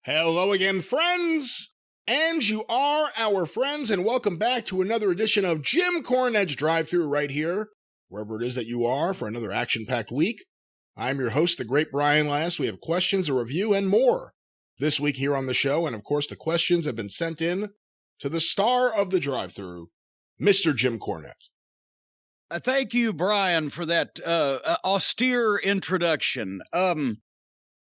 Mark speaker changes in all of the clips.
Speaker 1: Hello again, friends! And you are our friends, and welcome back to another edition of Jim Cornette's Drive Thru right here, wherever it is that you are, for another action-packed week. I'm your host, the great Brian Lass. We have questions, a review, and more this week here on the show, and of course the questions have been sent in to the star of the Drive Thru, Mr. Jim Cornette.
Speaker 2: Thank you, Brian, for that austere introduction.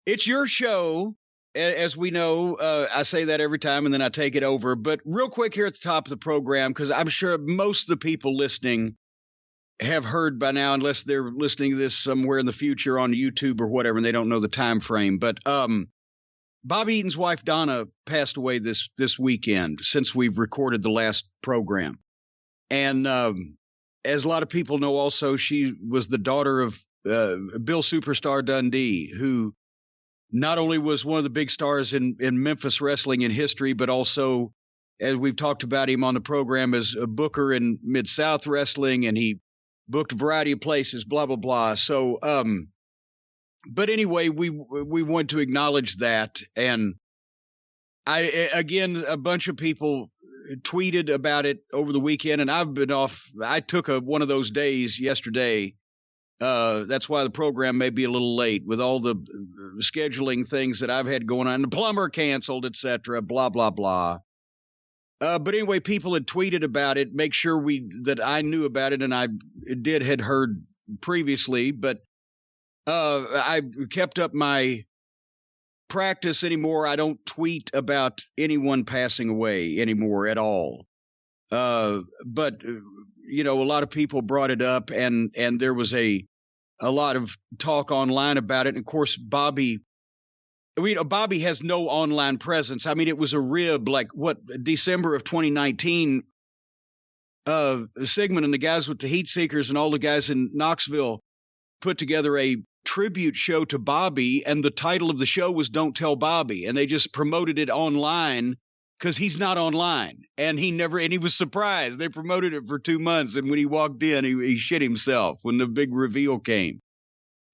Speaker 2: It's your show. As we know, I say that every time and then I take it over. But real quick here at the top of the program, because I'm sure most of the people listening have heard by now, unless they're listening to this somewhere in the future on YouTube or whatever, and they don't know the time frame. But Bob Eaton's wife, Donna, passed away this weekend since we've recorded the last program. And as a lot of people know also, she was the daughter of Bill Superstar Dundee, who not only was one of the big stars in Memphis wrestling in history, but also, as we've talked about him on the program, as a booker in Mid-South Wrestling, and he booked a variety of places, blah, blah, blah. So, but anyway, we want to acknowledge that. And again, a bunch of people tweeted about it over the weekend, and I've been off. I took one of those days yesterday. That's why the program may be a little late with all the scheduling things that I've had going on. The plumber canceled, etc. Blah blah blah. But anyway, people had tweeted about it. Make sure that I knew about it, and I had heard previously. But I kept up my practice anymore. I don't tweet about anyone passing away anymore at all. But you know, a lot of people brought it up, and there was a lot of talk online about it. And of course, Bobby has no online presence. I mean, it was a rib, like December of 2019, Sigmund and the guys with the Heat Seekers and all the guys in Knoxville put together a tribute show to Bobby, and the title of the show was Don't Tell Bobby, and they just promoted it online because he's not online, and he was surprised. They promoted it for 2 months, and when he walked in, he shit himself when the big reveal came.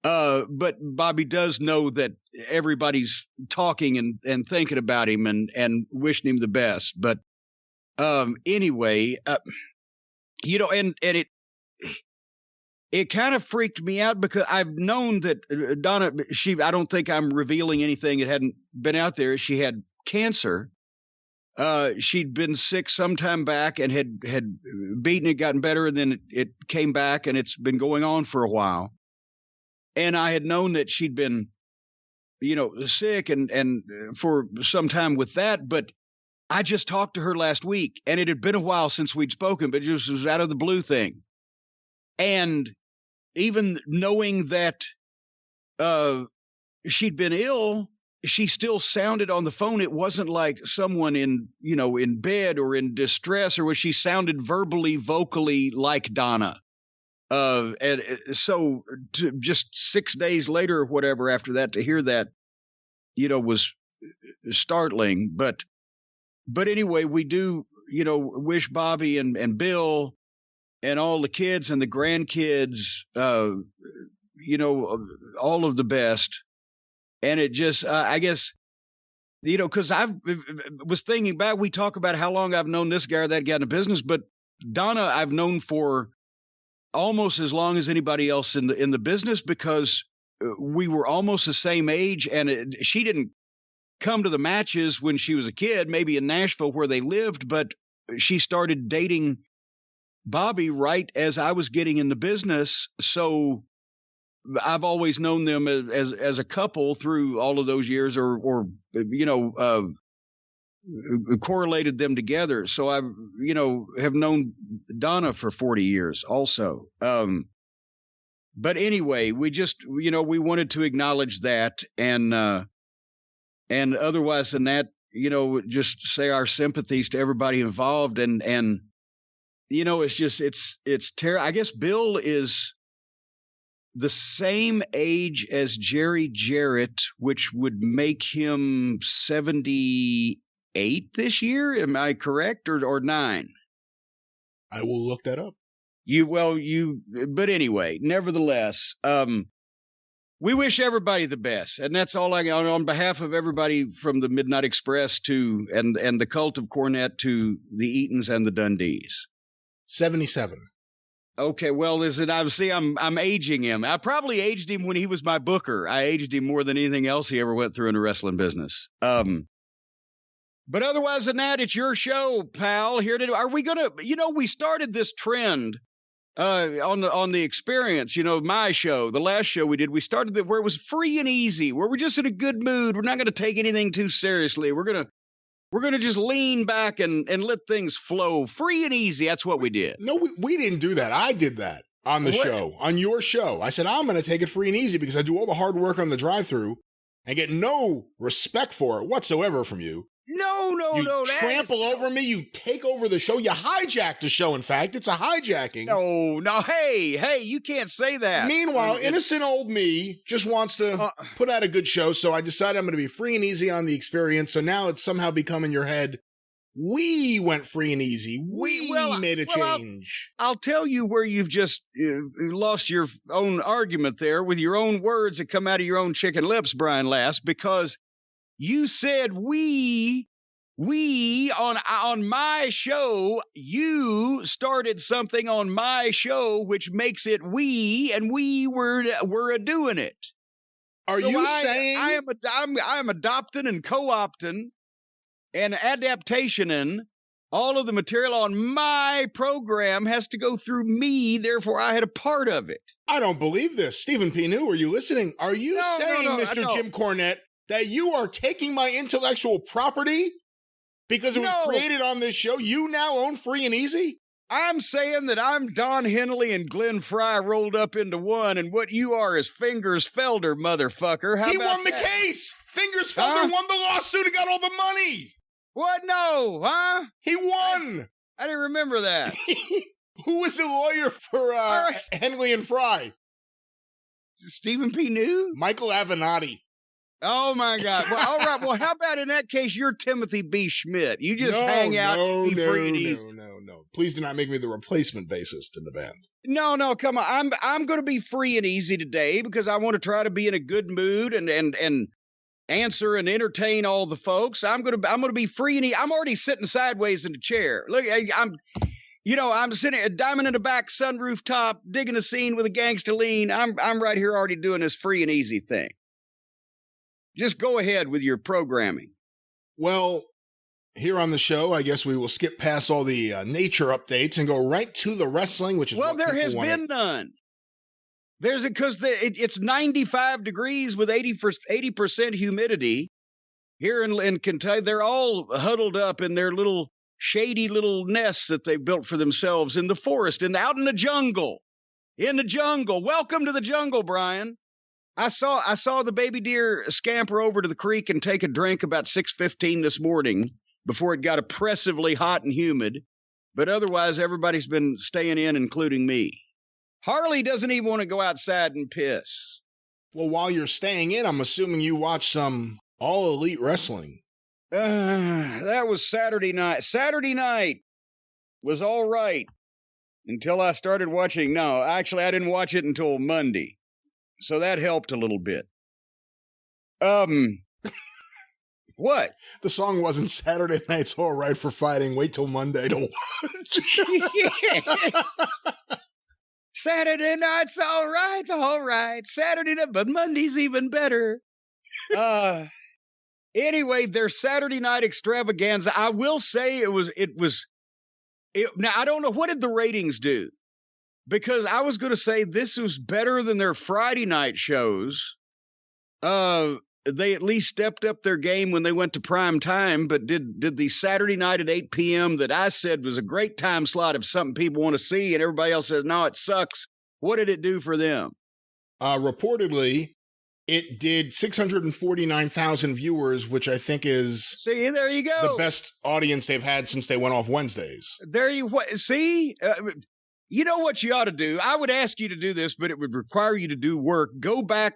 Speaker 2: But Bobby does know that everybody's talking and thinking about him and wishing him the best. But anyway, you know, and it kind of freaked me out because I've known that Donna, I don't think I'm revealing anything that hadn't been out there. She had cancer. She'd been sick some time back and had beaten it, gotten better, and then it came back, and it's been going on for a while. And I had known that she'd been, you know, sick and for some time with that, but I just talked to her last week, and it had been a while since we'd spoken, but it just was out of the blue thing. And even knowing that she'd been ill, she still sounded on the phone. It wasn't like someone in bed or in distress, or she sounded vocally like Donna. And so just 6 days later or whatever after that, to hear that, you know, was startling. But anyway, we do, you know, wish Bobby and Bill and all the kids and the grandkids, you know, all of the best. And it just, I guess, you know, because I was thinking back, we talk about how long I've known this guy or that guy in the business, but Donna I've known for almost as long as anybody else in the business, because we were almost the same age, and she didn't come to the matches when she was a kid, maybe in Nashville where they lived, but she started dating Bobby right as I was getting in the business. So I've always known them as a couple through all of those years, or you know, correlated them together. So I've, you know, have known Donna for 40 years also. But anyway, we just, you know, we wanted to acknowledge that, and otherwise than that, you know, just say our sympathies to everybody involved, and you know, it's just, it's terrible. I guess Bill is the same age as Jerry Jarrett, which would make him 78 this year. Am I correct, or 9?
Speaker 1: I will look that up.
Speaker 2: But anyway, nevertheless, We wish everybody the best, and that's all I got on behalf of everybody from the Midnight Express to and the cult of Cornette to the Eatons and the Dundees.
Speaker 1: 77.
Speaker 2: Okay, well, I'm aging him. I probably aged him when he was my booker. I aged him more than anything else he ever went through in the wrestling business. But otherwise than that, it's your show, pal. Are we gonna? We started this trend. On the experience, my show, the last show we did, we started where it was free and easy, where we're just in a good mood. We're not going to take anything too seriously. We're gonna just lean back and let things flow, free and easy. That's what we did.
Speaker 1: No, we didn't do that. I did that on the show, on your show. I said I'm going to take it free and easy because I do all the hard work on the drive-thru and get no respect for it whatsoever from you.
Speaker 2: No.
Speaker 1: You trample over me. You take over the show. You hijack the show, in fact. It's a hijacking.
Speaker 2: No. Hey, you can't say that.
Speaker 1: Meanwhile, innocent old me just wants to put out a good show, so I decided I'm going to be free and easy on the experience. So now it's somehow become in your head, we went free and easy. We made a change.
Speaker 2: I'll tell you where you've just lost your own argument there with your own words that come out of your own chicken lips, Brian Last, because you said we on my show, you started something on my show, which makes it we, and we were doing it.
Speaker 1: Are you saying
Speaker 2: I am adopting and co-opting and adaptationing all of the material on my program has to go through me, therefore I had a part of it.
Speaker 1: I don't believe this. Stephen P. New, are you listening? Are you saying, Mr. Jim Cornette, that you are taking my intellectual property because it was created on this show? You now own Free and Easy?
Speaker 2: I'm saying that I'm Don Henley and Glenn Fry rolled up into one, and what you are is Fingers Felder, motherfucker.
Speaker 1: He won the case. Fingers Felder won the lawsuit and got all the money.
Speaker 2: What? No, huh?
Speaker 1: He won.
Speaker 2: I didn't remember that.
Speaker 1: Who was the lawyer for Henley and Fry?
Speaker 2: Stephen P. New?
Speaker 1: Michael Avenatti.
Speaker 2: Oh, my God. Well, all right. Well, how about in that case, you're Timothy B. Schmidt. You just hang out and be free and easy.
Speaker 1: No. Please do not make me the replacement bassist in the band.
Speaker 2: No, come on. I'm going to be free and easy today because I want to try to be in a good mood and answer and entertain all the folks. I'm going to be free and easy. I'm already sitting sideways in the chair. Look, I'm sitting a diamond in the back, sunroof top, digging a scene with a gangster lean. I'm right here already doing this free and easy thing. Just go ahead with your programming.
Speaker 1: Well, here on the show, I guess we will skip past all the nature updates and go right to the wrestling, which is
Speaker 2: there has been none. Because it's 95 degrees with 80% humidity here in Kentucky. They're all huddled up in their little shady little nests that they built for themselves in the forest and out in the jungle. In the jungle. Welcome to the jungle, Brian. I saw the baby deer scamper over to the creek and take a drink about 6:15 this morning before it got oppressively hot and humid. But otherwise, everybody's been staying in, including me. Harley doesn't even want to go outside and piss.
Speaker 1: Well, while you're staying in, I'm assuming you watch some All Elite Wrestling.
Speaker 2: That was Saturday night. Saturday night was all right until I started watching. No, actually, I didn't watch it until Monday. So that helped a little bit. What?
Speaker 1: The song wasn't Saturday Night's All Right for Fighting. Wait till Monday to watch.
Speaker 2: Saturday night's all right. Saturday night, but Monday's even better. Anyway, their Saturday night extravaganza. I will say it was. Now I don't know, what did the ratings do? Because I was going to say this was better than their Friday night shows. They at least stepped up their game when they went to prime time, but did the Saturday night at 8 p.m. that I said was a great time slot if something people want to see, and everybody else says, no, it sucks. What did it do for them?
Speaker 1: Reportedly, it did 649,000 viewers, which I think is
Speaker 2: see, there you go,
Speaker 1: the best audience they've had since they went off Wednesdays.
Speaker 2: There you see. You know what you ought to do? I would ask you to do this, but it would require you to do work. Go back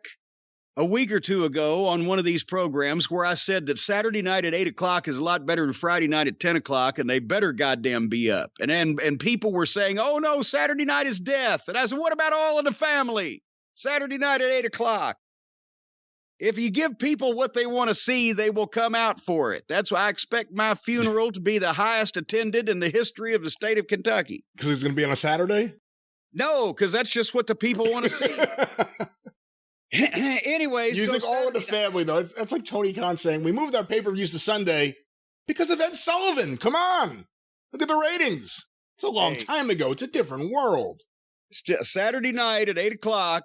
Speaker 2: a week or two ago on one of these programs where I said that Saturday night at 8 o'clock is a lot better than Friday night at 10 o'clock, and they better goddamn be up. And people were saying, oh, no, Saturday night is death. And I said, what about All in the Family? Saturday night at 8 o'clock. If you give people what they want to see, they will come out for it. That's why I expect my funeral to be the highest attended in the history of the state of Kentucky.
Speaker 1: Because it's going to be on a Saturday?
Speaker 2: No, because that's just what the people want to see. Anyway,
Speaker 1: music all in the family, though. That's like Tony Khan saying, we moved our pay-per-views to Sunday because of Ed Sullivan. Come on. Look at the ratings. It's a long time ago. It's a different world.
Speaker 2: Saturday night at 8 o'clock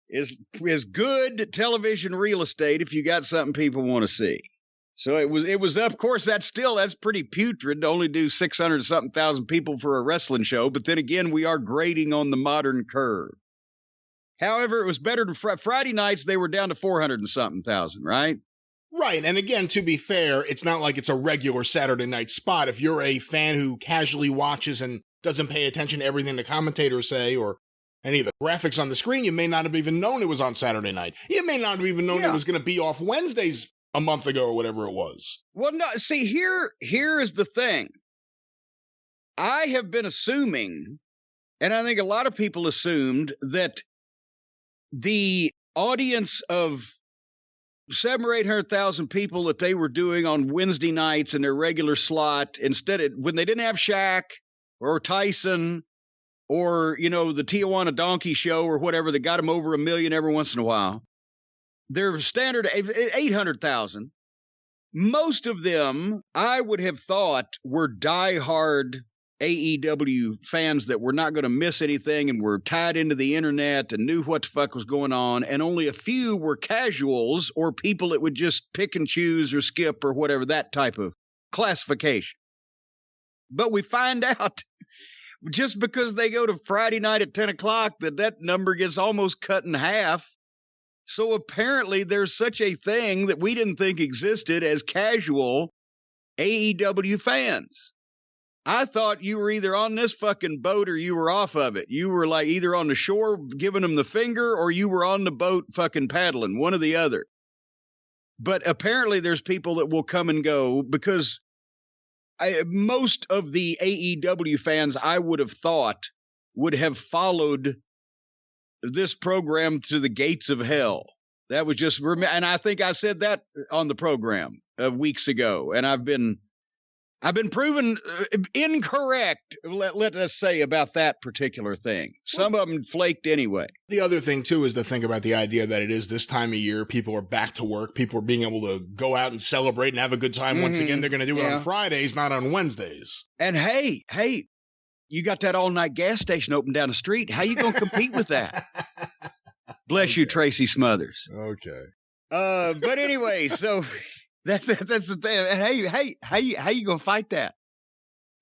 Speaker 2: is good television real estate if you got something people want to see. So it was of course, that's pretty putrid to only do 600-something thousand people for a wrestling show. But then again, we are grading on the modern curve. However, it was better than Friday nights. They were down to 400-something thousand, right?
Speaker 1: Right. And again, to be fair, it's not like it's a regular Saturday night spot. If you're a fan who casually watches and doesn't pay attention to everything the commentators say or any of the graphics on the screen, you may not have even known it was on Saturday night. You may not have even known it was going to be off Wednesdays a month ago or whatever it was.
Speaker 2: Well, no, see, here is the thing. I have been assuming, and I think a lot of people assumed, that the audience of 700,000 or 800,000 people that they were doing on Wednesday nights in their regular slot, when they didn't have Shaq or Tyson or, the Tijuana Donkey Show or whatever that got them over 1 million every once in a while, their standard 800,000. Most of them, I would have thought, were diehard AEW fans that were not going to miss anything and were tied into the internet and knew what the fuck was going on. And only a few were casuals or people that would just pick and choose or skip or whatever, that type of classification. But we find out just because they go to Friday night at 10 o'clock that number gets almost cut in half. So apparently there's such a thing that we didn't think existed as casual AEW fans. I thought you were either on this fucking boat or you were off of it. You were like either on the shore giving them the finger or you were on the boat fucking paddling, one or the other. But apparently there's people that will come and go because most of the AEW fans I would have thought would have followed this program to the gates of hell. That was just, and I think I said that on the program weeks ago, and I've been proven incorrect, let us say, about that particular thing. Some of them flaked anyway.
Speaker 1: The other thing, too, is to think about the idea that it is this time of year. People are back to work. People are being able to go out and celebrate and have a good time. Once again, they're going to do it on Fridays, not on Wednesdays.
Speaker 2: And hey, you got that all-night gas station open down the street. How you going to compete with that? Bless you, Tracy Smothers.
Speaker 1: Okay.
Speaker 2: But anyway, so... That's the thing. And hey, how you gonna fight that,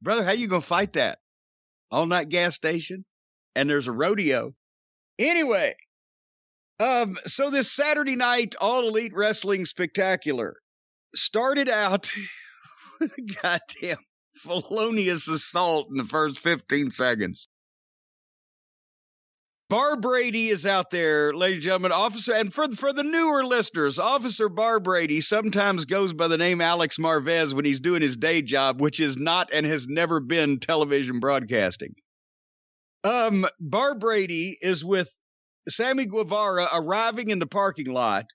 Speaker 2: brother? How you gonna fight that? All night gas station, and there's a rodeo. Anyway, so this Saturday night All Elite Wrestling Spectacular started out with a goddamn felonious assault in the first 15 seconds. Bar Brady is out there, ladies and gentlemen. Officer, and for the newer listeners, Officer Bar Brady sometimes goes by the name Alex Marvez when he's doing his day job, which is not and has never been television broadcasting. Bar Brady is with Sammy Guevara arriving in the parking lot,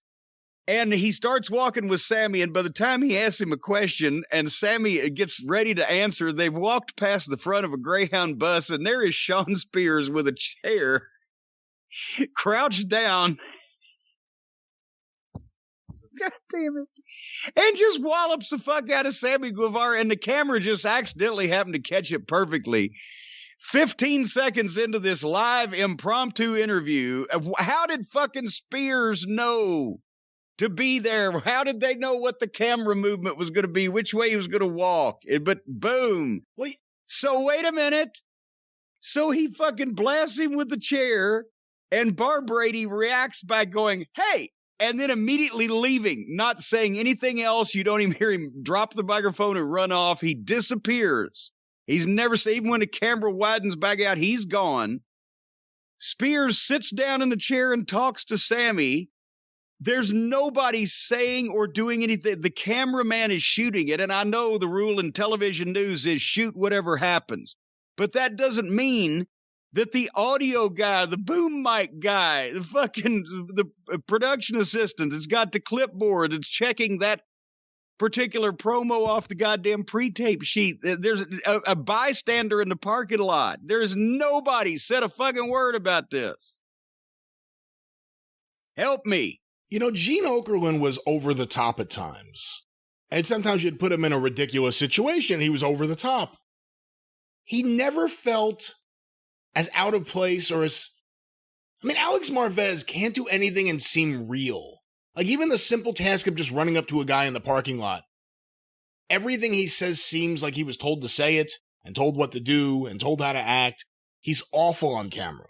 Speaker 2: and he starts walking with Sammy, and by the time he asks him a question and Sammy gets ready to answer, they've walked past the front of a Greyhound bus, and there is Sean Spears with a chair crouched down, God damn it, and just wallops the fuck out of Sammy Guevara, and the camera just accidentally happened to catch it perfectly. 15 seconds into this live impromptu interview, how did fucking Spears know to be there? How did they know what the camera movement was going to be, which way he was going to walk? But boom.
Speaker 1: Wait.
Speaker 2: So wait a minute. So he fucking blasts him with the chair, and Bar Brady reacts by going, hey, and then immediately leaving, not saying anything else. You don't even hear him drop the microphone and run off. He disappears. He's never seen, even when the camera widens back out, he's gone. Spears sits down in the chair and talks to Sammy. There's nobody saying or doing anything. The cameraman is shooting it, and I know the rule in television news is shoot whatever happens. But that doesn't mean that the audio guy, the boom mic guy, the production assistant has got the clipboard, it's checking that particular promo off the goddamn pre-tape sheet. There's a bystander in the parking lot. There's nobody said a fucking word about this. Help me.
Speaker 1: You know, Gene Okerlund was over the top at times. And sometimes you'd put him in a ridiculous situation. He was over the top. He never felt as out of place or as... I mean, Alex Marvez can't do anything and seem real. Like, even the simple task of just running up to a guy in the parking lot. Everything he says seems like he was told to say it, and told what to do, and told how to act. He's awful on camera.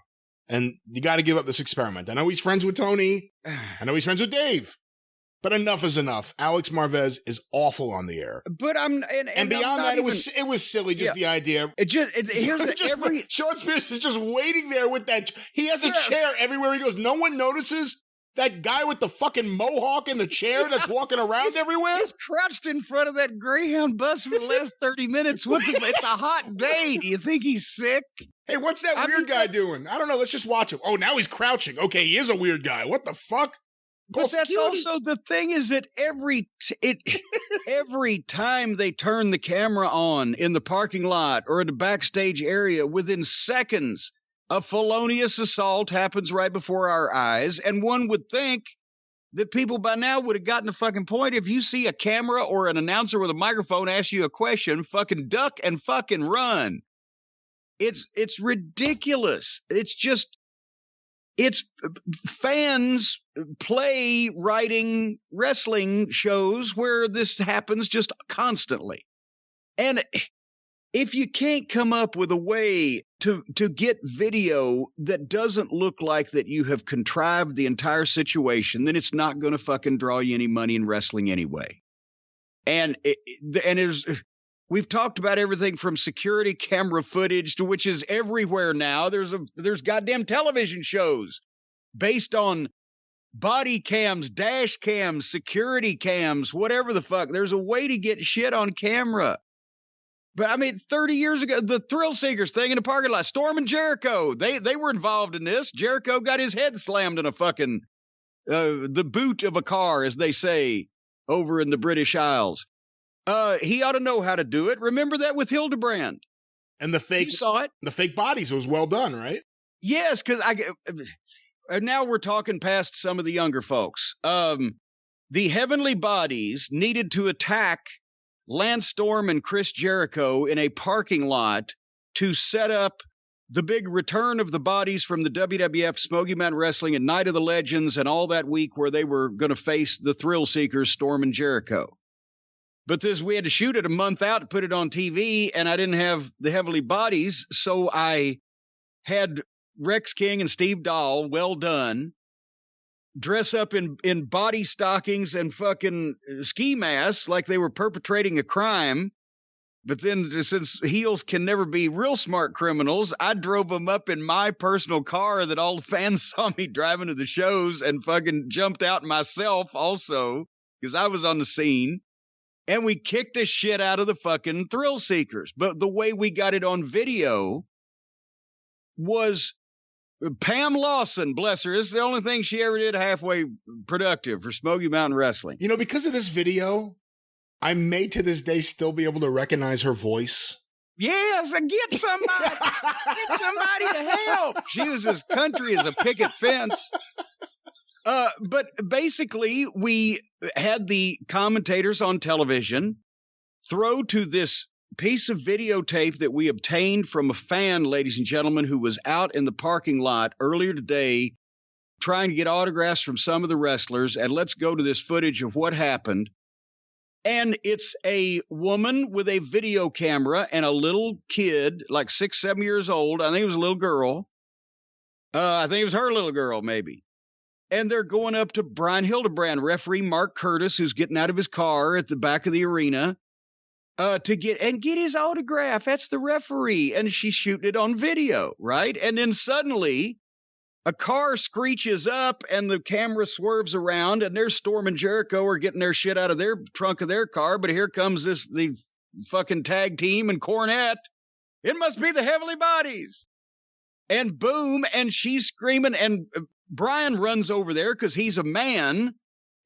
Speaker 1: And you got to give up this experiment. I know he's friends with Tony. I know he's friends with Dave. But enough is enough. Alex Marvez is awful on the air.
Speaker 2: But and
Speaker 1: beyond that, it was silly. Just the idea. Sean Spears is just waiting there with that. He has a chair everywhere he goes. No one notices that guy with the fucking mohawk in the chair that's walking around everywhere.
Speaker 2: He's crouched in front of that Greyhound bus for the last 30 minutes. It's a hot day. Do you think he's sick?
Speaker 1: Hey, what's that weird guy doing? I don't know. Let's just watch him. Oh, now he's crouching. Okay, he is a weird guy. What the fuck?
Speaker 2: But that's also the thing is that every time they turn the camera on in the parking lot or in the backstage area, within seconds, a felonious assault happens right before our eyes. And one would think that people by now would have gotten the fucking point. If you see a camera or an announcer with a microphone ask you a question, fucking duck and fucking run. It's ridiculous. It's fans play writing wrestling shows where this happens just constantly. And if you can't come up with a way to get video that doesn't look like that you have contrived the entire situation, then it's not going to fucking draw you any money in wrestling anyway. And we've talked about everything from security camera footage to which is everywhere now. There's goddamn television shows based on body cams, dash cams, security cams, whatever the fuck. There's a way to get shit on camera. But I mean, 30 years ago, the Thrill Seekers thing in the parking lot, Storm and Jericho, they were involved in this. Jericho got his head slammed in a fucking, the boot of a car, as they say, over in the British Isles. He ought to know how to do it. Remember that with Hildebrand.
Speaker 1: And the fake,
Speaker 2: you saw it.
Speaker 1: The fake bodies, it was well done, right?
Speaker 2: Yes, because now we're talking past some of the younger folks. The Heavenly Bodies needed to attack Lance Storm and Chris Jericho in a parking lot to set up the big return of the bodies from the WWF Smoky Mountain Wrestling and Night of the Legends and all that week where they were going to face the Thrill Seekers, Storm and Jericho. But we had to shoot it a month out to put it on TV, and I didn't have the Heavenly Bodies, so I had Rex King and Steve Dahl, well done, dress up in body stockings and fucking ski masks like they were perpetrating a crime. But then, since heels can never be real smart criminals, I drove them up in my personal car that all the fans saw me driving to the shows and fucking jumped out myself also, because I was on the scene. And we kicked the shit out of the fucking Thrill Seekers. But the way we got it on video was Pam Lawson, bless her. This is the only thing she ever did halfway productive for Smoky Mountain Wrestling.
Speaker 1: You know, because of this video, I may to this day still be able to recognize her voice.
Speaker 2: Yes, get somebody. Get somebody to help. She was as country as a picket fence. But basically, we had the commentators on television throw to this piece of videotape that we obtained from a fan, ladies and gentlemen, who was out in the parking lot earlier today trying to get autographs from some of the wrestlers. And let's go to this footage of what happened. And it's a woman with a video camera and a little kid, like 6, 7 years old. I think it was a little girl. I think it was her little girl, maybe. And they're going up to Brian Hildebrand, referee Mark Curtis, who's getting out of his car at the back of the arena to get his autograph. That's the referee. And she's shooting it on video, right? And then suddenly a car screeches up and the camera swerves around and there's Storm and Jericho are getting their shit out of their trunk of their car. But here comes the fucking tag team and Cornette. It must be the Heavenly Bodies. And boom, and she's screaming, and Brian runs over there because he's a man.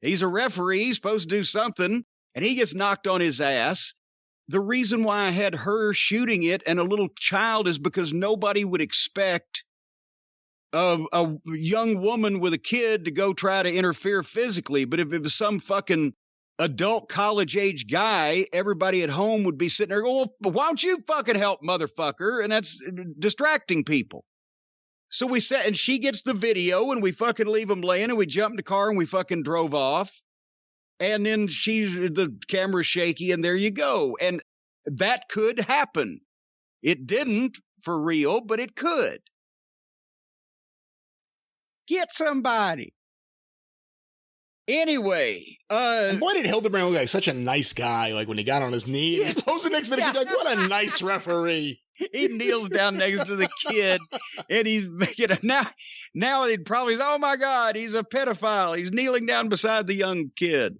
Speaker 2: He's a referee. He's supposed to do something, and he gets knocked on his ass. The reason why I had her shooting it and a little child is because nobody would expect a young woman with a kid to go try to interfere physically. But if it was some fucking adult college-age guy, everybody at home would be sitting there going, well, why don't you fucking help, motherfucker? And that's distracting people. So we sat, and she gets the video, and we fucking leave them laying, and we jump in the car, and we fucking drove off. And then the camera's shaky, and there you go. And that could happen. It didn't for real, but it could. Get somebody. Anyway.
Speaker 1: And boy, did Hildebrand look like such a nice guy, like when he got on his knee. Yes. He's posing next to the kid, like, what a nice referee.
Speaker 2: He kneels down next to the kid, and he's making now he'd probably say, oh my God, he's a pedophile. He's kneeling down beside the young kid.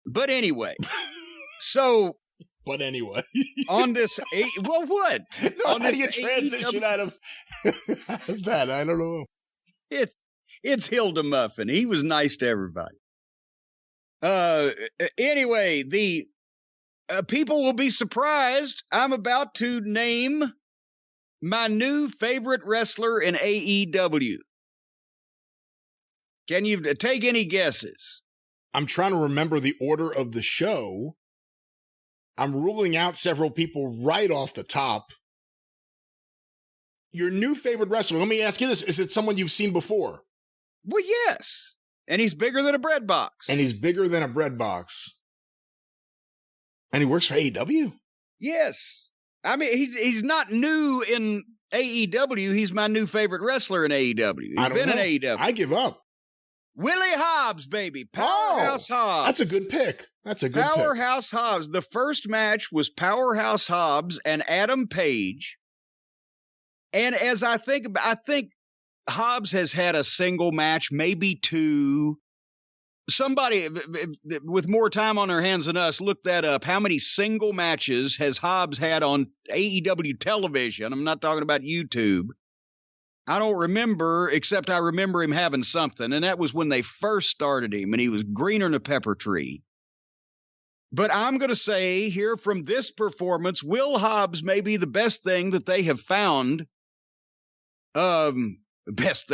Speaker 2: But anyway, on this, well, what?
Speaker 1: No, how do you transition out of that? I don't know.
Speaker 2: It's Hilda Muffin. He was nice to everybody. Anyway, the people will be surprised. I'm about to name my new favorite wrestler in AEW. Can you take any guesses?
Speaker 1: I'm trying to remember the order of the show. I'm ruling out several people right off the top. Your new favorite wrestler, let me ask you this. Is it someone you've seen before?
Speaker 2: Well, yes. And he's bigger than a bread box.
Speaker 1: And he works for AEW?
Speaker 2: Yes. I mean, he's not new in AEW. He's my new favorite wrestler in AEW. He's been in AEW.
Speaker 1: I give up.
Speaker 2: Willie Hobbs, baby. Powerhouse Hobbs.
Speaker 1: That's a good pick.
Speaker 2: Powerhouse Hobbs. The first match was Powerhouse Hobbs and Adam Page. And as I think Hobbs has had a single match, maybe two. Somebody with more time on their hands than us, look that up. How many single matches has Hobbs had on AEW television? I'm not talking about YouTube. I don't remember, except I remember him having something, and that was when they first started him, and he was greener than a pepper tree. But I'm going to say here from this performance, Will Hobbs may be the best thing that they have found. Best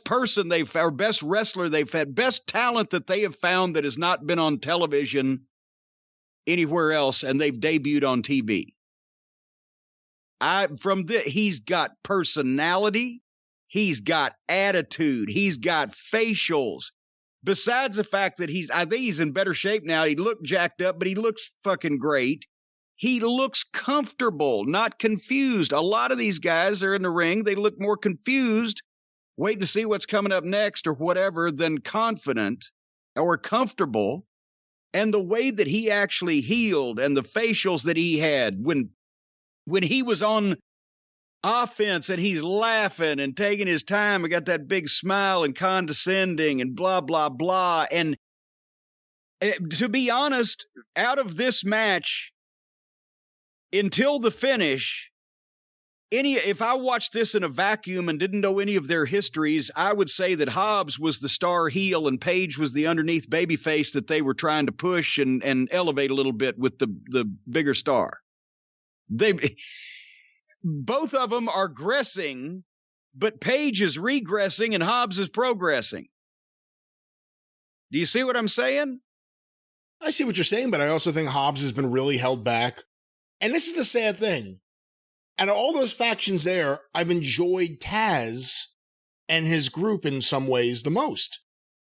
Speaker 2: person they've found, or best wrestler they've had, best talent that they have found that has not been on television anywhere else, and they've debuted on TV. He's got personality, he's got attitude, he's got facials. Besides the fact that I think he's in better shape now. He looked jacked up, but he looks fucking great. He looks comfortable, not confused. A lot of these guys are in the ring. They look more confused, waiting to see what's coming up next or whatever, than confident or comfortable. And the way that he actually healed and the facials that he had when he was on offense and he's laughing and taking his time and got that big smile and condescending and blah, blah, blah. And to be honest, out of this match, until the finish, if I watched this in a vacuum and didn't know any of their histories, I would say that Hobbs was the star heel and Page was the underneath babyface that they were trying to push and elevate a little bit with the bigger star. Both of them are gressing, but Page is regressing and Hobbs is progressing. Do you see what I'm saying?
Speaker 1: I see what you're saying, but I also think Hobbs has been really held back. And this is the sad thing. Out of all those factions there, I've enjoyed Taz and his group in some ways the most.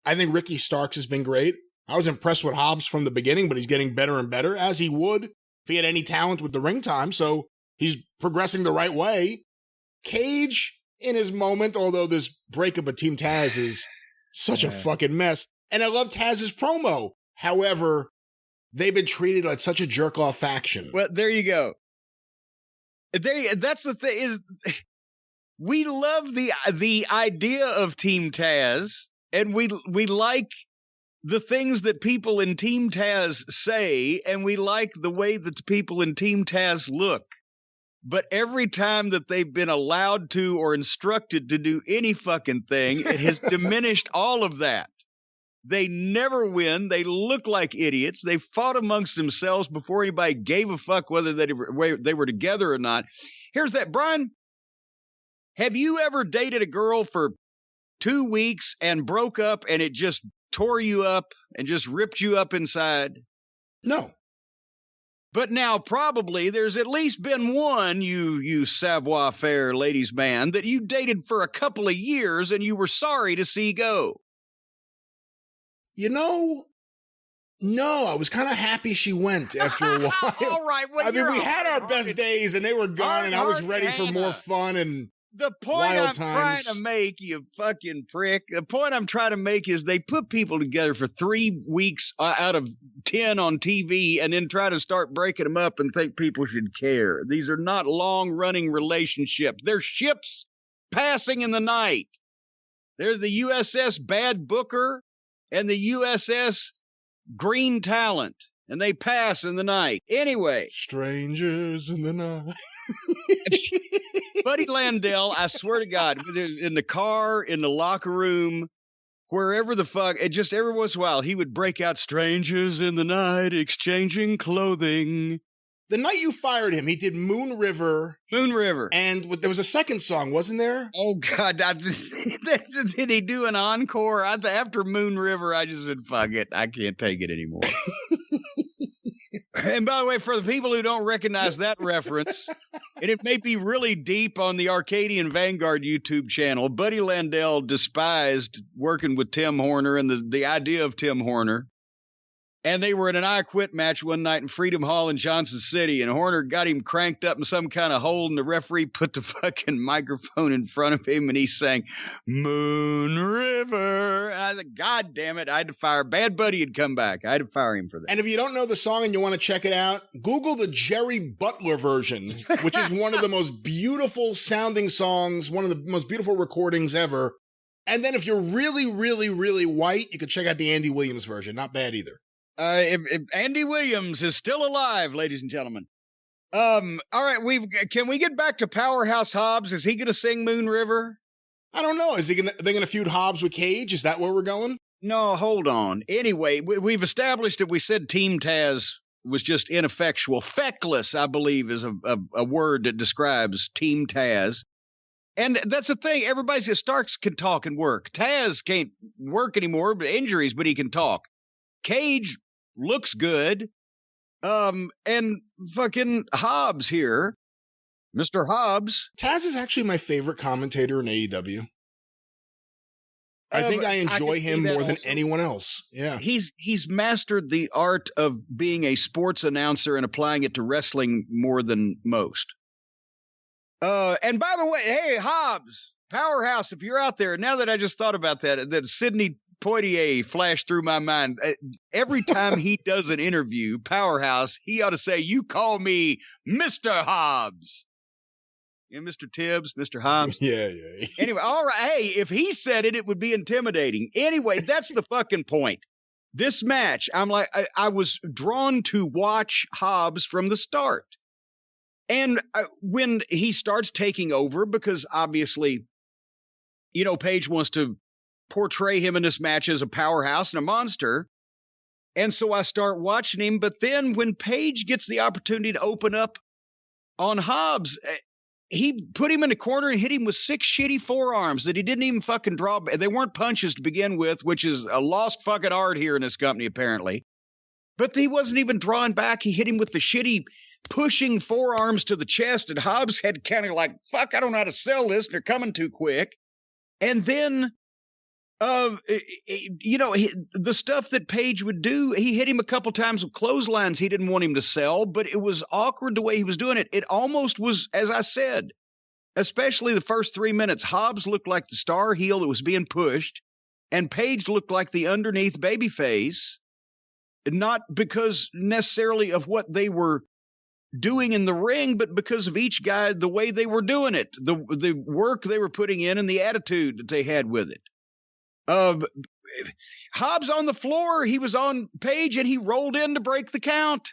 Speaker 1: I think Ricky Starks has been great. I was impressed with Hobbs from the beginning, but he's getting better and better, as he would if he had any talent with the ring time. So he's progressing the right way. Cage, in his moment, although this breakup of Team Taz is such a fucking mess. And I love Taz's promo. However, they've been treated like such a jerk-off faction.
Speaker 2: Well, there you go. That's the thing, is we love the idea of Team Taz, and we like the things that people in Team Taz say, and we like the way that the people in Team Taz look. But every time that they've been allowed to or instructed to do any fucking thing, it has diminished all of that. They never win. They look like idiots. They fought amongst themselves before anybody gave a fuck whether they were together or not. Here's that, Brian. Have you ever dated a girl for 2 weeks and broke up and it just tore you up and just ripped you up inside?
Speaker 1: No.
Speaker 2: But now probably there's at least been one, you savoir-faire ladies man, that you dated for a couple of years and you were sorry to see go.
Speaker 1: You know, no, I was kind of happy she went after a while.
Speaker 2: All right. Well,
Speaker 1: I mean, we had our best days and they were gone and I was ready for more fun and
Speaker 2: the point I'm
Speaker 1: trying
Speaker 2: to make, you fucking prick, the point I'm trying to make is they put people together for 3 weeks out of 10 on TV and then try to start breaking them up and think people should care. These are not long-running relationships. They're ships passing in the night. There's the USS Bad Booker and the USS Green Talent, and they pass in the night. Anyway.
Speaker 1: Strangers in the night.
Speaker 2: Buddy Landell, I swear to God, in the car, in the locker room, wherever the fuck, it just every once in a while, he would break out strangers in the night exchanging clothing.
Speaker 1: The night you fired him, he did Moon River.
Speaker 2: Moon River.
Speaker 1: And there was a second song, wasn't there?
Speaker 2: Oh, God. Did he do an encore? After Moon River, I just said, fuck it. I can't take it anymore. And by the way, for the people who don't recognize that reference, and it may be really deep on the Arcadian Vanguard YouTube channel, Buddy Landell despised working with Tim Horner and the idea of Tim Horner. And they were in an I Quit match one night in Freedom Hall in Johnson City, and Horner got him cranked up in some kind of hole, and the referee put the fucking microphone in front of him, and he sang Moon River. And I said, God damn it, I had to fire. Bad Buddy had come back. I had to fire him for that.
Speaker 1: And if you don't know the song and you want to check it out, Google the Jerry Butler version, which is one of the most beautiful sounding songs, one of the most beautiful recordings ever. And then if you're really, really, really white, you can check out the Andy Williams version. Not bad either.
Speaker 2: If Andy Williams is still alive, ladies and gentlemen. All right, can we get back to Powerhouse Hobbs? Is he going to sing Moon River?
Speaker 1: I don't know. Are they going to feud Hobbs with Cage? Is that where we're going?
Speaker 2: No, hold on. Anyway, we've established that we said Team Taz was just ineffectual. Feckless, I believe, is a word that describes Team Taz. And that's the thing. Everybody says Starks can talk and work. Taz can't work anymore, but injuries, but he can talk. Cage looks good. And fucking Hobbs here. Mr. Hobbs.
Speaker 1: Taz is actually my favorite commentator in AEW. I think I enjoy him more than anyone else. Yeah.
Speaker 2: He's mastered the art of being a sports announcer and applying it to wrestling more than most. And by the way, hey, Hobbs, Powerhouse, if you're out there, now that I just thought about that Sidney Poitier flashed through my mind. Every time he does an interview, Powerhouse, he ought to say, you call me Mr. Hobbs. Yeah, Mr. Tibbs, Mr. Hobbs.
Speaker 1: Yeah.
Speaker 2: Anyway, all right. Hey, if he said it, it would be intimidating. Anyway, that's the fucking point. This match, I'm like, I was drawn to watch Hobbs from the start. And when he starts taking over, because obviously, Paige wants to portray him in this match as a powerhouse and a monster. And so I start watching him. But then when Paige gets the opportunity to open up on Hobbs, he put him in the corner and hit him with 6 shitty forearms that he didn't even fucking draw. They weren't punches to begin with, which is a lost fucking art here in this company, apparently. But he wasn't even drawing back. He hit him with the shitty pushing forearms to the chest. And Hobbs had kind of like, fuck, I don't know how to sell this. They're coming too quick. And then the stuff that Paige would do, he hit him a couple times with clotheslines he didn't want him to sell, but it was awkward the way he was doing it. It almost was, as I said, especially the first 3 minutes, Hobbs looked like the star heel that was being pushed, and Paige looked like the underneath babyface, not because necessarily of what they were doing in the ring, but because of each guy, the way they were doing it, the work they were putting in and the attitude that they had with it. Hobbs on the floor, he was on Paige and he rolled in to break the count.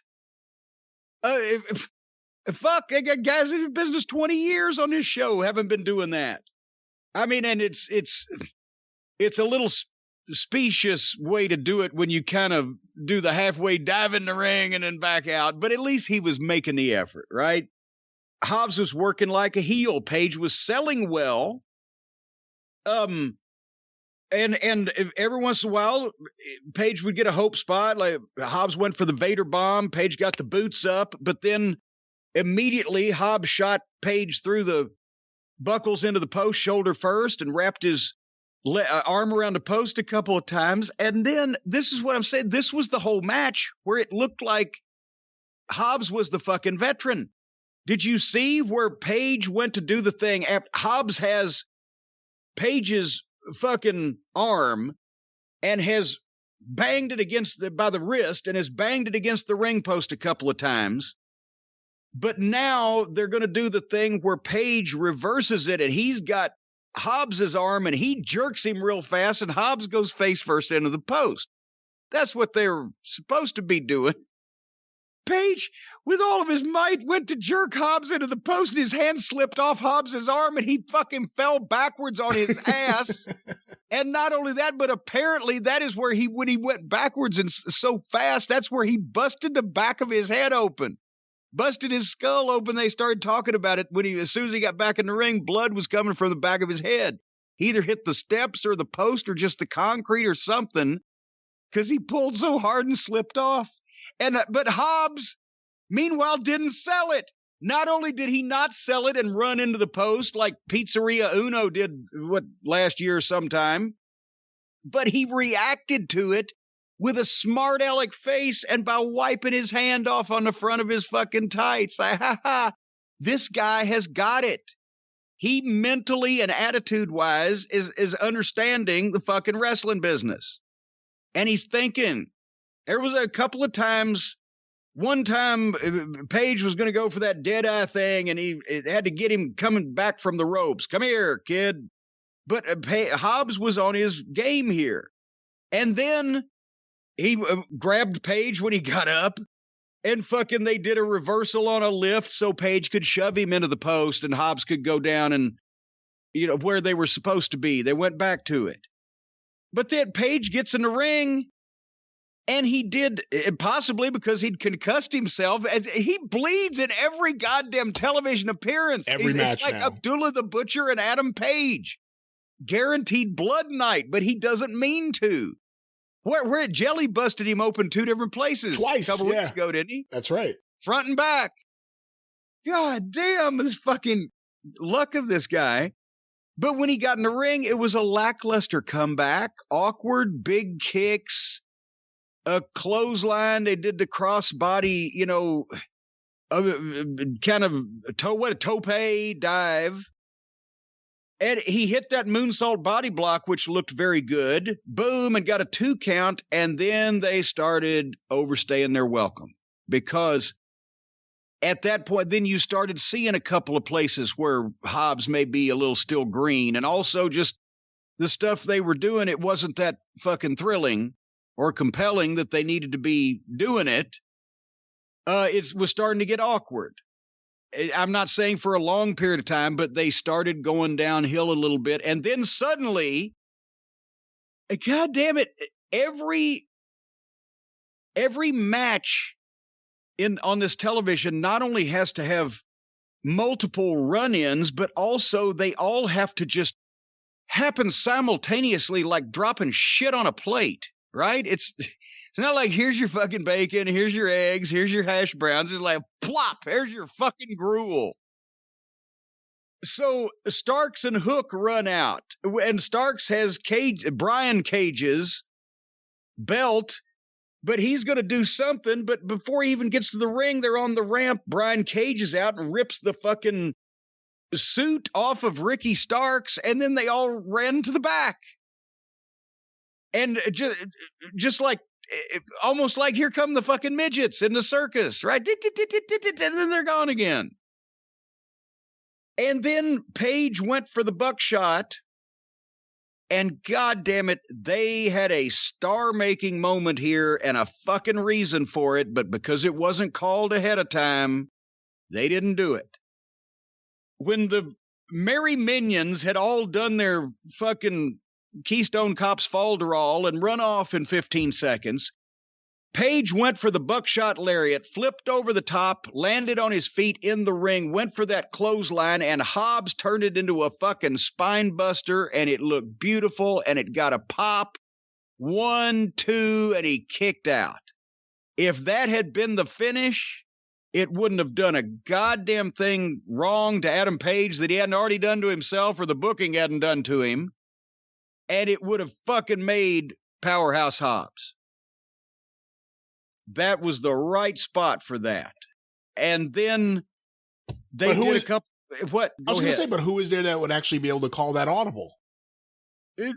Speaker 2: Fuck, I got guys in business 20 years on this show haven't been doing that. I mean, and it's a little specious way to do it when you kind of do the halfway dive in the ring and then back out. But at least he was making the effort, right? Hobbs was working like a heel. Page was selling well. And every once in a while, Page would get a hope spot. Like Hobbs went for the Vader bomb. Page got the boots up, but then immediately Hobbs shot Page through the buckles into the post shoulder first and wrapped his arm around the post a couple of times. And then this is what I'm saying. This was the whole match where it looked like Hobbs was the fucking veteran. Did you see where Page went to do the thing? Hobbs has Page's fucking arm and has banged it by the wrist and has banged it against the ring post a couple of times. But now they're going to do the thing where Page reverses it and he's got Hobbs's arm and he jerks him real fast and Hobbs goes face first into the post. That's what they're supposed to be doing. Page, with all of his might, went to jerk Hobbs into the post and his hand slipped off Hobbs's arm and he fucking fell backwards on his ass. And not only that, but apparently that is where when he went backwards and so fast, that's where he busted the back of his head open. Busted his skull open. They started talking about it as soon as he got back in the ring, blood was coming from the back of his head. He either hit the steps or the post or just the concrete or something because he pulled so hard and slipped off. But Hobbs, meanwhile, didn't sell it. Not only did he not sell it and run into the post like Pizzeria Uno did last year sometime, but he reacted to it with a smart aleck face and by wiping his hand off on the front of his fucking tights. This guy has got it. He mentally and attitude-wise is understanding the fucking wrestling business. And he's thinking. There was a couple of times, one time Page was going to go for that Deadeye thing and it had to get him coming back from the ropes. Come here, kid. But Hobbs was on his game here. And then he grabbed Page when he got up and fucking they did a reversal on a lift so Page could shove him into the post and Hobbs could go down and, where they were supposed to be. They went back to it. But then Page gets in the ring. And he did, possibly because he'd concussed himself, and he bleeds in every goddamn television appearance.
Speaker 1: Every match
Speaker 2: it's like
Speaker 1: now.
Speaker 2: Abdullah the Butcher and Adam Page. Guaranteed blood night, but he doesn't mean to. Where Jelly busted him open 2 different places.
Speaker 1: Twice,
Speaker 2: a couple weeks ago, didn't he?
Speaker 1: That's right.
Speaker 2: Front and back. God damn, this fucking luck of this guy. But when he got in the ring, it was a lackluster comeback. Awkward, big kicks. A clothesline, they did the crossbody, kind of a tope dive. And he hit that moonsault body block, which looked very good. Boom, and got a 2 count. And then they started overstaying their welcome. Because at that point, then you started seeing a couple of places where Hobbs may be a little still green. And also just the stuff they were doing, it wasn't that fucking thrilling or compelling that they needed to be doing it. It was starting to get awkward. I'm not saying for a long period of time, but they started going downhill a little bit. And then suddenly, God damn it, every match on this television not only has to have multiple run-ins, but also they all have to just happen simultaneously like dropping shit on a plate. Right? It's not like, here's your fucking bacon, here's your eggs, here's your hash browns. It's like, plop, here's your fucking gruel. So Starks and Hook run out. And Starks has Brian Cage's belt, but he's going to do something. But before he even gets to the ring, they're on the ramp. Brian Cage is out and rips the fucking suit off of Ricky Starks. And then they all ran to the back. And just like, almost like here come the fucking midgets in the circus, right? And then they're gone again. And then Page went for the buckshot. And God damn it, they had a star-making moment here and a fucking reason for it. But because it wasn't called ahead of time, They didn't do it. When the Merry Minions had all done their fucking Keystone Cops falderall and run off in 15 seconds, Page went for the buckshot lariat, flipped over the top, landed on his feet in the ring, went for that clothesline, and Hobbs turned it into a fucking spine buster, and it looked beautiful, and it got a pop. 1, 2, and he kicked out. If that had been the finish, it wouldn't have done a goddamn thing wrong to Adam Page that he hadn't already done to himself or the booking hadn't done to him. And it would have fucking made Powerhouse Hobbs. That was the right spot for that. And then they did a couple. What?
Speaker 1: I was going to say, but who is there that would actually be able to call that audible?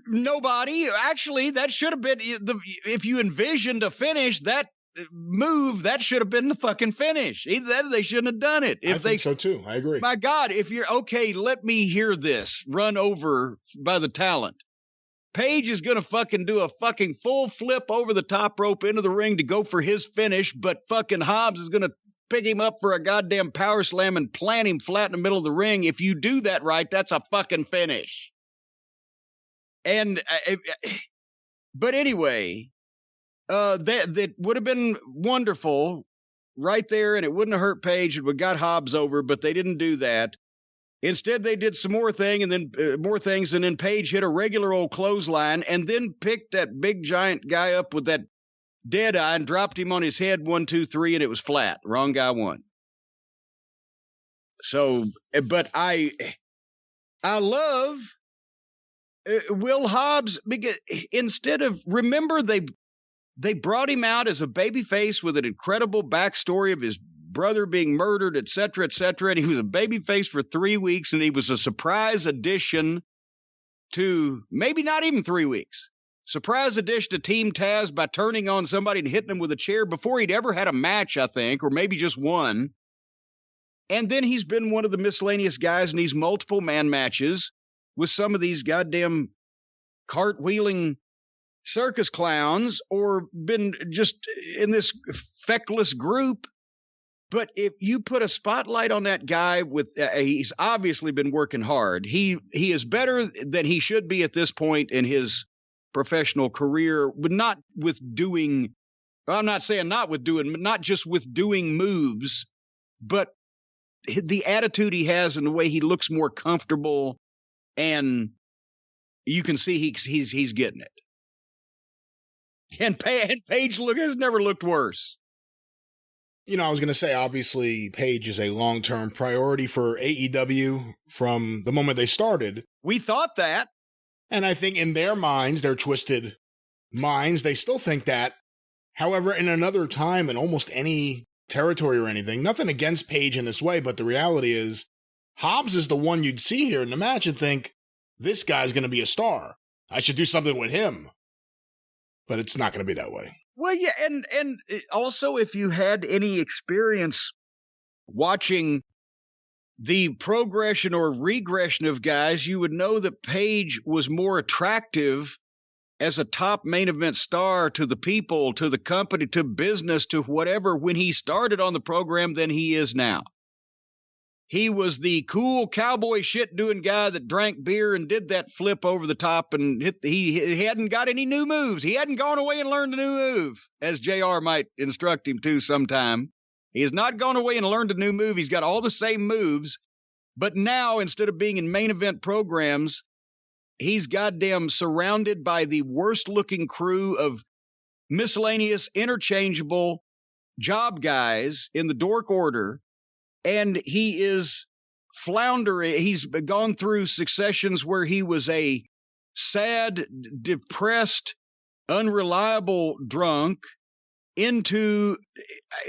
Speaker 2: Nobody. Actually, that should have been if you envisioned a finish, that move, that should have been the fucking finish. Either they shouldn't have done it.
Speaker 1: I think so too. I agree.
Speaker 2: My God, if you're okay, let me hear this run over by the talent. Page is going to fucking do a fucking full flip over the top rope into the ring to go for his finish, but fucking Hobbs is going to pick him up for a goddamn power slam and plant him flat in the middle of the ring. If you do that right, that's a fucking finish. And, but anyway, that would have been wonderful right there, and it wouldn't have hurt Page. It would have got Hobbs over, but they didn't do that. Instead, they did some more things, and then Page hit a regular old clothesline, and then picked that big giant guy up with that dead eye and dropped him on his head 1, 2, 3, and it was flat. Wrong guy won. So, but I love Will Hobbs, because instead of, remember, they brought him out as a babyface with an incredible backstory of his brother being murdered, et cetera, and he was a babyface for 3 weeks, and he was a surprise addition to, maybe not even 3 weeks, surprise addition to Team Taz by turning on somebody and hitting him with a chair before he'd ever had a match, I think, or maybe just one. And then he's been one of the miscellaneous guys in these multiple man matches with some of these goddamn cartwheeling circus clowns, or been just in this feckless group. But if you put a spotlight on that guy with, he's obviously been working hard. He is better than he should be at this point in his professional career, but not with doing, I'm not saying not with doing, not just with doing moves, but the attitude he has and the way he looks more comfortable, and you can see he's getting it. And Page has never looked worse.
Speaker 1: You know, I was going to say, obviously, Page is a long-term priority for AEW from the moment they started.
Speaker 2: We thought that.
Speaker 1: And I think in their minds, their twisted minds, they still think that. However, in another time, in almost any territory or anything, nothing against Page in this way, but the reality is, Hobbs is the one you'd see here in the match and think, this guy's going to be a star. I should do something with him. But it's not going to be that way.
Speaker 2: Well, yeah, and also if you had any experience watching the progression or regression of guys, you would know that Page was more attractive as a top main event star to the people, to the company, to business, to whatever, when he started on the program than he is now. He was the cool cowboy shit doing guy that drank beer and did that flip over the top and he hadn't got any new moves. He hadn't gone away and learned a new move, as JR might instruct him to sometime. He has not gone away and learned a new move. He's got all the same moves, but now instead of being in main event programs, he's goddamn surrounded by the worst looking crew of miscellaneous, interchangeable job guys in the dork order. And he is floundering. He's gone through successions where he was a sad, depressed, unreliable drunk into,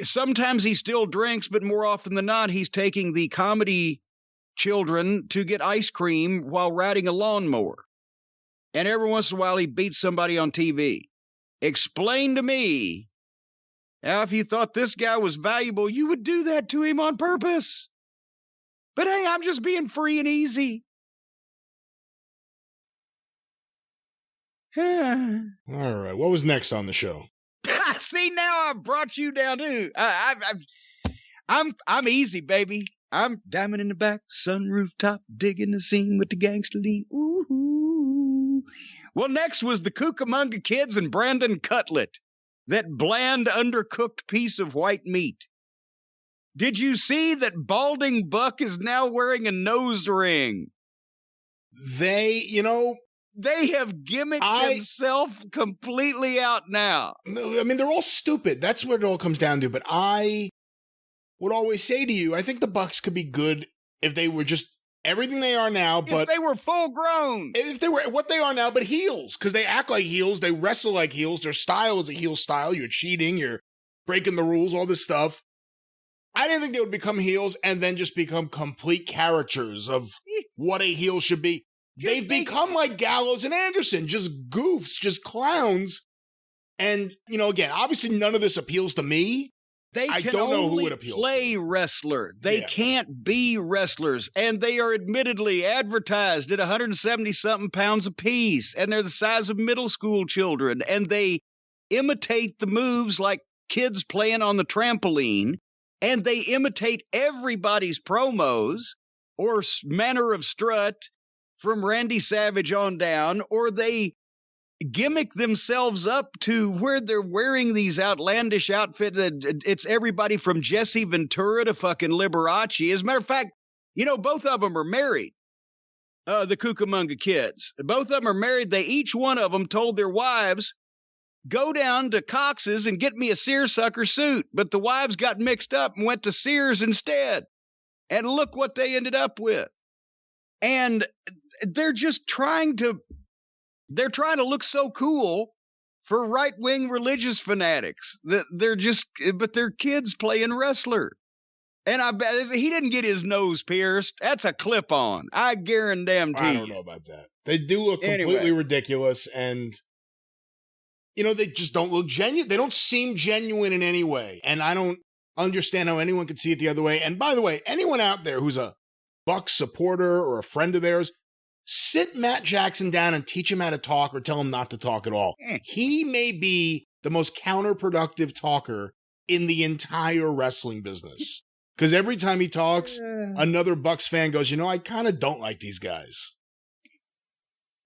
Speaker 2: sometimes he still drinks, but more often than not, he's taking the comedy children to get ice cream while riding a lawnmower. And every once in a while, he beats somebody on TV. Explain to me, now, if you thought this guy was valuable, you would do that to him on purpose. But hey, I'm just being free and easy.
Speaker 1: All right. What was next on the show?
Speaker 2: See, now I've brought you down too. I'm easy, baby. I'm diamond in the back, sunroof top, digging the scene with the gangster lean. Ooh. Well, next was the Cucamonga Kids and Brandon Cutlet, that bland, undercooked piece of white meat. Did you see that Balding Buck is now wearing a nose ring?
Speaker 1: They
Speaker 2: have gimmicked themselves completely out now.
Speaker 1: I mean, they're all stupid. That's what it all comes down to. But I would always say to you, I think the Bucks could be good if they were just everything they are now. But
Speaker 2: if they were full grown.
Speaker 1: If they were what they are now, but heels. Because they act like heels. They wrestle like heels. Their style is a heel style. You're cheating. You're breaking the rules, all this stuff. I didn't think they would become heels and then just become complete caricatures of what a heel should be. They've become like Gallows and Anderson, just goofs, just clowns. And, again, obviously none of this appeals to me.
Speaker 2: I don't know who it appeals to. Play wrestler. They can't be wrestlers. And they are admittedly advertised at 170-something pounds apiece. And they're the size of middle school children. And they imitate the moves like kids playing on the trampoline. And they imitate everybody's promos or manner of strut from Randy Savage on down, or they gimmick themselves up to where they're wearing these outlandish outfits. It's everybody from Jesse Ventura to fucking Liberace. As a matter of fact, both of them are married, the Cucamonga Kids. Both of them are married. Each one of them told their wives, go down to Cox's and get me a seersucker suit. But the wives got mixed up and went to Sears instead. And look what they ended up with. And they're just trying to look so cool for right-wing religious fanatics. But they're kids playing wrestler. And I bet he didn't get his nose pierced. That's a clip-on. I guarantee you.
Speaker 1: I don't know about that. They do look completely ridiculous, and they just don't look genuine. They don't seem genuine in any way. And I don't understand how anyone could see it the other way. And by the way, anyone out there who's a Bucks supporter or a friend of theirs, sit Matt Jackson down and teach him how to talk or tell him not to talk at all. He may be the most counterproductive talker in the entire wrestling business. Because every time he talks, another Bucks fan goes, I kind of don't like these guys.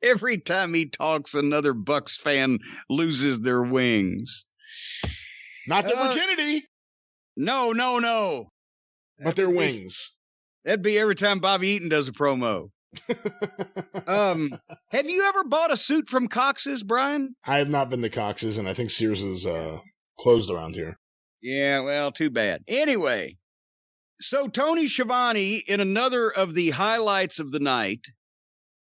Speaker 2: Every time he talks, another Bucks fan loses their wings.
Speaker 1: Not their virginity.
Speaker 2: No.
Speaker 1: But their wings.
Speaker 2: That'd be every time Bobby Eaton does a promo. Have you ever bought a suit from Cox's, Brian?
Speaker 1: I have not been to Cox's, and I think Sears is closed around here.
Speaker 2: Yeah, well, too bad. Anyway, so Tony Schiavone, in another of the highlights of the night,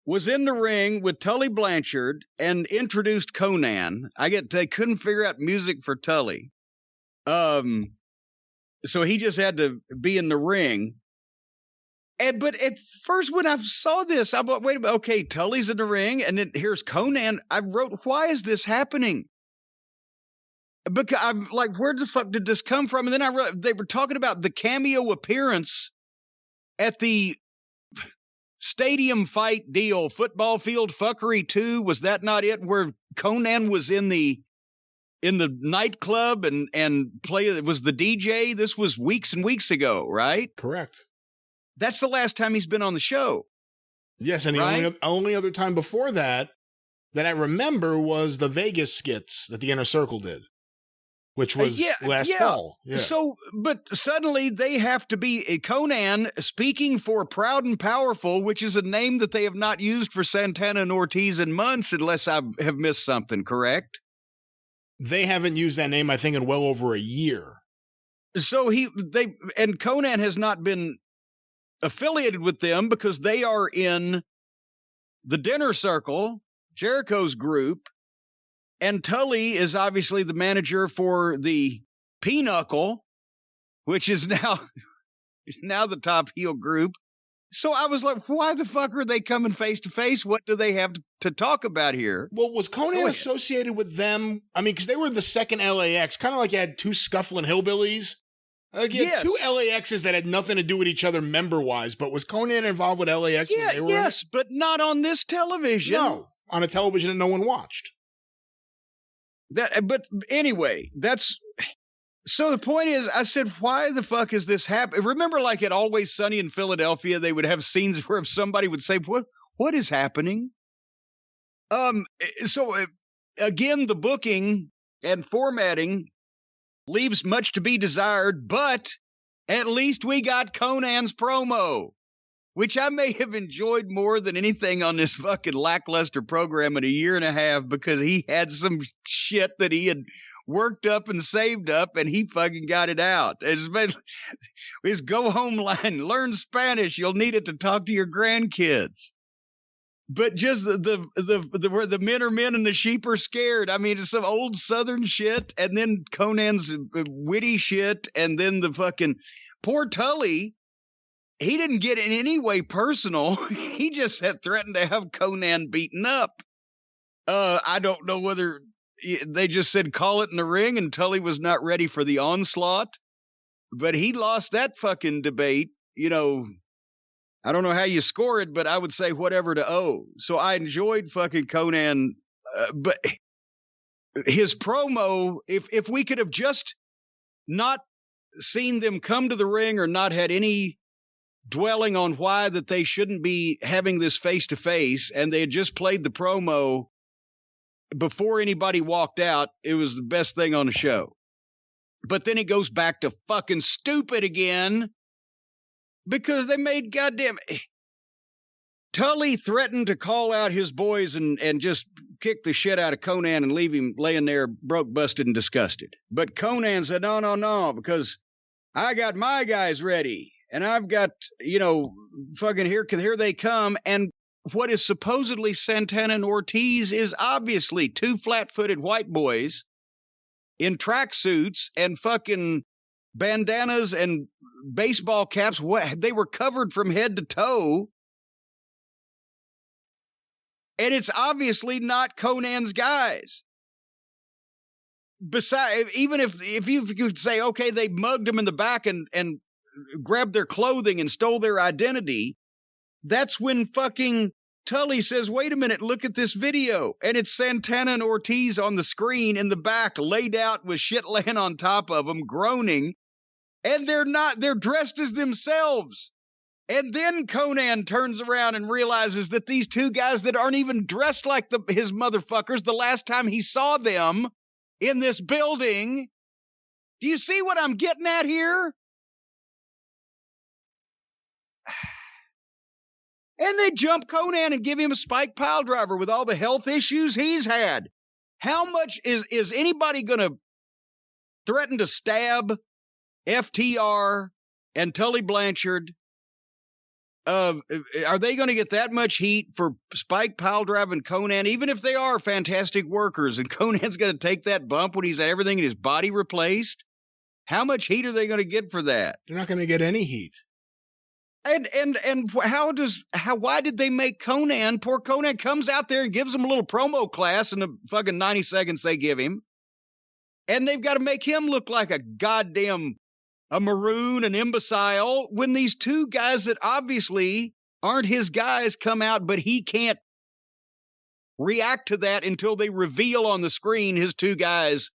Speaker 2: was in the ring with Tully Blanchard and introduced Conan. They couldn't figure out music for Tully. So he just had to be in the ring. But at first, when I saw this, I thought, wait a minute, okay, Tully's in the ring, and then here's Conan. I wrote, why is this happening? Because I'm like, where the fuck did this come from? And then I wrote, they were talking about the cameo appearance at the stadium fight deal, Football Field Fuckery 2. Was that not it? Where Conan was in the nightclub and it was the DJ. This was weeks and weeks ago, right?
Speaker 1: Correct.
Speaker 2: That's the last time he's been on the show.
Speaker 1: Yes, and the only other time before that I remember was the Vegas skits that the Inner Circle did, which was last fall. Yeah.
Speaker 2: So, but suddenly they have to be Conan speaking for Proud and Powerful, which is a name that they have not used for Santana and Ortiz in months, unless I have missed something, correct?
Speaker 1: They haven't used that name, I think, in well over a year.
Speaker 2: So and Conan has not been affiliated with them because they are in the Dinner Circle, Jericho's group, and Tully is obviously the manager for the Pinochle, which is now the top heel group. So I was like, why the fuck are they coming face to face? What do they have to talk about here?
Speaker 1: Well, was Conan associated with them? I mean, because they were the second LAX, kind of like you had two scuffling hillbillies. Yes. Two LAXs that had nothing to do with each other member-wise, but was Conan involved with LAX?
Speaker 2: Yes, but not on this television.
Speaker 1: No, on a television that no one watched.
Speaker 2: But anyway, So the point is, I said, why the fuck is this happening? Remember, like at Always Sunny in Philadelphia, they would have scenes where somebody would say, what is happening? So again, the booking and formatting leaves much to be desired, but at least we got Conan's promo, which I may have enjoyed more than anything on this fucking lackluster program in a year and a half, because he had some shit that he had worked up and saved up, and he fucking got it out. His go home line, learn Spanish, you'll need it to talk to your grandkids. But just the where the men are men and the sheep are scared. I mean, it's some old Southern shit, and then Conan's witty shit, and then the fucking poor Tully. He didn't get in any way personal. He just had threatened to have Conan beaten up. I don't know whether they just said call it in the ring, and Tully was not ready for the onslaught. But he lost that fucking debate, you know. I don't know how you score it, but I would say whatever to owe. So I enjoyed fucking Conan, but his promo, if we could have just not seen them come to the ring or not had any dwelling on why that they shouldn't be having this face-to-face, and they had just played the promo before anybody walked out, it was the best thing on the show. But then it goes back to fucking stupid again, because they made goddamn Tully threatened to call out his boys and just kick the shit out of Conan and leave him laying there broke, busted, and disgusted. But Conan said, no, because I got my guys ready, and I've got, fucking here they come. And what is supposedly Santana and Ortiz is obviously two flat-footed white boys in tracksuits and fucking bandanas and baseball caps. They were covered from head to toe, and it's obviously not Conan's guys. Besides, even if you could say, okay, they mugged him in the back and grabbed their clothing and stole their identity, that's when fucking Tully says, wait a minute, look at this video. And it's Santana and Ortiz on the screen in the back, laid out with shit laying on top of them, groaning. And they're dressed as themselves. And then Conan turns around and realizes that these two guys that aren't even dressed like his motherfuckers the last time he saw them in this building. Do you see what I'm getting at here? And they jump Conan and give him a spike pile driver with all the health issues he's had. How much is anybody going to threaten to stab FTR and Tully Blanchard? Are they going to get that much heat for spike pile driving Conan, even if they are fantastic workers, and Conan's going to take that bump when he's had everything in his body replaced? How much heat are they going to get for that?
Speaker 1: They're not going to get any heat.
Speaker 2: And why did they make Conan? Poor Conan comes out there and gives them a little promo class in the fucking 90 seconds they give him. And they've got to make him look like a goddamn maroon, an imbecile, when these two guys that obviously aren't his guys come out, but he can't react to that until they reveal on the screen his two guys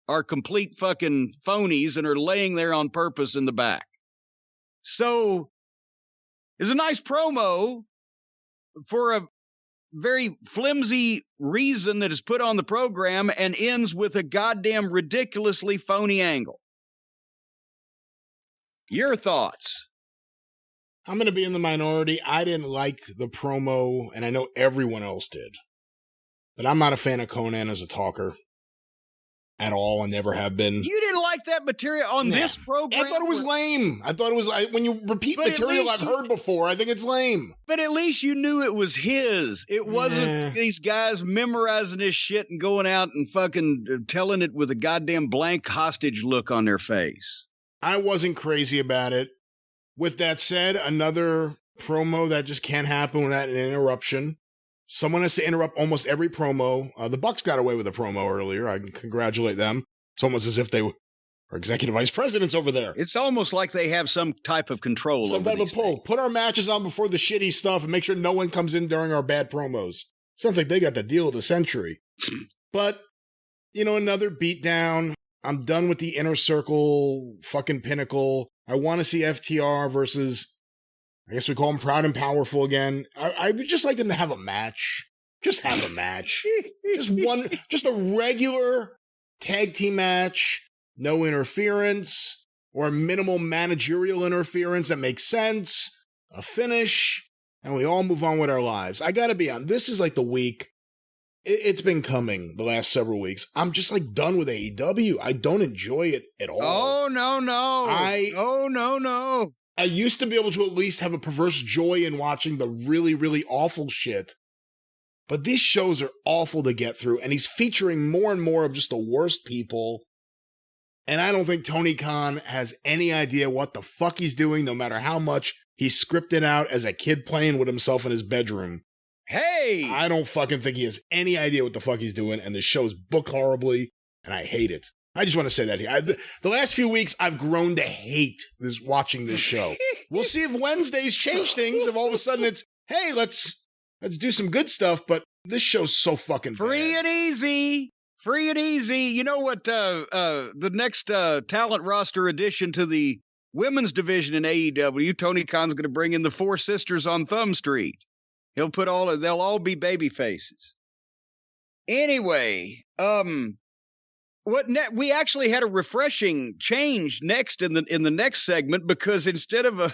Speaker 2: are complete fucking phonies and are laying there on purpose in the back. So it's a nice promo for a very flimsy reason that is put on the program and ends with a goddamn ridiculously phony angle. Your thoughts?
Speaker 1: I'm going to be in the minority. I didn't like the promo, and I know everyone else did. But I'm not a fan of Conan as a talker at all, and never have been.
Speaker 2: You didn't like that material on this program?
Speaker 1: I thought it was lame. I thought it was, when you repeat material I've heard before, I think it's lame.
Speaker 2: But at least you knew it was his. It wasn't these guys memorizing this shit and going out and fucking telling it with a goddamn blank hostage look on their face.
Speaker 1: I wasn't crazy about it. With that said, another promo that just can't happen without an interruption. Someone has to interrupt almost every promo. The Bucks got away with a promo earlier. I can congratulate them. It's almost as if they were executive vice presidents over there.
Speaker 2: It's almost like they have some type of control over
Speaker 1: type of pull. Things. Put our matches on before the shitty stuff and make sure no one comes in during our bad promos. Sounds like they got the deal of the century. But, another beatdown. I'm done with the Inner Circle fucking pinnacle. I want to see FTR versus, I guess we call them Proud and Powerful again. I would just like them to have a match. Just have a match. just a regular tag team match. No interference or minimal managerial interference that makes sense. A finish. And we all move on with our lives. I gotta be honest. This is like the week. It's been coming the last several weeks. I'm just like done with AEW. I don't enjoy it at all.
Speaker 2: Oh, no. No.
Speaker 1: I used to be able to at least have a perverse joy in watching the really, really awful shit. But these shows are awful to get through, and he's featuring more and more of just the worst people. And I don't think Tony Khan has any idea what the fuck he's doing, no matter how much he's scripted out as a kid playing with himself in his bedroom.
Speaker 2: Hey!
Speaker 1: I don't fucking think he has any idea what the fuck he's doing, and the show's booked horribly, and I hate it. I just want to say that here. The last few weeks, I've grown to hate watching this show. We'll see if Wednesdays change things, if all of a sudden it's, hey, let's do some good stuff, but this show's so fucking
Speaker 2: free
Speaker 1: bad.
Speaker 2: and easy. Free and easy. You know what? The next talent roster addition to the women's division in AEW, Tony Khan's going to bring in the Four Sisters on Thumb Street. They'll all be baby faces. Anyway, we actually had a refreshing change next in the next segment, because instead of a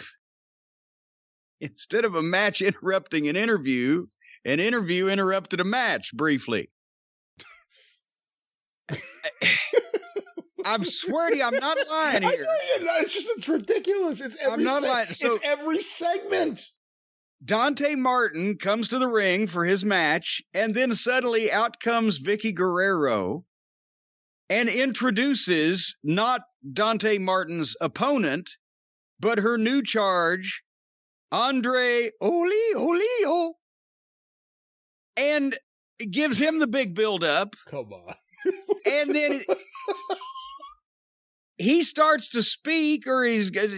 Speaker 2: match interrupting an interview interrupted a match briefly. I swear to you, I'm not lying here.
Speaker 1: It's ridiculous. I'm not lying. It's every segment.
Speaker 2: Dante Martin comes to the ring for his match, and then suddenly out comes Vicky Guerrero and introduces not Dante Martin's opponent, but her new charge, Andre Olio, and gives him the big build-up.
Speaker 1: Come on.
Speaker 2: And then he starts to speak, or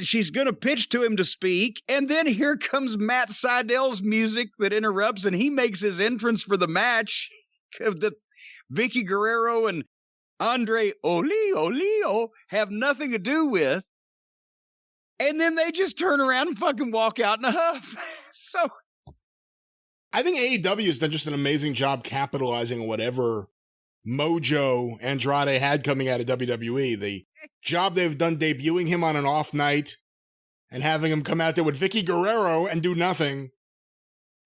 Speaker 2: she's going to pitch to him to speak, and then here comes Matt Seidel's music that interrupts, and he makes his entrance for the match that Vicky Guerrero and Andre Olio have nothing to do with, and then they just turn around and fucking walk out in a huff. So
Speaker 1: I think AEW has done just an amazing job capitalizing on whatever mojo Andrade had coming out of WWE. The job they've done debuting him on an off night and having him come out there with Vicky Guerrero and do nothing.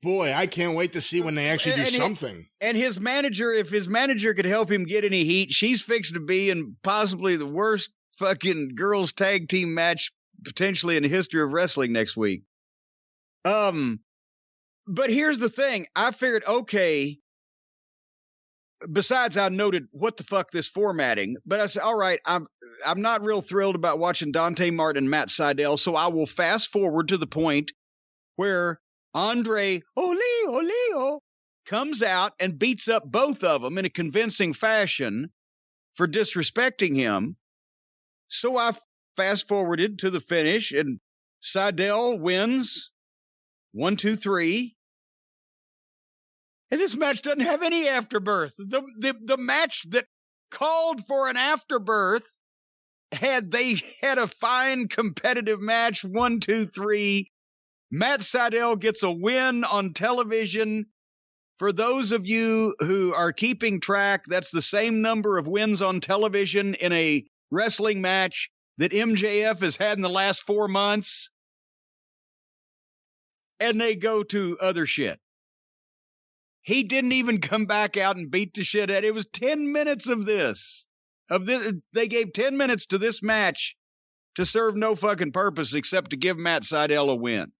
Speaker 1: Boy, I can't wait to see when they actually do something.
Speaker 2: And his manager, if his manager could help him get any heat, she's fixed to be in possibly the worst fucking girls tag team match potentially in the history of wrestling next week. But here's the thing. I figured, okay, besides I noted what the fuck this formatting, but I said, all right, I'm not real thrilled about watching Dante Martin and Matt Seidel, so I will fast forward to the point where Andre Olio comes out and beats up both of them in a convincing fashion for disrespecting him. So I fast forwarded to the finish, and Seidel wins 1, 2, 3. And this match doesn't have any afterbirth. The match that called for an afterbirth had a fine competitive match. 1, 2, 3. Matt Seidel gets a win on television. For those of you who are keeping track, that's the same number of wins on television in a wrestling match that MJF has had in the last 4 months. And they go to other shit. He didn't even come back out and beat the shit out. It was 10 minutes of this. They gave 10 minutes to this match to serve no fucking purpose except to give Matt Seidel a win.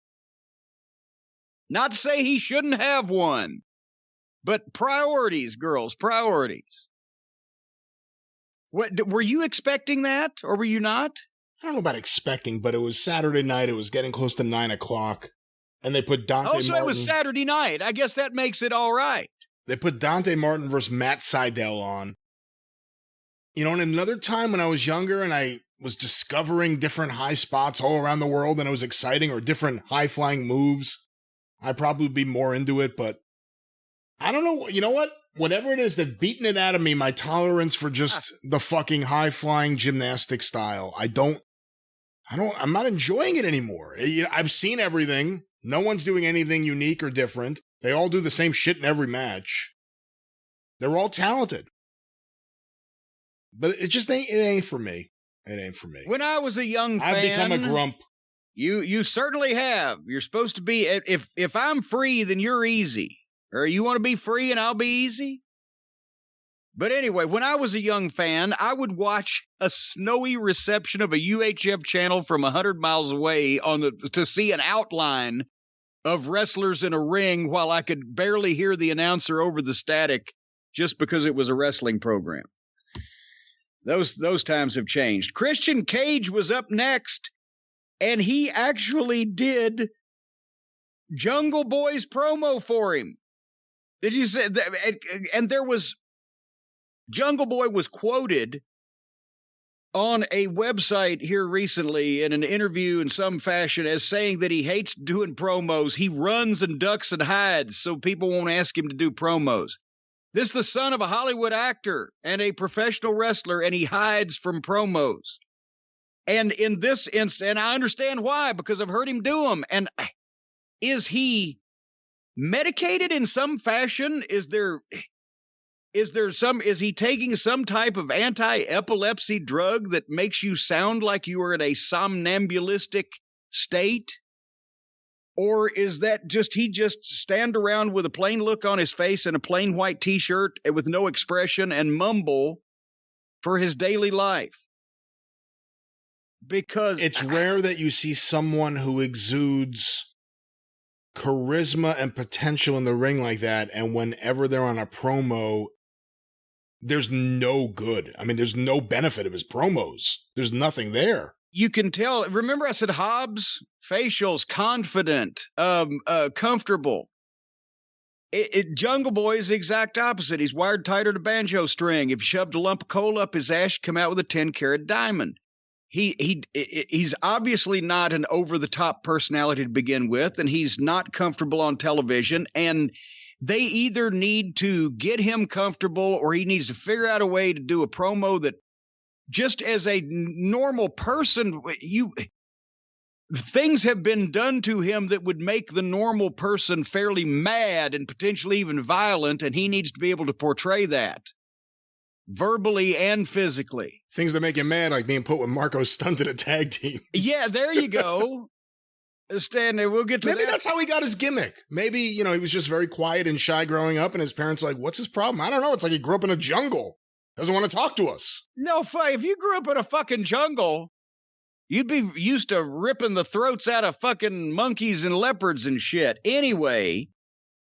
Speaker 2: Not to say he shouldn't have one, but priorities, girls, priorities. What, were you expecting that, or were you not?
Speaker 1: I don't know about expecting, but it was Saturday night. It was getting close to 9 o'clock. And they put Dante Martin.
Speaker 2: It was Saturday night. I guess that makes it all right.
Speaker 1: They put Dante Martin versus Matt Seidel on. You know, and another time when I was younger and I was discovering different high spots all around the world and it was exciting, or different high-flying moves, I'd probably be more into it, but I don't know. You know what? Whatever it is that's beating it out of me, my tolerance for just the fucking high-flying gymnastic style, I'm not enjoying it anymore. I've seen everything. No one's doing anything unique or different. They all do the same shit in every match. They're all talented. But it ain't for me. It ain't for me.
Speaker 2: When I was a young fan,
Speaker 1: I've become a grump.
Speaker 2: You certainly have. You're supposed to be, if I'm free, then you're easy. Or you want to be free and I'll be easy? But anyway, when I was a young fan, I would watch a snowy reception of a UHF channel from 100 miles away to see an outline of wrestlers in a ring while I could barely hear the announcer over the static just because it was a wrestling program. Those times have changed. Christian Cage was up next, and he actually did Jungle Boy's promo for him. Did you say that? And there was Jungle Boy was quoted on a website here recently in an interview in some fashion as saying that he hates doing promos. He runs and ducks and hides so people won't ask him to do promos. This is the son of a Hollywood actor and a professional wrestler, and he hides from promos. And in this instance, and I understand why, because I've heard him do them. And is he medicated in some fashion? Is he taking some type of anti-epilepsy drug that makes you sound like you are in a somnambulistic state? Or is that he just stand around with a plain look on his face and a plain white t-shirt with no expression and mumble for his daily life? Because
Speaker 1: it's rare that you see someone who exudes charisma and potential in the ring like that, and whenever they're on a promo, there's no good. I mean, there's no benefit of his promos. There's nothing there.
Speaker 2: You can tell. Remember I said Hobbs? Facials, confident, comfortable. Jungle Boy is the exact opposite. He's wired tighter to banjo string. If you shoved a lump of coal up his ass, come out with a 10-carat diamond. He's obviously not an over-the-top personality to begin with, and he's not comfortable on television, and they either need to get him comfortable or he needs to figure out a way to do a promo that just as a normal person, things have been done to him that would make the normal person fairly mad and potentially even violent, and he needs to be able to portray that verbally and physically.
Speaker 1: Things that make him mad, like being put with Marco Stunt in a tag team.
Speaker 2: Yeah, there you go. Stand there. We'll get to
Speaker 1: Maybe
Speaker 2: that.
Speaker 1: That's how he got his gimmick. Maybe, he was just very quiet and shy growing up, and his parents like, what's his problem? I don't know. It's like he grew up in a jungle. Doesn't want to talk to us.
Speaker 2: No, if you grew up in a fucking jungle, you'd be used to ripping the throats out of fucking monkeys and leopards and shit. Anyway,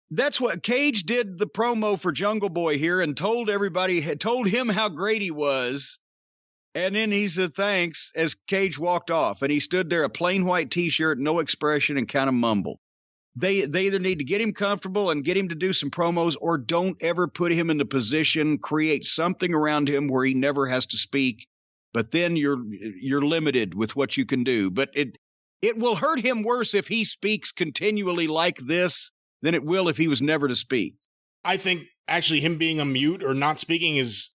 Speaker 2: that's what Cage did the promo for Jungle Boy here and told him how great he was. And then he said thanks as Cage walked off. And he stood there, a plain white t-shirt, no expression, and kind of mumbled. They either need to get him comfortable and get him to do some promos, or don't ever put him in the position, create something around him where he never has to speak. But then you're limited with what you can do. But it will hurt him worse if he speaks continually like this than it will if he was never to speak.
Speaker 1: I think actually him being a mute or not speaking is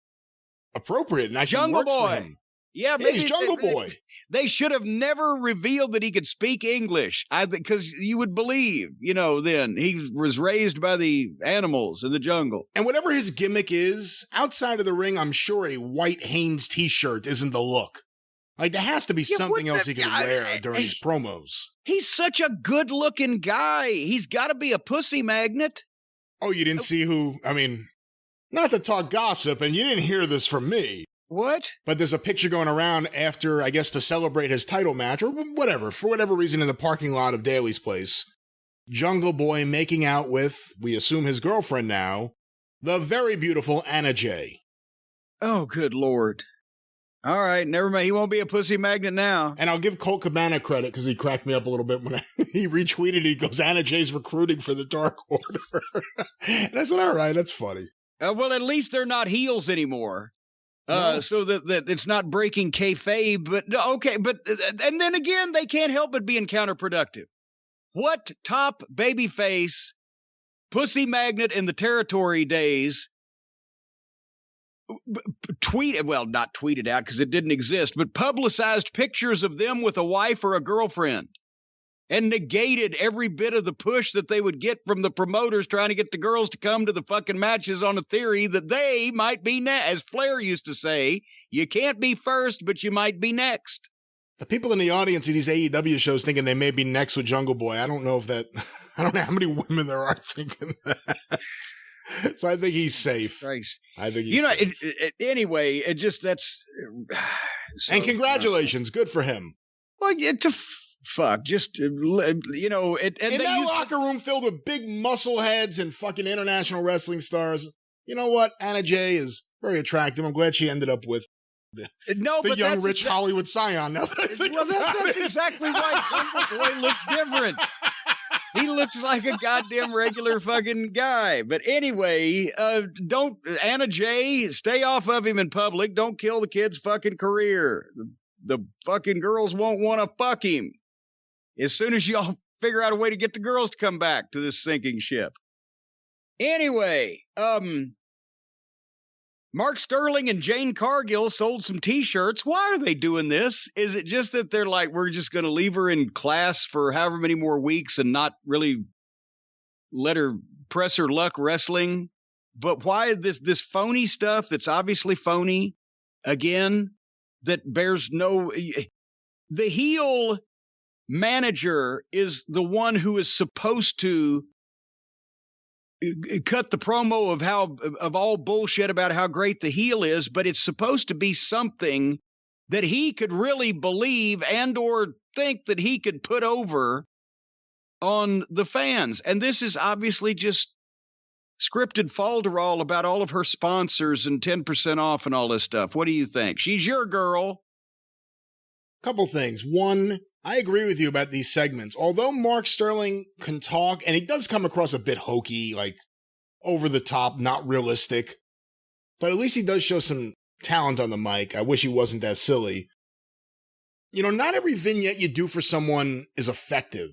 Speaker 1: appropriate and actually
Speaker 2: Jungle
Speaker 1: works
Speaker 2: Boy.
Speaker 1: For him.
Speaker 2: Yeah,
Speaker 1: maybe he's Jungle Boy.
Speaker 2: They should have never revealed that he could speak English. Because you would believe, then he was raised by the animals in the jungle.
Speaker 1: And whatever his gimmick is, outside of the ring, I'm sure a white Hanes t-shirt isn't the look. Like, there has to be something else he could wear during these promos.
Speaker 2: He's such a good-looking guy. He's got to be a pussy magnet.
Speaker 1: Oh, you didn't see who? I mean, not to talk gossip, and you didn't hear this from me.
Speaker 2: What?
Speaker 1: But there's a picture going around after, I guess, to celebrate his title match, or whatever, for whatever reason, in the parking lot of Daly's place. Jungle Boy making out with, we assume his girlfriend now, the very beautiful Anna Jay.
Speaker 2: Oh, good Lord. All right, never mind. He won't be a pussy magnet now.
Speaker 1: And I'll give Colt Cabana credit because he cracked me up a little bit when he retweeted it. He goes, Anna Jay's recruiting for the Dark Order. And I said, all right, that's funny.
Speaker 2: Well, at least they're not heels anymore.
Speaker 1: No.
Speaker 2: So that it's not breaking kayfabe, but okay. But and then again, they can't help but being counterproductive. What top babyface pussy magnet in the territory days not tweeted out because it didn't exist, but publicized pictures of them with a wife or a girlfriend and negated every bit of the push that they would get from the promoters trying to get the girls to come to the fucking matches on a theory that they might be as Flair used to say, you can't be first, but you might be next.
Speaker 1: The people in the audience of these AEW shows thinking they may be next with Jungle Boy. I don't know how many women there are thinking that. So I think he's safe.
Speaker 2: Christ.
Speaker 1: I think he's safe.
Speaker 2: Anyway, it just, that's. So,
Speaker 1: and congratulations. Good for him.
Speaker 2: Well, fuck. Just, and in
Speaker 1: that locker room filled with big muscle heads and fucking international wrestling stars. You know what? Anna Jay is very attractive. I'm glad she ended up with the young, rich Hollywood scion. Now
Speaker 2: that's exactly why Jungle Boy looks different. He looks like a goddamn regular fucking guy. But anyway, don't, Anna Jay, stay off of him in public. Don't kill the kid's fucking career. The fucking girls won't want to fuck him. As soon as y'all figure out a way to get the girls to come back to this sinking ship. Anyway, Mark Sterling and Jane Cargill sold some T-shirts. Why are they doing this? Is it just that they're like, we're just going to leave her in class for however many more weeks and not really let her press her luck wrestling? But why this phony stuff that's obviously phony, again, that bears no... The heel manager is the one who is supposed to cut the promo of all bullshit about how great the heel is, but it's supposed to be something that he could really believe and or think that he could put over on the fans. And this is obviously just scripted falderall about all of her sponsors and 10% off and all this stuff. What do you think? She's your girl.
Speaker 1: Couple things. One, I agree with you about these segments. Although Mark Sterling can talk, and he does come across a bit hokey, like over the top, not realistic, but at least he does show some talent on the mic. I wish he wasn't that silly. You know, not every vignette you do for someone is effective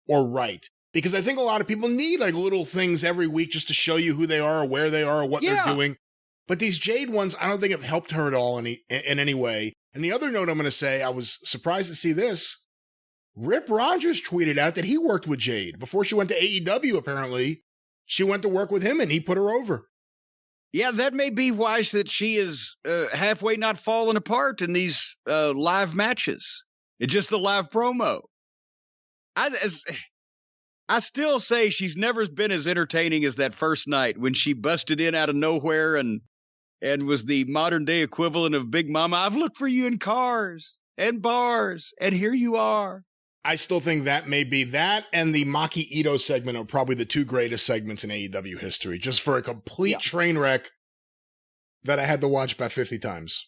Speaker 1: or right, because I think a lot of people need like little things every week just to show you who they are or where they are or what they're doing. But these Jade ones, I don't think have helped her at all in any way. And the other note I'm going to say, I was surprised to see this. Rip Rogers tweeted out that he worked with Jade before she went to AEW, apparently. She went to work with him and he put her over.
Speaker 2: Yeah, that may be why that she is halfway not falling apart in these live matches. It's just the live promo. I still say she's never been as entertaining as that first night when she busted in out of nowhere and was the modern day equivalent of Big Mama. I've looked for you in cars and bars, and here you are.
Speaker 1: I still think that may be that and the Maki Ito segment are probably the two greatest segments in AEW history, just for a complete train wreck that I had to watch about 50 times.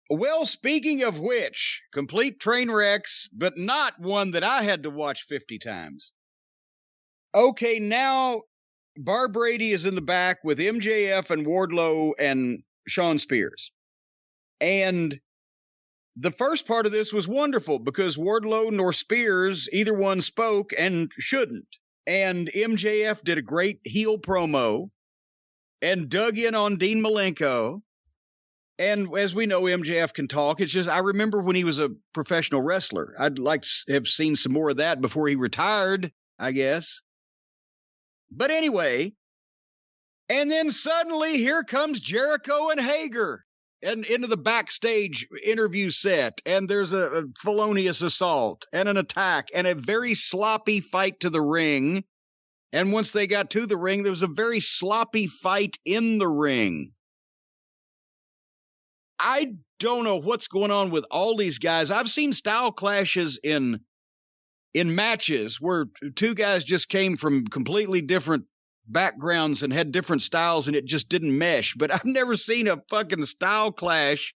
Speaker 2: Well, speaking of which, complete train wrecks, but not one that I had to watch 50 times. Okay, now Bar Brady is in the back with MJF and Wardlow and Shawn Spears. And the first part of this was wonderful because Wardlow nor Spears, either one spoke and shouldn't. And MJF did a great heel promo and dug in on Dean Malenko. And as we know, MJF can talk. It's just, I remember when he was a professional wrestler. I'd like to have seen some more of that before he retired, I guess. But anyway, and then suddenly here comes Jericho and Hager and into the backstage interview set. And there's a felonious assault and an attack and a very sloppy fight to the ring. And once they got to the ring, there was a very sloppy fight in the ring. I don't know what's going on with all these guys. I've seen style clashes in matches where two guys just came from completely different backgrounds and had different styles and it just didn't mesh. But I've never seen a fucking style clash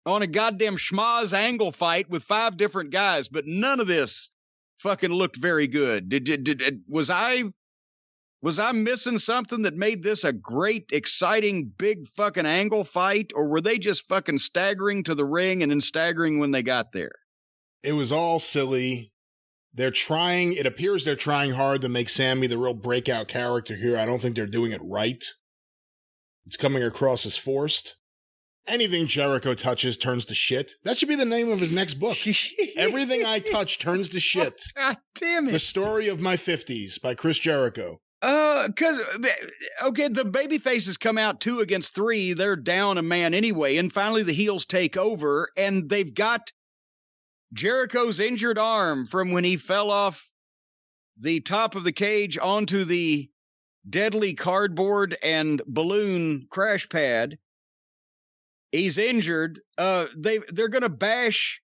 Speaker 2: on a goddamn schmoz angle fight with 5 different guys. But none of this fucking looked very good. Was I missing something that made this a great, exciting, big fucking angle fight? Or were they just fucking staggering to the ring and then staggering when they got there?
Speaker 1: It was all silly. It appears they're trying hard to make Sammy the real breakout character here. I don't think they're doing it right. It's coming across as forced. Anything Jericho touches turns to shit. That should be the name of his next book. Everything I touch turns to shit.
Speaker 2: God damn it.
Speaker 1: The Story of My 50s by Chris Jericho.
Speaker 2: Because, okay, the baby faces come out 2 against 3. They're down a man anyway. And finally the heels take over and they've got Jericho's injured arm from when he fell off the top of the cage onto the deadly cardboard and balloon crash pad. He's injured. They're going to bash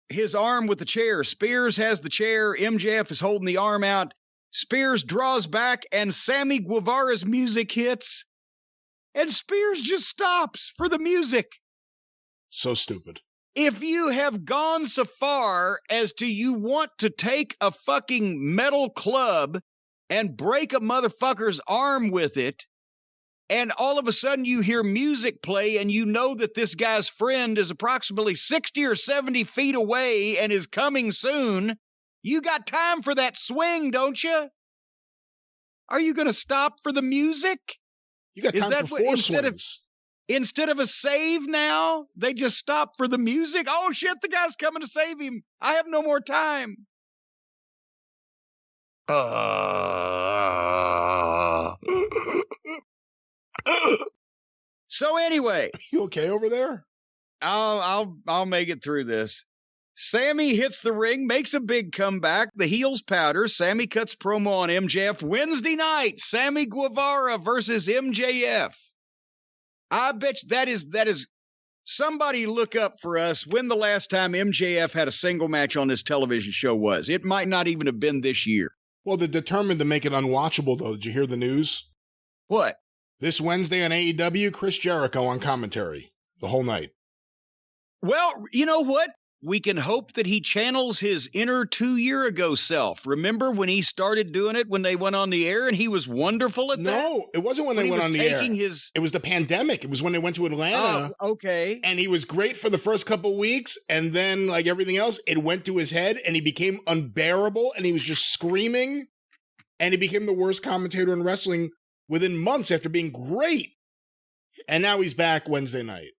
Speaker 2: his arm with the chair. Spears has the chair. MJF is holding the arm out. Spears draws back, and Sammy Guevara's music hits. And Spears just stops for the music.
Speaker 1: So stupid.
Speaker 2: If you have gone so far as to you want to take a fucking metal club and break a motherfucker's arm with it, and all of a sudden you hear music play and you know that this guy's friend is approximately 60 or 70 feet away and is coming soon, you got time for that swing, don't you? Are you going to stop for the music?
Speaker 1: You got time for 4 swings.
Speaker 2: Instead of a save now, they just stop for the music? Oh, shit, the guy's coming to save him. I have no more time. So anyway,
Speaker 1: you okay over there?
Speaker 2: I'll make it through this. Sammy hits the ring, makes a big comeback. The heels powder. Sammy cuts promo on MJF. Wednesday night, Sammy Guevara versus MJF. I bet you that is somebody look up for us when the last time MJF had a single match on this television show was. It might not even have been this year.
Speaker 1: Well, they're determined to make it unwatchable, though. Did you hear the news?
Speaker 2: What?
Speaker 1: This Wednesday on AEW, Chris Jericho on commentary the whole night.
Speaker 2: Well, you know what? We can hope that he channels his inner 2-year-ago self. Remember when he started doing it when they went on the air and he was wonderful at that?
Speaker 1: No, it wasn't when they went on the air. It was the pandemic. It was when they went to Atlanta.
Speaker 2: Oh, okay.
Speaker 1: And he was great for the first couple weeks. And then, like everything else, it went to his head and he became unbearable and he was just screaming. And he became the worst commentator in wrestling within months after being great. And now he's back Wednesday night.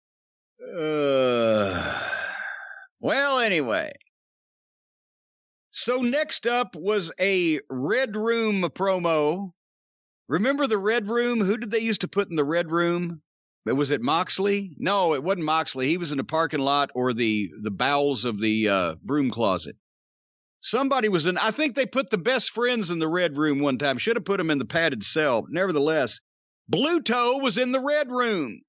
Speaker 2: Well, anyway. So next up was a Red Room promo. Remember the Red Room? Who did they used to put in the Red Room? Was it Moxley? No, it wasn't Moxley. He was in the parking lot or the bowels of the broom closet. Somebody was in. I think they put the Best Friends in the Red Room one time. Should have put them in the padded cell. Nevertheless, Blue Toe was in the Red Room.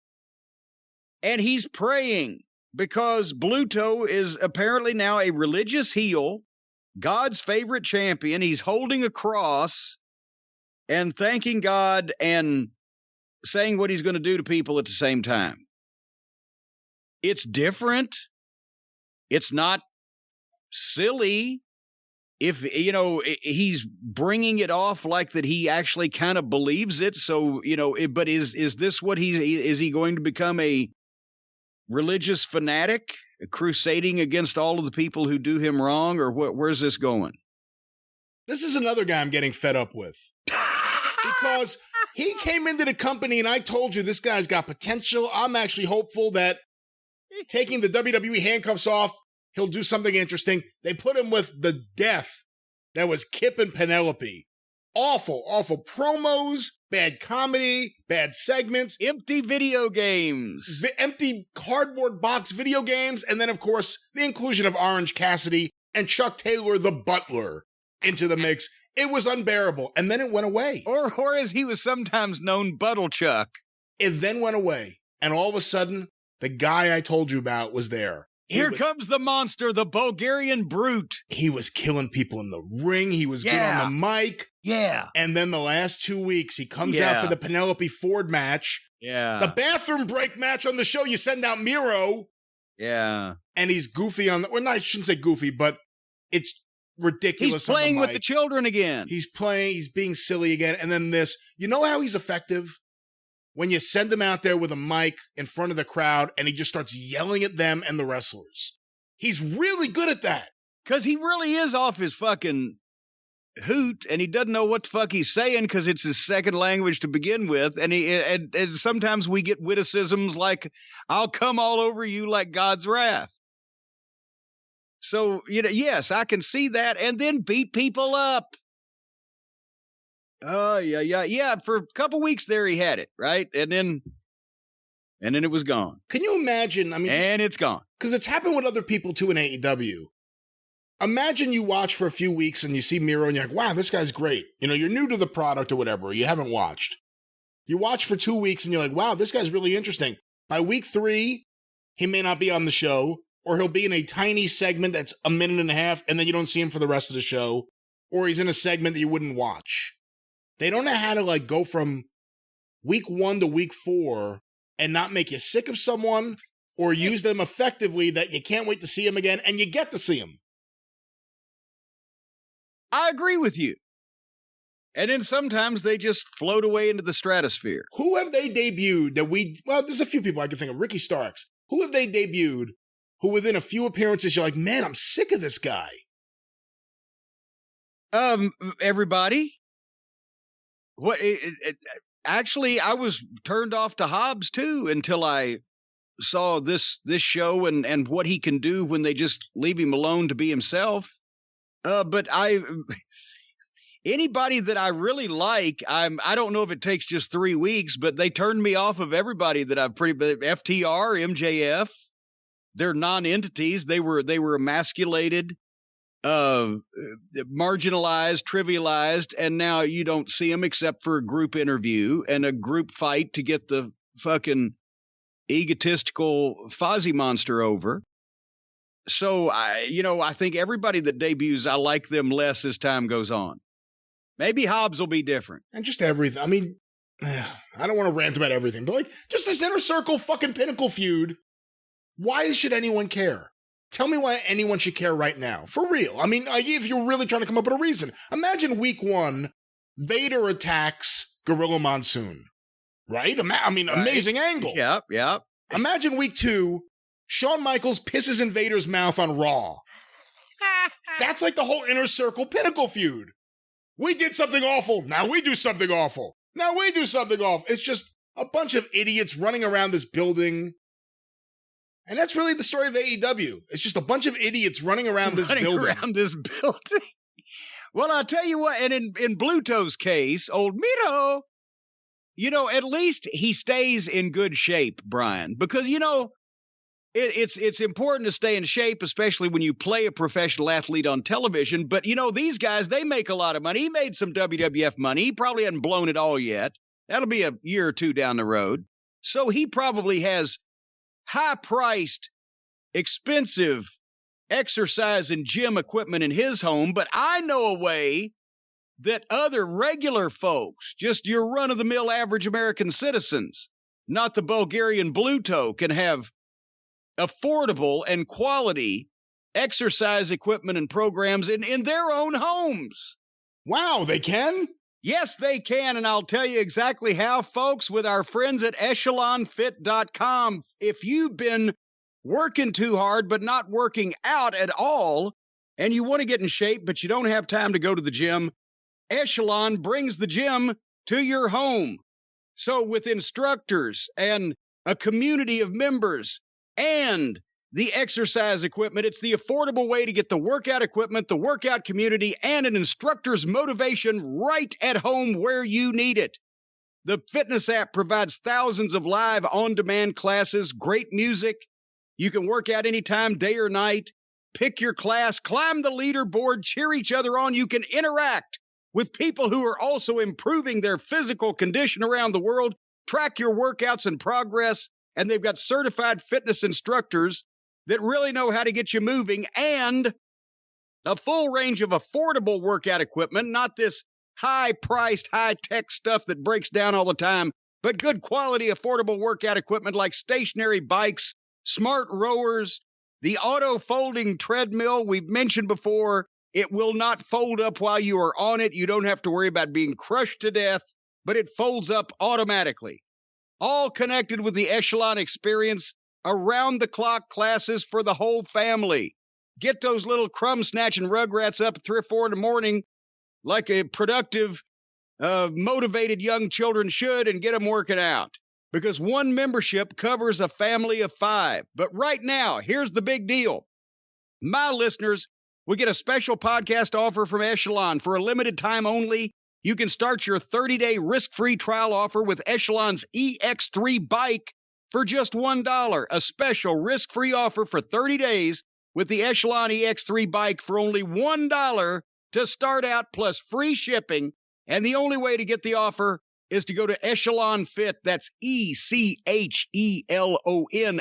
Speaker 2: And he's praying. Because Blue Toe is apparently now a religious heel, God's favorite champion. He's holding a cross and thanking God and saying what he's going to do to people at the same time. It's different. It's not silly. If, you know, he's bringing it off like that he actually kind of believes it. So, you know, but is this what is he going to become a religious fanatic crusading against all of the people who do him wrong, or where's this going?
Speaker 1: This is another guy I'm getting fed up with because he came into the company and I told you this guy's got potential. I'm actually hopeful that taking the WWE handcuffs off, he'll do something interesting. They put him with the death that was Kip and Penelope. Awful, awful promos, bad comedy, bad segments.
Speaker 2: Empty video games.
Speaker 1: Empty cardboard box video games. And then, of course, the inclusion of Orange Cassidy and Chuck Taylor, the butler, into the mix. It was unbearable. And then it went away.
Speaker 2: Or as he was sometimes known, Buttle Chuck.
Speaker 1: It then went away. And all of a sudden, the guy I told you about was there.
Speaker 2: Here comes the monster, the Bulgarian brute.
Speaker 1: He was killing people in the ring. He was good on the mic.
Speaker 2: Yeah.
Speaker 1: And then the last 2 weeks, he comes out for the Penelope Ford match.
Speaker 2: Yeah.
Speaker 1: The bathroom break match on the show, you send out Miro.
Speaker 2: Yeah.
Speaker 1: And he's goofy on the, well, no, I shouldn't say goofy, but it's ridiculous.
Speaker 2: He's playing with the children again.
Speaker 1: He's being silly again. And then this, you know how he's effective? When you send him out there with a mic in front of the crowd and he just starts yelling at them and the wrestlers. He's really good at that.
Speaker 2: Because he really is off his fucking hoot, and he doesn't know what the fuck he's saying because it's his second language to begin with. And sometimes we get witticisms like, I'll come all over you like God's wrath. So, yes, I can see that, and then beat people up. Oh, yeah. For a couple weeks there, he had it, right? And then it was gone.
Speaker 1: Can you imagine? I mean,
Speaker 2: it's gone.
Speaker 1: Because it's happened with other people, too, in AEW. Imagine you watch for a few weeks and you see Miro and you're like, wow, this guy's great. You're new to the product or whatever, or you haven't watched. You watch for 2 weeks and you're like, wow, this guy's really interesting. By week 3, he may not be on the show, or he'll be in a tiny segment that's a minute and a half, and then you don't see him for the rest of the show, or he's in a segment that you wouldn't watch. They don't know how to go from week 1 to week 4 and not make you sick of someone, or use them effectively that you can't wait to see him again, and you get to see him.
Speaker 2: I agree with you. And then sometimes they just float away into the stratosphere.
Speaker 1: Who have they debuted that there's a few people I can think of. Ricky Starks. Who have they debuted who within a few appearances you're like, man, I'm sick of this guy?
Speaker 2: Everybody. Actually, I was turned off to Hobbs too until I saw this show and what he can do when they just leave him alone to be himself. But anybody that I really like, I don't know if it takes just 3 weeks, but they turned me off of everybody that I've FTR, MJF. They're non-entities. They were emasculated, marginalized, trivialized, and now you don't see them except for a group interview and a group fight to get the fucking egotistical Fozzie monster over. So I think everybody that debuts, I like them less as time goes on. Maybe Hobbs will be different.
Speaker 1: And just everything. I mean, I don't want to rant about everything, but just this Inner Circle fucking Pinnacle feud. Why should anyone care? Tell me why anyone should care right now. For real. I mean, if you're really trying to come up with a reason. Imagine week 1, Vader attacks Gorilla Monsoon. Right? Amazing angle.
Speaker 2: Yep.
Speaker 1: Imagine week 2, Shawn Michaels pisses in Vader's mouth on Raw. That's like the whole Inner Circle Pinnacle feud. We did something awful. Now we do something awful. Now we do something awful. It's just a bunch of idiots running around this building. And that's really the story of AEW. It's just a bunch of idiots running around this building.
Speaker 2: Well, I'll tell you what, and in Bluto's case, old Miro, at least he stays in good shape, Brian, because, it's important to stay in shape, especially when you play a professional athlete on television. But, these guys, they make a lot of money. He made some WWF money. He probably hasn't blown it all yet. That'll be a year or two down the road. So he probably has high-priced, expensive exercise and gym equipment in his home. But I know a way that other regular folks, just your run-of-the-mill average American citizens, not the Bulgarian Bluto, can have affordable and quality exercise equipment and programs in their own homes.
Speaker 1: Wow, they can?
Speaker 2: Yes, they can, and I'll tell you exactly how, folks, with our friends at EchelonFit.com. If you've been working too hard but not working out at all, and you want to get in shape but you don't have time to go to the gym, Echelon brings the gym to your home. So with instructors and a community of members and the exercise equipment, it's the affordable way to get the workout equipment, the workout community, and an instructor's motivation right at home where you need it. The fitness app provides thousands of live on-demand classes, great music. You can work out anytime, day or night. Pick your class, climb the leaderboard, cheer each other on. You can interact with people who are also improving their physical condition around the world. Track your workouts and progress, and they've got certified fitness instructors that really know how to get you moving, and a full range of affordable workout equipment, not this high-priced, high-tech stuff that breaks down all the time, but good quality, affordable workout equipment like stationary bikes, smart rowers, the auto-folding treadmill we've mentioned before. It will not fold up while you are on it. You don't have to worry about being crushed to death, but it folds up automatically. All connected with the Echelon experience, around-the-clock classes for the whole family. Get those little crumb-snatching rugrats up at 3 or 4 in the morning like a productive, motivated young children should, and get them working out. Because one membership covers a family of 5. But right now, here's the big deal. My listeners will get a special podcast offer from Echelon. For a limited time only, you can start your 30-day risk-free trial offer with Echelon's EX3 bike for just $1. A special risk-free offer for 30 days with the Echelon EX3 bike for only $1 to start out, plus free shipping. And the only way to get the offer is to go to Echelon Fit. That's ECHELON,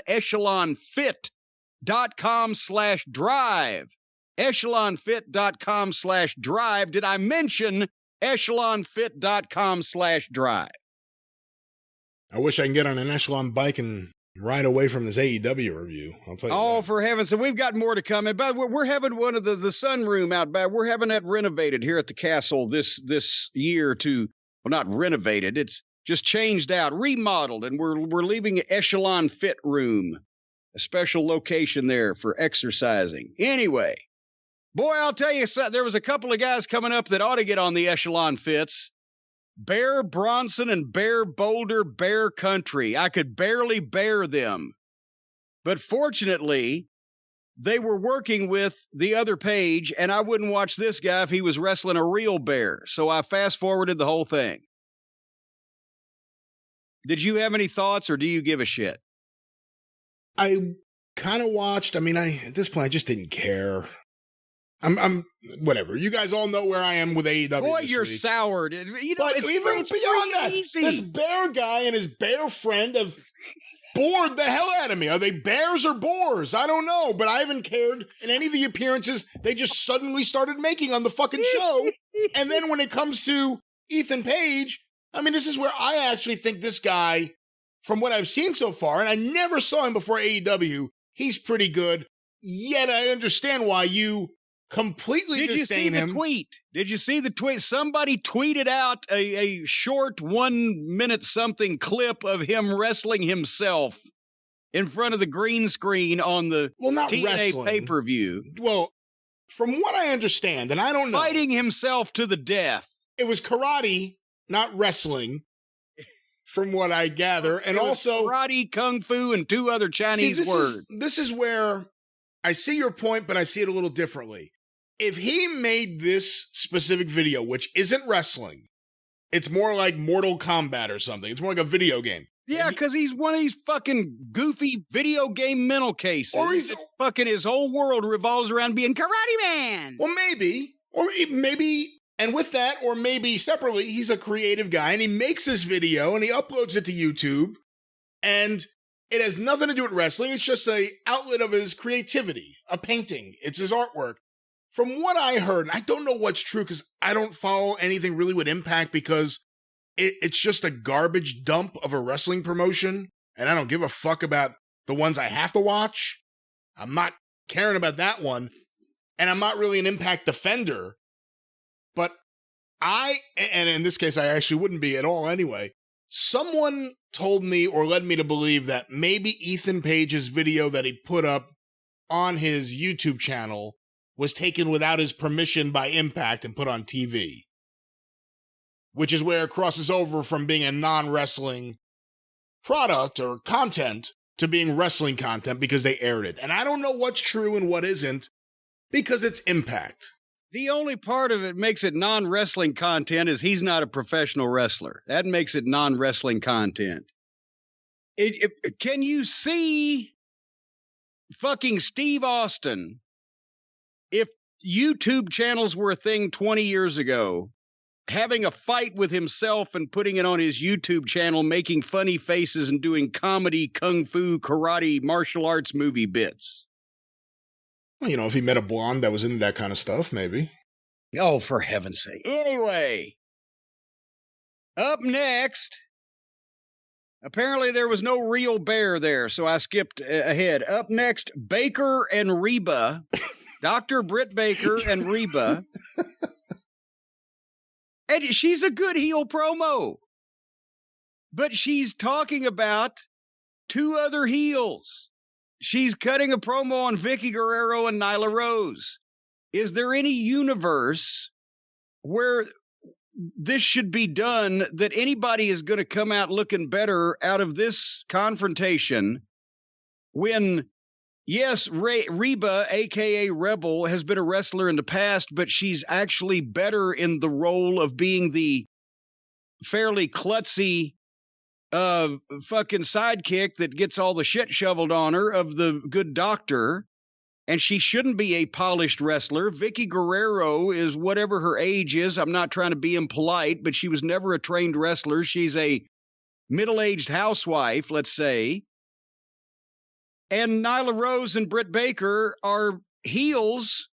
Speaker 2: EchelonFit.com/drive. EchelonFit.com/drive. Did I mention EchelonFit.com/drive?
Speaker 1: I wish I can get on an Echelon bike and ride away from this AEW review. I'll tell you.
Speaker 2: Oh,
Speaker 1: that.
Speaker 2: for heaven's sake, we've got more to come. And by the way, we're having one of the sunroom out back. We're having that renovated here at the castle this year to, well, not renovated. It's just changed out, remodeled, and we're leaving Echelon Fit Room, a special location there for exercising. Anyway, boy, I'll tell you something. There was a couple of guys coming up that ought to get on the Echelon Fits. Bear Bronson and Bear Boulder, Bear Country. I could barely bear them. But fortunately, they were working with the other page, and I wouldn't watch this guy if he was wrestling a real bear. So I fast-forwarded the whole thing. Did you have any thoughts, or do you give a shit?
Speaker 1: I kind of watched. I mean, at this point, I just didn't care. I'm whatever. You guys all know where I am with AEW.
Speaker 2: Boy, you're soured. You know,
Speaker 1: but even beyond that,
Speaker 2: easy.
Speaker 1: This bear guy and his bear friend have bored the hell out of me. Are they bears or boars? I don't know, but I haven't cared in any of the appearances they just suddenly started making on the fucking show. And then when it comes to Ethan Page, I mean, this is where I actually think this guy, from what I've seen so far, and I never saw him before AEW, he's pretty good. Yet I understand why you completely disdain him.
Speaker 2: Did you see the tweet? Did you see the tweet? Somebody tweeted out a short 1 minute something clip of him wrestling himself in front of the green screen on the TNA pay-per-view.
Speaker 1: Well, from what I understand, and I don't know.
Speaker 2: Fighting himself to the death.
Speaker 1: It was karate, not wrestling, from what I gather. And also
Speaker 2: karate, kung fu, and 2 other Chinese words.
Speaker 1: This is where I see your point, but I see it a little differently. If he made this specific video, which isn't wrestling, it's more like Mortal Kombat or something. It's more like a video game.
Speaker 2: Yeah, because he's one of these fucking goofy video game mental cases.
Speaker 1: Or he's
Speaker 2: fucking, his whole world revolves around being Karate Man.
Speaker 1: Well, maybe, and with that, or maybe separately, he's a creative guy and he makes this video and he uploads it to YouTube, and it has nothing to do with wrestling. It's just an outlet of his creativity, a painting. It's his artwork. From what I heard, and I don't know what's true because I don't follow anything really with Impact because it's just a garbage dump of a wrestling promotion, and I don't give a fuck about the ones I have to watch. I'm not caring about that one, and I'm not really an Impact defender, but and in this case, I actually wouldn't be at all anyway. Someone told me or led me to believe that maybe Ethan Page's video that he put up on his YouTube channel was taken without his permission by Impact and put on TV, which is where it crosses over from being a non-wrestling product or content to being wrestling content because they aired it. And I don't know what's true and what isn't because it's Impact.
Speaker 2: The only part of it makes it non-wrestling content is he's not a professional wrestler. That makes it non-wrestling content. Can you see fucking Steve Austin, if YouTube channels were a thing 20 years ago, having a fight with himself and putting it on his YouTube channel, making funny faces and doing comedy, kung fu, karate, martial arts movie bits?
Speaker 1: Well, you know, if he met a blonde that was into that kind of stuff, maybe.
Speaker 2: Oh, for heaven's sake. Anyway, up next, apparently there was no real bear there, so I skipped ahead. Up next, Baker and Reba, Dr. Britt Baker and Reba. And she's a good heel promo, but she's talking about 2 other heels. She's cutting a promo on Vicky Guerrero and Nyla Rose. Is there any universe where this should be done, that anybody is going to come out looking better out of this confrontation when, yes, Reba, a.k.a. Rebel, has been a wrestler in the past, but she's actually better in the role of being the fairly klutzy fucking sidekick that gets all the shit shoveled on her of the good doctor. And she shouldn't be a polished wrestler. Vicky Guerrero is whatever her age is. I'm not trying to be impolite, but she was never a trained wrestler. She's a middle-aged housewife, let's say. And Nyla Rose and Britt Baker are heels.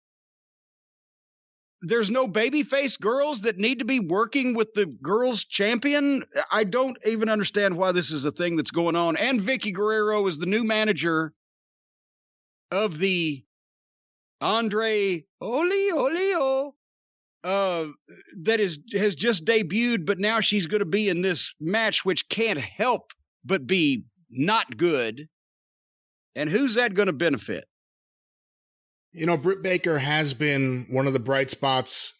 Speaker 2: There's no babyface girls that need to be working with the girls champion. I don't even understand why this is a thing that's going on. And Vicky Guerrero is the new manager of the Andre Olio that has just debuted, but now she's going to be in this match, which can't help but be not good. And who's that going to benefit?
Speaker 1: You know, Britt Baker has been one of the bright spots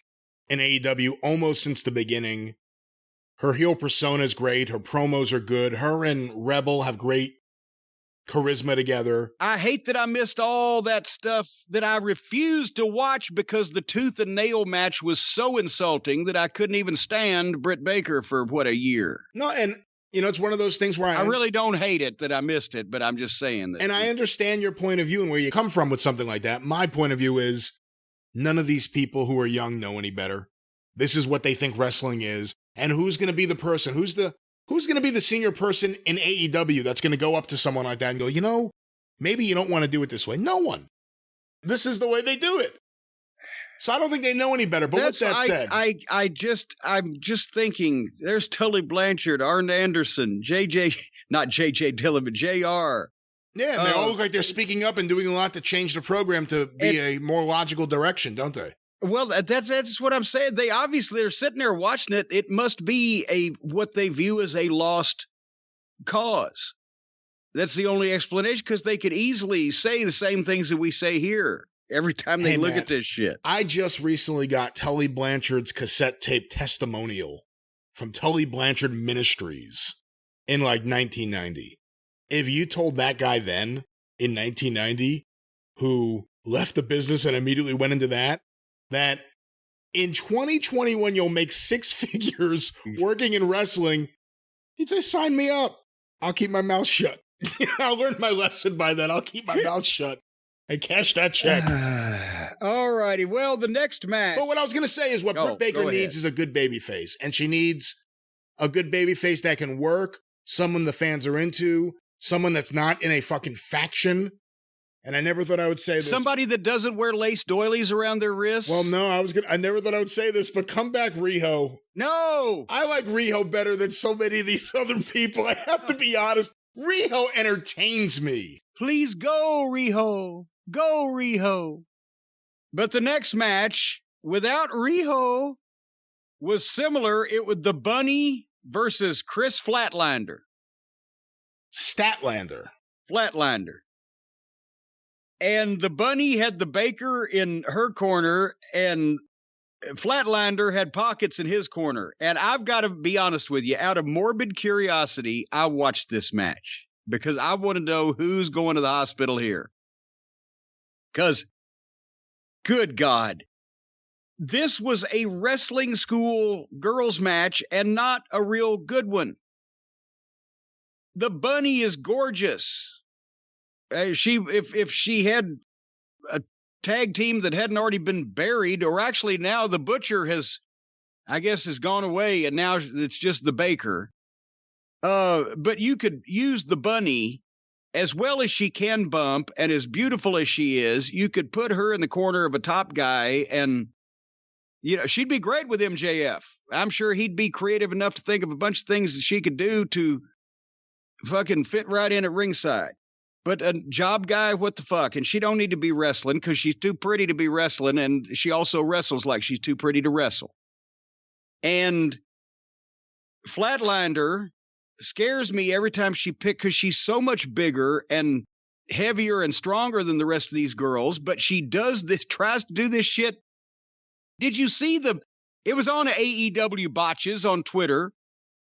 Speaker 1: in AEW almost since the beginning. Her heel persona is great. Her promos are good. Her and Rebel have great charisma together.
Speaker 2: I hate that I missed all that stuff that I refused to watch because the tooth and nail match was so insulting that I couldn't even stand Britt Baker for, a year.
Speaker 1: No, and, you know, it's one of those things where
Speaker 2: I really don't hate it that I missed it, but I'm just saying that.
Speaker 1: And I understand your point of view and where you come from with something like that. My point of view is none of these people who are young know any better. This is what they think wrestling is. And who's going to be the person? Who's going to be the senior person in AEW that's going to go up to someone like that and go, you know, maybe you don't want to do it this way? No one. This is the way they do it. So I don't think they know any better. But with that said,
Speaker 2: I'm just thinking. There's Tully Blanchard, Arn Anderson, not JJ Dillon, but JR.
Speaker 1: Yeah, and they all look like they're speaking up and doing a lot to change the program to be a more logical direction, don't they?
Speaker 2: Well, that's what I'm saying. They obviously are sitting there watching it. It must be what they view as a lost cause. That's the only explanation, because they could easily say the same things that we say here every time they look at this shit.
Speaker 1: I just recently got Tully Blanchard's cassette tape testimonial from Tully Blanchard Ministries in like 1990. If you told that guy then in 1990 who left the business and immediately went into that in 2021 you'll make six figures working in wrestling, he'd say, sign me up. I'll keep my mouth shut. I'll learn my lesson by then. I'll keep my mouth shut and cash that check.
Speaker 2: All righty. Well, the next match.
Speaker 1: But what I was going to say is what Britt Baker needs is a good babyface. And she needs a good babyface that can work, someone the fans are into, someone that's not in a fucking faction. And I never thought I would say this.
Speaker 2: Somebody that doesn't wear lace doilies around their wrists.
Speaker 1: Well, no, I never thought I would say this, but come back, Riho.
Speaker 2: No!
Speaker 1: I like Riho better than so many of these other people. I have to be honest. Riho entertains me.
Speaker 2: Please go, Riho. Go, Riho. But the next match, without Riho, was similar. It was the Bunny versus Chris Flatlander. Flatlander. And the Bunny had the Baker in her corner, and Flatlander had Pockets in his corner. And I've got to be honest with you, out of morbid curiosity, I watched this match because I want to know who's going to the hospital here. Because, good God, this was a wrestling school girls match and not a real good one. The Bunny is gorgeous. If she had a tag team that hadn't already been buried, or actually now the Butcher has gone away and now it's just the Baker. But you could use the Bunny as well as she can bump and as beautiful as she is. You could put her in the corner of a top guy and, you know, she'd be great with MJF. I'm sure he'd be creative enough to think of a bunch of things that she could do to fucking fit right in at ringside. But a job guy, what the fuck? And she don't need to be wrestling because she's too pretty to be wrestling, and she also wrestles like she's too pretty to wrestle. And Flatlander scares me every time she picks, because she's so much bigger and heavier and stronger than the rest of these girls, but she tries to do this shit. Did you see It was on AEW Botches on Twitter.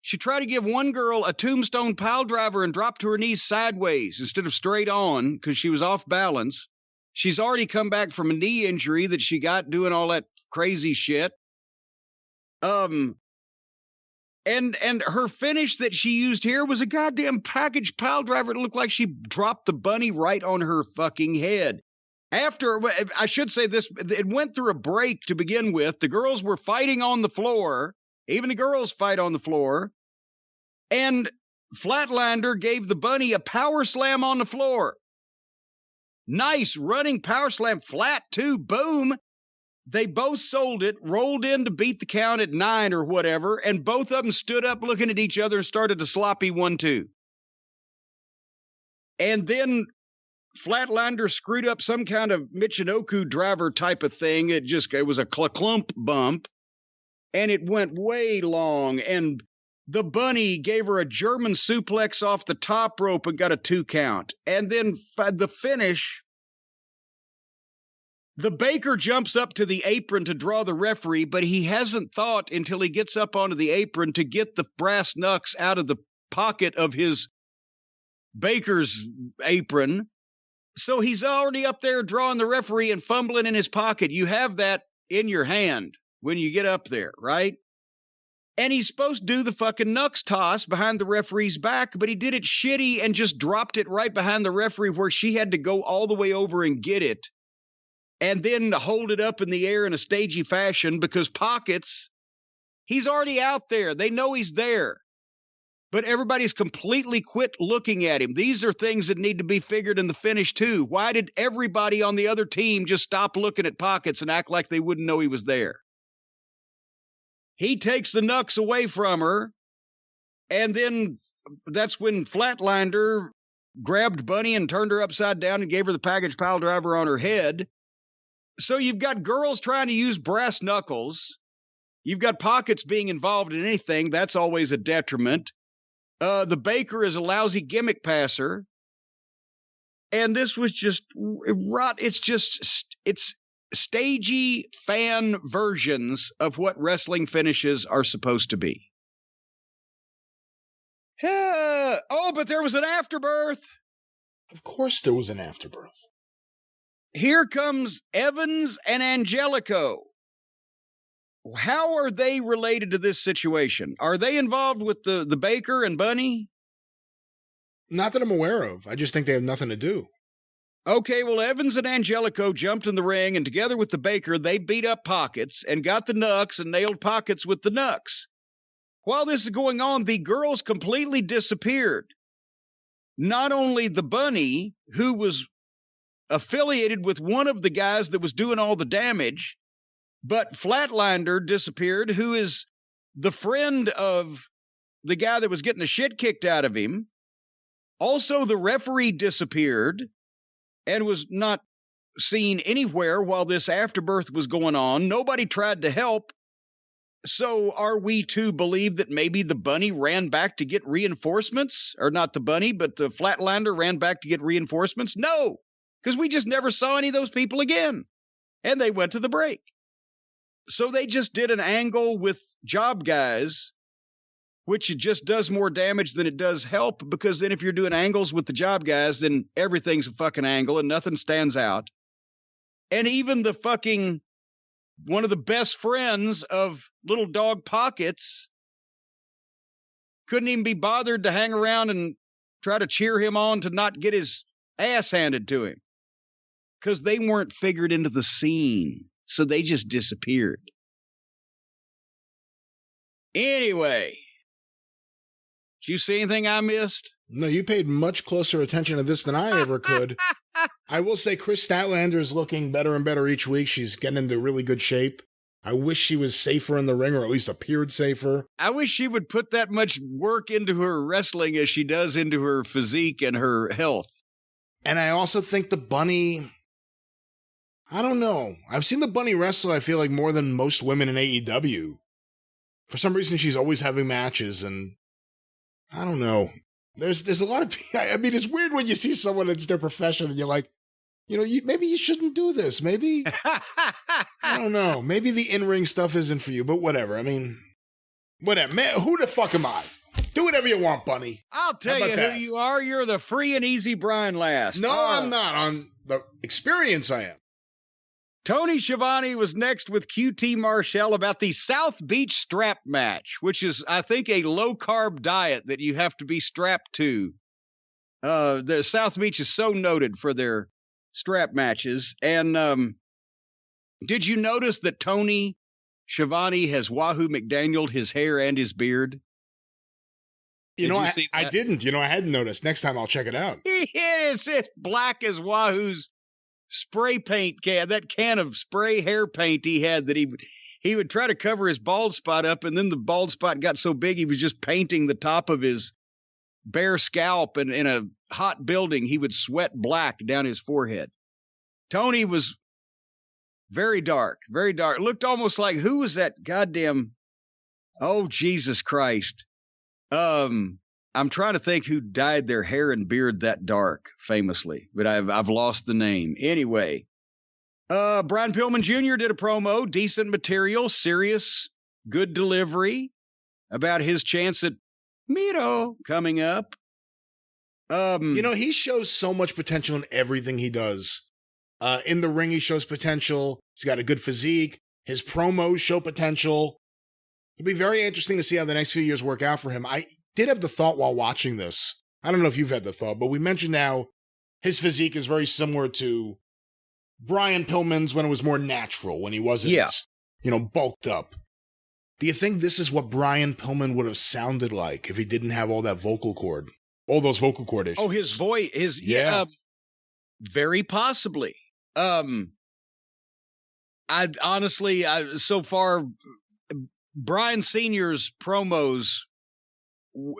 Speaker 2: She tried to give one girl a tombstone pile driver and dropped to her knees sideways instead of straight on because she was off balance. She's already come back from a knee injury that she got doing all that crazy shit. And her finish that she used here was a goddamn package pile driver. It looked like she dropped the bunny right on her fucking head. After, I should say this, it went through a break to begin with. The girls were fighting on the floor. Even the girls fight on the floor. And Flatlander gave the bunny a power slam on the floor. Nice running power slam, flat too, boom. They both sold it, rolled in to beat the count at 9 or whatever, and both of them stood up looking at each other and started to sloppy 1-2. And then Flatlander screwed up some kind of Michinoku driver type of thing. It was a clump bump, and it went way long, and the bunny gave her a German suplex off the top rope and got a 2 count. And then the finish, the Baker jumps up to the apron to draw the referee, but he hasn't thought until he gets up onto the apron to get the brass knucks out of the pocket of his Baker's apron. So he's already up there drawing the referee and fumbling in his pocket. You have that in your hand when you get up there, right? And he's supposed to do the fucking knucks toss behind the referee's back, but he did it shitty and just dropped it right behind the referee where she had to go all the way over and get it and then hold it up in the air in a stagey fashion because pockets, he's already out there. They know he's there. But everybody's completely quit looking at him. These are things that need to be figured in the finish, too. Why did everybody on the other team just stop looking at pockets and act like they wouldn't know he was there? He takes the knucks away from her, and then that's when Flatlander grabbed Bunny and turned her upside down and gave her the package pile driver on her head. So you've got girls trying to use brass knuckles. You've got pockets being involved in anything. That's always a detriment. The Baker is a lousy gimmick passer. And this was just rot. It's stagey fan versions of what wrestling finishes are supposed to be. But there was an afterbirth.
Speaker 1: Of course there was an afterbirth.
Speaker 2: Here comes Evans and Angelico. How are they related to this situation? Are they involved with the Baker and Bunny?
Speaker 1: Not that I'm aware of. I just think they have nothing to do.
Speaker 2: Okay, well, Evans and Angelico jumped in the ring, and together with the Baker, they beat up Pockets and got the knucks and nailed Pockets with the knucks. While this is going on, the girls completely disappeared. Not only the Bunny, who was affiliated with one of the guys that was doing all the damage, but Flatlander disappeared, who is the friend of the guy that was getting the shit kicked out of him. Also, the referee disappeared and was not seen anywhere while this afterbirth was going on. Nobody tried to help. So are we to believe that maybe the Bunny ran back to get reinforcements? Or not the Bunny, but the Flatlander ran back to get reinforcements? No, because we just never saw any of those people again. And they went to the break. So they just did an angle with job guys, which it just does more damage than it does help, because then if you're doing angles with the job guys, then everything's a fucking angle and nothing stands out. And even the fucking one of the best friends of Little Dog Pockets couldn't even be bothered to hang around and try to cheer him on to not get his ass handed to him, because they weren't figured into the scene. So they just disappeared. Anyway, did you see anything I missed?
Speaker 1: No, you paid much closer attention to this than I ever could. I will say Chris Statlander is looking better and better each week. She's getting into really good shape. I wish she was safer in the ring, or at least appeared safer.
Speaker 2: I wish she would put that much work into her wrestling as she does into her physique and her health.
Speaker 1: And I also think the Bunny, I don't know. I've seen the Bunny wrestle, I feel like, more than most women in AEW. For some reason, she's always having matches, and I don't know. There's a lot of, I mean, it's weird when you see someone that's their profession and you're like, maybe you shouldn't do this. Maybe, I don't know. Maybe the in-ring stuff isn't for you, but whatever. I mean, whatever. Man, who the fuck am I? Do whatever you want, Bunny.
Speaker 2: I'll tell you who you are. You're the free and easy Brian Last.
Speaker 1: No, I'm not. On the experience, I am.
Speaker 2: Tony Schiavone was next with QT Marshall about the South Beach strap match, which is, I think, a low-carb diet that you have to be strapped to. The South Beach is so noted for their strap matches. And did you notice that Tony Schiavone has Wahoo McDaniel'd his hair and his beard?
Speaker 1: I didn't. I hadn't noticed. Next time I'll check it out.
Speaker 2: It is black as Wahoo's spray paint can, that can of spray hair paint he had, that he would try to cover his bald spot up, and then the bald spot got so big he was just painting the top of his bare scalp, and in a hot building he would sweat black down his forehead. Tony was very dark, looked almost like, who was that goddamn, oh Jesus Christ, I'm trying to think who dyed their hair and beard that dark, famously, but I've lost the name. Anyway, Brian Pillman Jr. did a promo, decent material, serious, good delivery about his chance at Miro coming up.
Speaker 1: He shows so much potential in everything he does. In the ring, he shows potential. He's got a good physique. His promos show potential. It'll be very interesting to see how the next few years work out for him. I did have the thought while watching this. I don't know if you've had the thought, but we mentioned now his physique is very similar to Brian Pillman's when it was more natural, when he wasn't, bulked up. Do you think this is what Brian Pillman would have sounded like if he didn't have all that vocal cord, all those vocal cord issues?
Speaker 2: Oh, his voice, very possibly. I honestly, so far, Brian Sr.'s promos,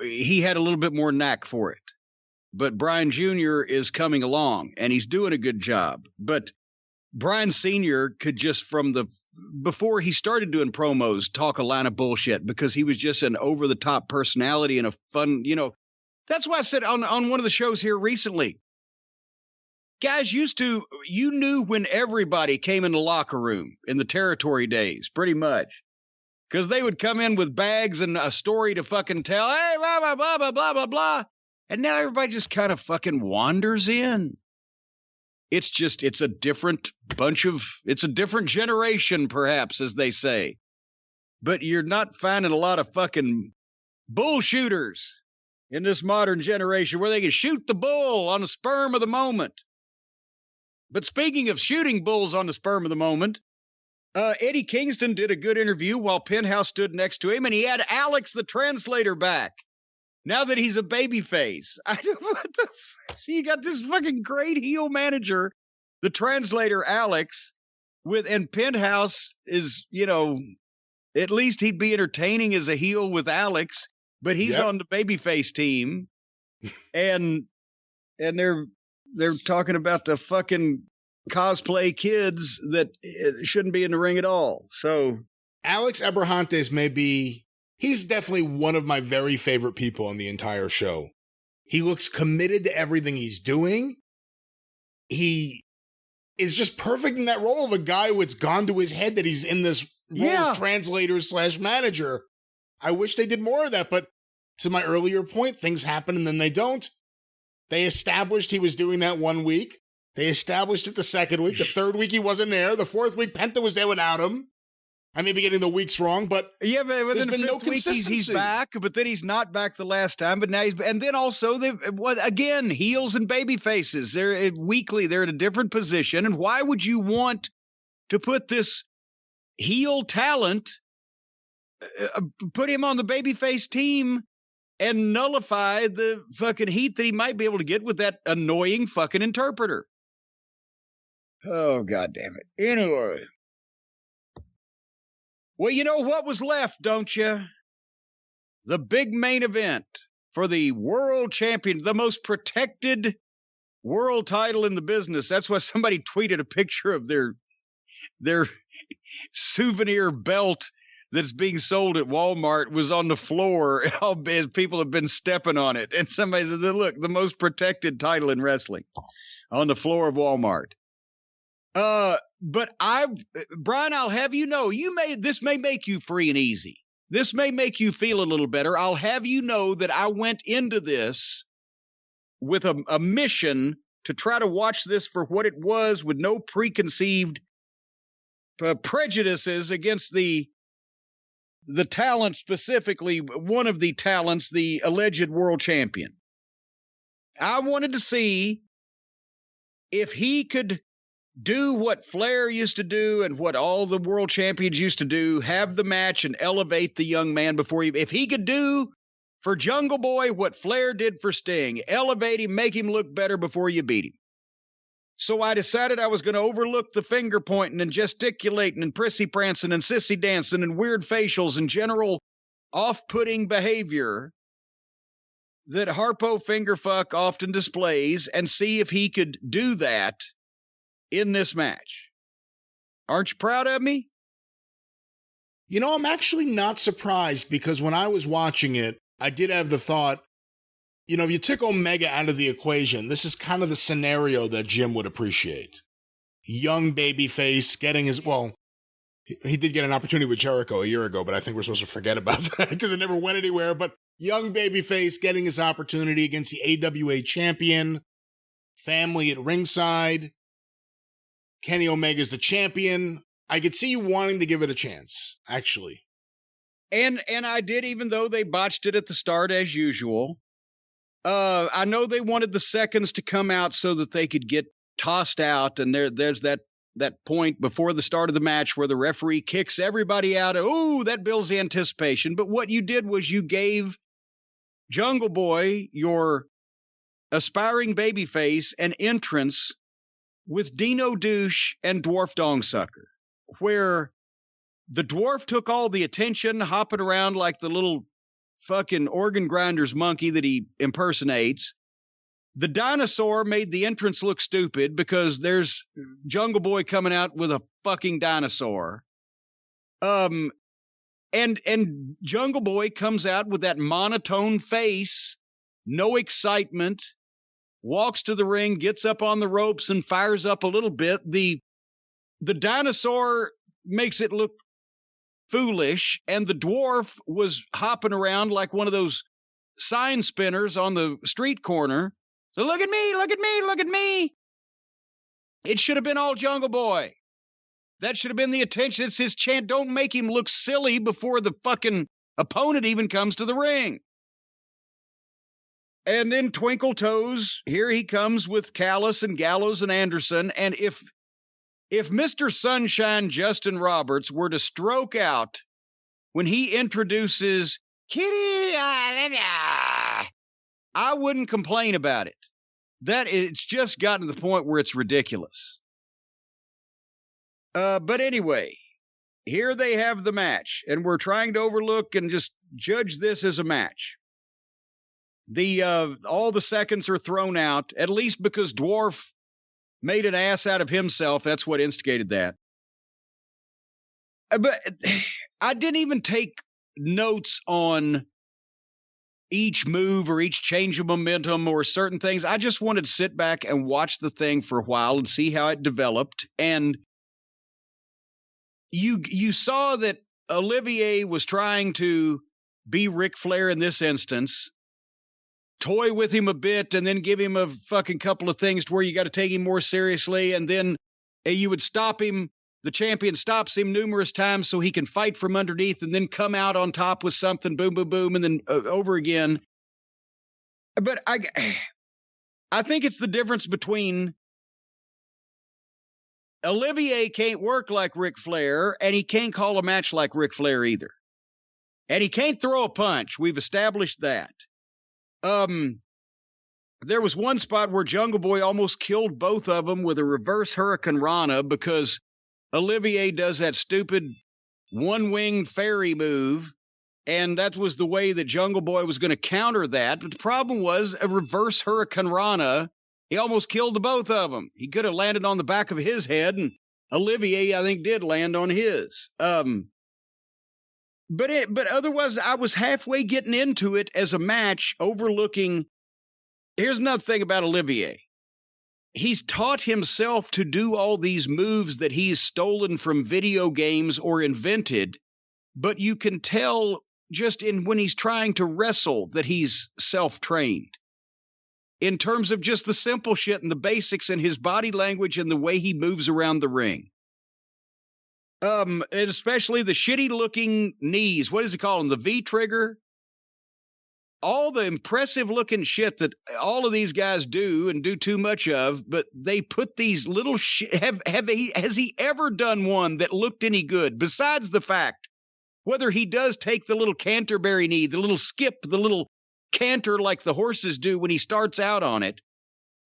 Speaker 2: he had a little bit more knack for it. But Brian Jr. is coming along, and he's doing a good job. But Brian Sr. could just, before he started doing promos, talk a line of bullshit, because he was just an over-the-top personality and a fun, That's why I said on one of the shows here recently, guys you knew when everybody came in the locker room in the territory days, pretty much. Because they would come in with bags and a story to fucking tell. Hey, blah, blah, blah, blah, blah, blah, blah. And now everybody just kind of fucking wanders in. It's a different generation, perhaps, as they say. But you're not finding a lot of fucking bull shooters in this modern generation where they can shoot the bull on the sperm of the moment. But speaking of shooting bulls on the sperm of the moment, Eddie Kingston did a good interview while Penthouse stood next to him, and he had Alex the translator back. Now that he's a babyface. So you got this fucking great heel manager, the translator Alex, and Penthouse is, at least he'd be entertaining as a heel with Alex, but he's on the babyface team, and they're talking about the fucking cosplay kids that shouldn't be in the ring at all. So
Speaker 1: Alex Abrahantes he's definitely one of my very favorite people on the entire show. He looks committed to everything he's doing. He is just perfect in that role of a guy who it's gone to his head that he's in this role as translator / manager. I wish they did more of that, but to my earlier point, things happen and then they don't. They established he was doing that 1 week. They established it the second week. The third week he wasn't there. The fourth week Penta was there without him. I may be getting the weeks wrong, but
Speaker 2: but
Speaker 1: there's been no consistency.
Speaker 2: He's back, but then he's not back the last time. But now and then also again, heels and baby faces. They're weekly. They're in a different position. And why would you want to put this heel talent, put him on the babyface team, and nullify the fucking heat that he might be able to get with that annoying fucking interpreter? Oh, God damn it. Anyway. Well, you know what was left, don't you? The big main event for the world champion, the most protected world title in the business. That's why somebody tweeted a picture of their souvenir belt that's being sold at Walmart was on the floor. All people have been stepping on it. And somebody said, look, the most protected title in wrestling on the floor of Walmart. But Brian, I'll have you know, this may make you free and easy. This may make you feel a little better. I'll have you know that I went into this with a mission to try to watch this for what it was, with no preconceived prejudices against the talent, specifically one of the talents, the alleged world champion. I wanted to see if he could do what Flair used to do and what all the world champions used to do, have the match and elevate the young man if he could do for Jungle Boy what Flair did for Sting, elevate him, make him look better before you beat him. So I decided I was going to overlook the finger pointing and gesticulating and prissy prancing and sissy dancing and weird facials and general off-putting behavior that Harpo Fingerfuck often displays, and see if he could do that in this match. Aren't you proud of me?
Speaker 1: You know, I'm actually not surprised, because when I was watching it, I did have the thought, you know, if you took Omega out of the equation, this is kind of the scenario that Jim would appreciate. Young babyface getting his, well, he did get an opportunity with Jericho a year ago, but I think we're supposed to forget about that because it never went anywhere. But young babyface getting his opportunity against the AWA champion, family at ringside, Kenny Omega's the champion. I could see you wanting to give it a chance, actually.
Speaker 2: And I did, even though they botched it at the start as usual. I know they wanted the seconds to come out so that they could get tossed out, and there's that point before the start of the match where the referee kicks everybody out. Oh, that builds anticipation. But what you did was you gave Jungle Boy, your aspiring babyface, an entrance with Dino Douche and Dwarf Dongsucker, where the dwarf took all the attention, hopping around like the little fucking organ grinder's monkey that he impersonates. The dinosaur made the entrance look stupid because there's Jungle Boy coming out with a fucking dinosaur. And Jungle Boy comes out with that monotone face, no excitement, walks to the ring, gets up on the ropes and fires up a little bit. The dinosaur makes it look foolish, and the dwarf was hopping around like one of those sign spinners on the street corner. So look at me, look at me, look at me. It should have been all Jungle Boy. That should have been the attention. It's his chant. Don't make him look silly before the fucking opponent even comes to the ring. And then Twinkle Toes, here he comes with Callis and Gallows and Anderson. And if Mr. Sunshine Justin Roberts were to stroke out when he introduces Kitty, I wouldn't complain about it. It's just gotten to the point where it's ridiculous. But anyway, here they have the match, and we're trying to overlook and just judge this as a match. All the seconds are thrown out, at least because Dwarf made an ass out of himself. That's what instigated that. But I didn't even take notes on each move or each change of momentum or certain things. I just wanted to sit back and watch the thing for a while and see how it developed. And you saw that Olivier was trying to be Ric Flair in this instance, toy with him a bit, and then give him a fucking couple of things to where you got to take him more seriously. And then you would stop him. The champion stops him numerous times so he can fight from underneath and then come out on top with something, boom, boom, boom, and then over again. But I think it's the difference between Olivier can't work like Ric Flair, and he can't call a match like Ric Flair either. And he can't throw a punch. We've established that. There was one spot where Jungle Boy almost killed both of them with a reverse Hurricane Rana because Olivier does that stupid one-winged fairy move, and that was the way that Jungle Boy was going to counter that. But the problem was a reverse Hurricane Rana. He almost killed the both of them. He could have landed on the back of his head, and Olivier, I think, did land on his. But otherwise, I was halfway getting into it as a match, overlooking. Here's another thing about Olivier. he's taught himself to do all these moves that he's stolen from video games or invented, but you can tell just when he's trying to wrestle that he's self-trained in terms of just the simple shit and the basics and his body language and the way he moves around the ring. And especially the shitty looking knees. What does he call them? The V trigger? All the impressive looking shit that all of these guys do and do too much of, but they put these little has he ever done one that looked any good besides the fact whether he does take the little Canterbury knee, the little skip, the little canter like the horses do when he starts out on it?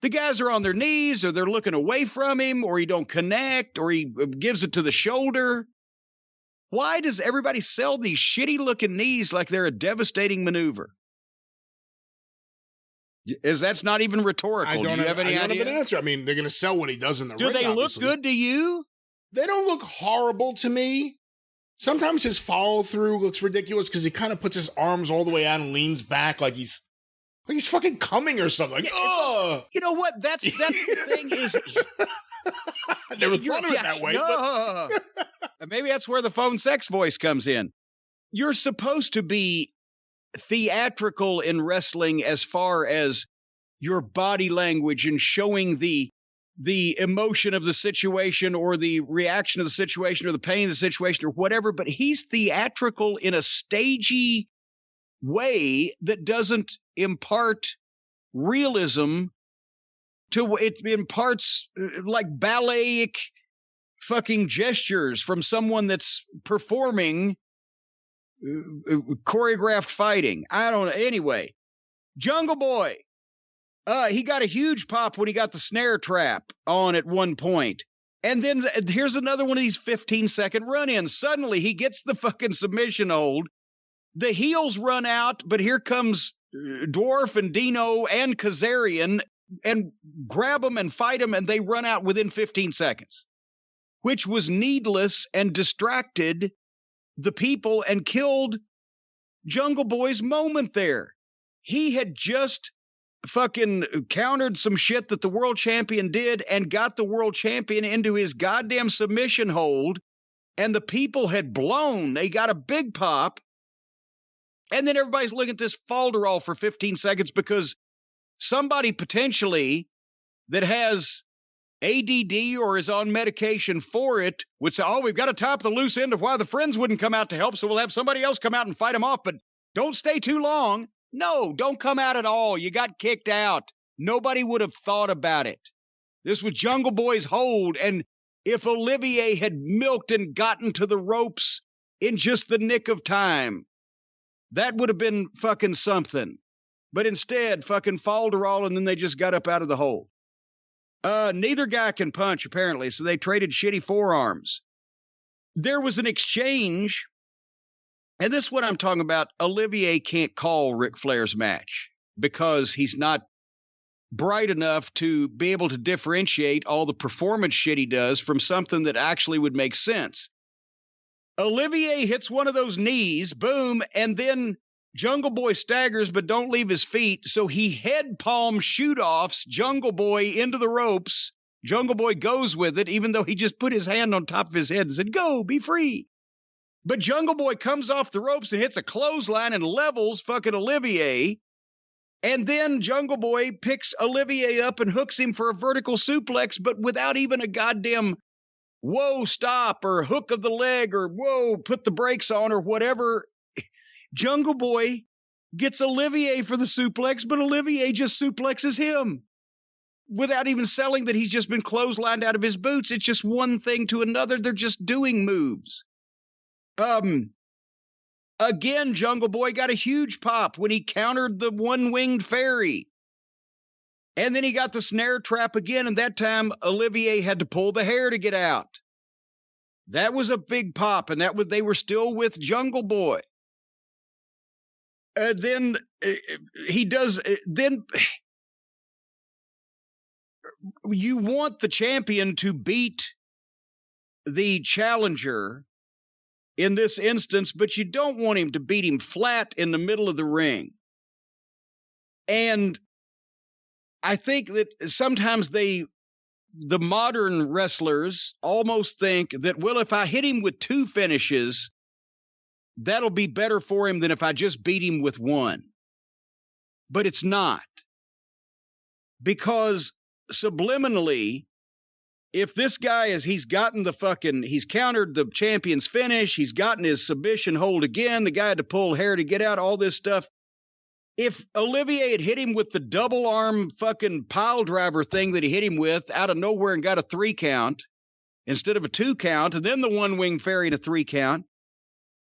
Speaker 2: The guys are on their knees, or they're looking away from him, or he don't connect, or he gives it to the shoulder. Why does everybody sell these shitty looking knees like they're a devastating maneuver? That's not even rhetorical. Do you have any idea?
Speaker 1: I don't have an answer. I mean, they're going to sell what he does in the ring.
Speaker 2: Do they look good to you?
Speaker 1: They don't look horrible to me. Sometimes his follow through looks ridiculous because he kind of puts his arms all the way out and leans back like he's fucking coming or something. Like, oh,
Speaker 2: you know what? That's the thing is.
Speaker 1: I never thought of it that way.
Speaker 2: But maybe that's where the phone sex voice comes in. You're supposed to be theatrical in wrestling as far as your body language and showing the emotion of the situation or the reaction of the situation or the pain of the situation or whatever. But he's theatrical in a stagey way that doesn't impart realism to it. Imparts like ballet-ic fucking gestures from someone that's performing choreographed fighting. I don't know. Anyway, Jungle Boy, he got a huge pop when he got the snare trap on at one point. And then here's another one of these 15-second run-ins. Suddenly he gets the fucking submission hold. The heels run out, but here comes Dwarf and Dino and Kazarian and grab them and fight them, and they run out within 15 seconds, which was needless and distracted the people and killed Jungle Boy's moment there. He had just fucking countered some shit that the world champion did and got the world champion into his goddamn submission hold, and the people had blown. They got a big pop. And then everybody's looking at this falderall for 15 seconds because somebody potentially that has ADD or is on medication for it would say, oh, we've got to top the loose end of why the friends wouldn't come out to help, so we'll have somebody else come out and fight them off, but don't stay too long. No, don't come out at all. You got kicked out. Nobody would have thought about it. This was Jungle Boy's hold, and if Olivier had milked and gotten to the ropes in just the nick of time, that would have been fucking something. But instead, fucking falderall, and then they just got up out of the hole. Neither guy can punch, apparently, so they traded shitty forearms. There was an exchange, and this is what I'm talking about. Olivier can't call Ric Flair's match because he's not bright enough to be able to differentiate all the performance shit he does from something that actually would make sense. Olivier hits one of those knees, boom, and then Jungle Boy staggers but don't leave his feet, so he head palm shoot-offs Jungle Boy into the ropes. Jungle Boy goes with it, even though he just put his hand on top of his head and said, go, be free. But Jungle Boy comes off the ropes and hits a clothesline and levels fucking Olivier. And then Jungle Boy picks Olivier up and hooks him for a vertical suplex, but without even a goddamn whoa, stop, or hook of the leg, or whoa, put the brakes on, or whatever. Jungle Boy gets Olivier for the suplex, but Olivier just suplexes him without even selling that he's just been clotheslined out of his boots. It's just one thing to another. They're just doing moves. Again, Jungle Boy got a huge pop when he countered the one-winged fairy. And then he got the snare trap again, and that time Olivier had to pull the hair to get out. That was a big pop, and they were still with Jungle Boy. Then you want the champion to beat the challenger in this instance, but you don't want him to beat him flat in the middle of the ring. And I think that sometimes they the modern wrestlers almost think that, well, if I hit him with 2 finishes, that'll be better for him than if I just beat him with 1. But it's not. Because subliminally, if this guy he's countered the champion's finish, he's gotten his submission hold again, the guy had to pull hair to get out, all this stuff. If Olivier had hit him with the double arm fucking pile driver thing that he hit him with out of nowhere and got a 3 count instead of a 2 count, and then the 1-wing fairy and a 3 count,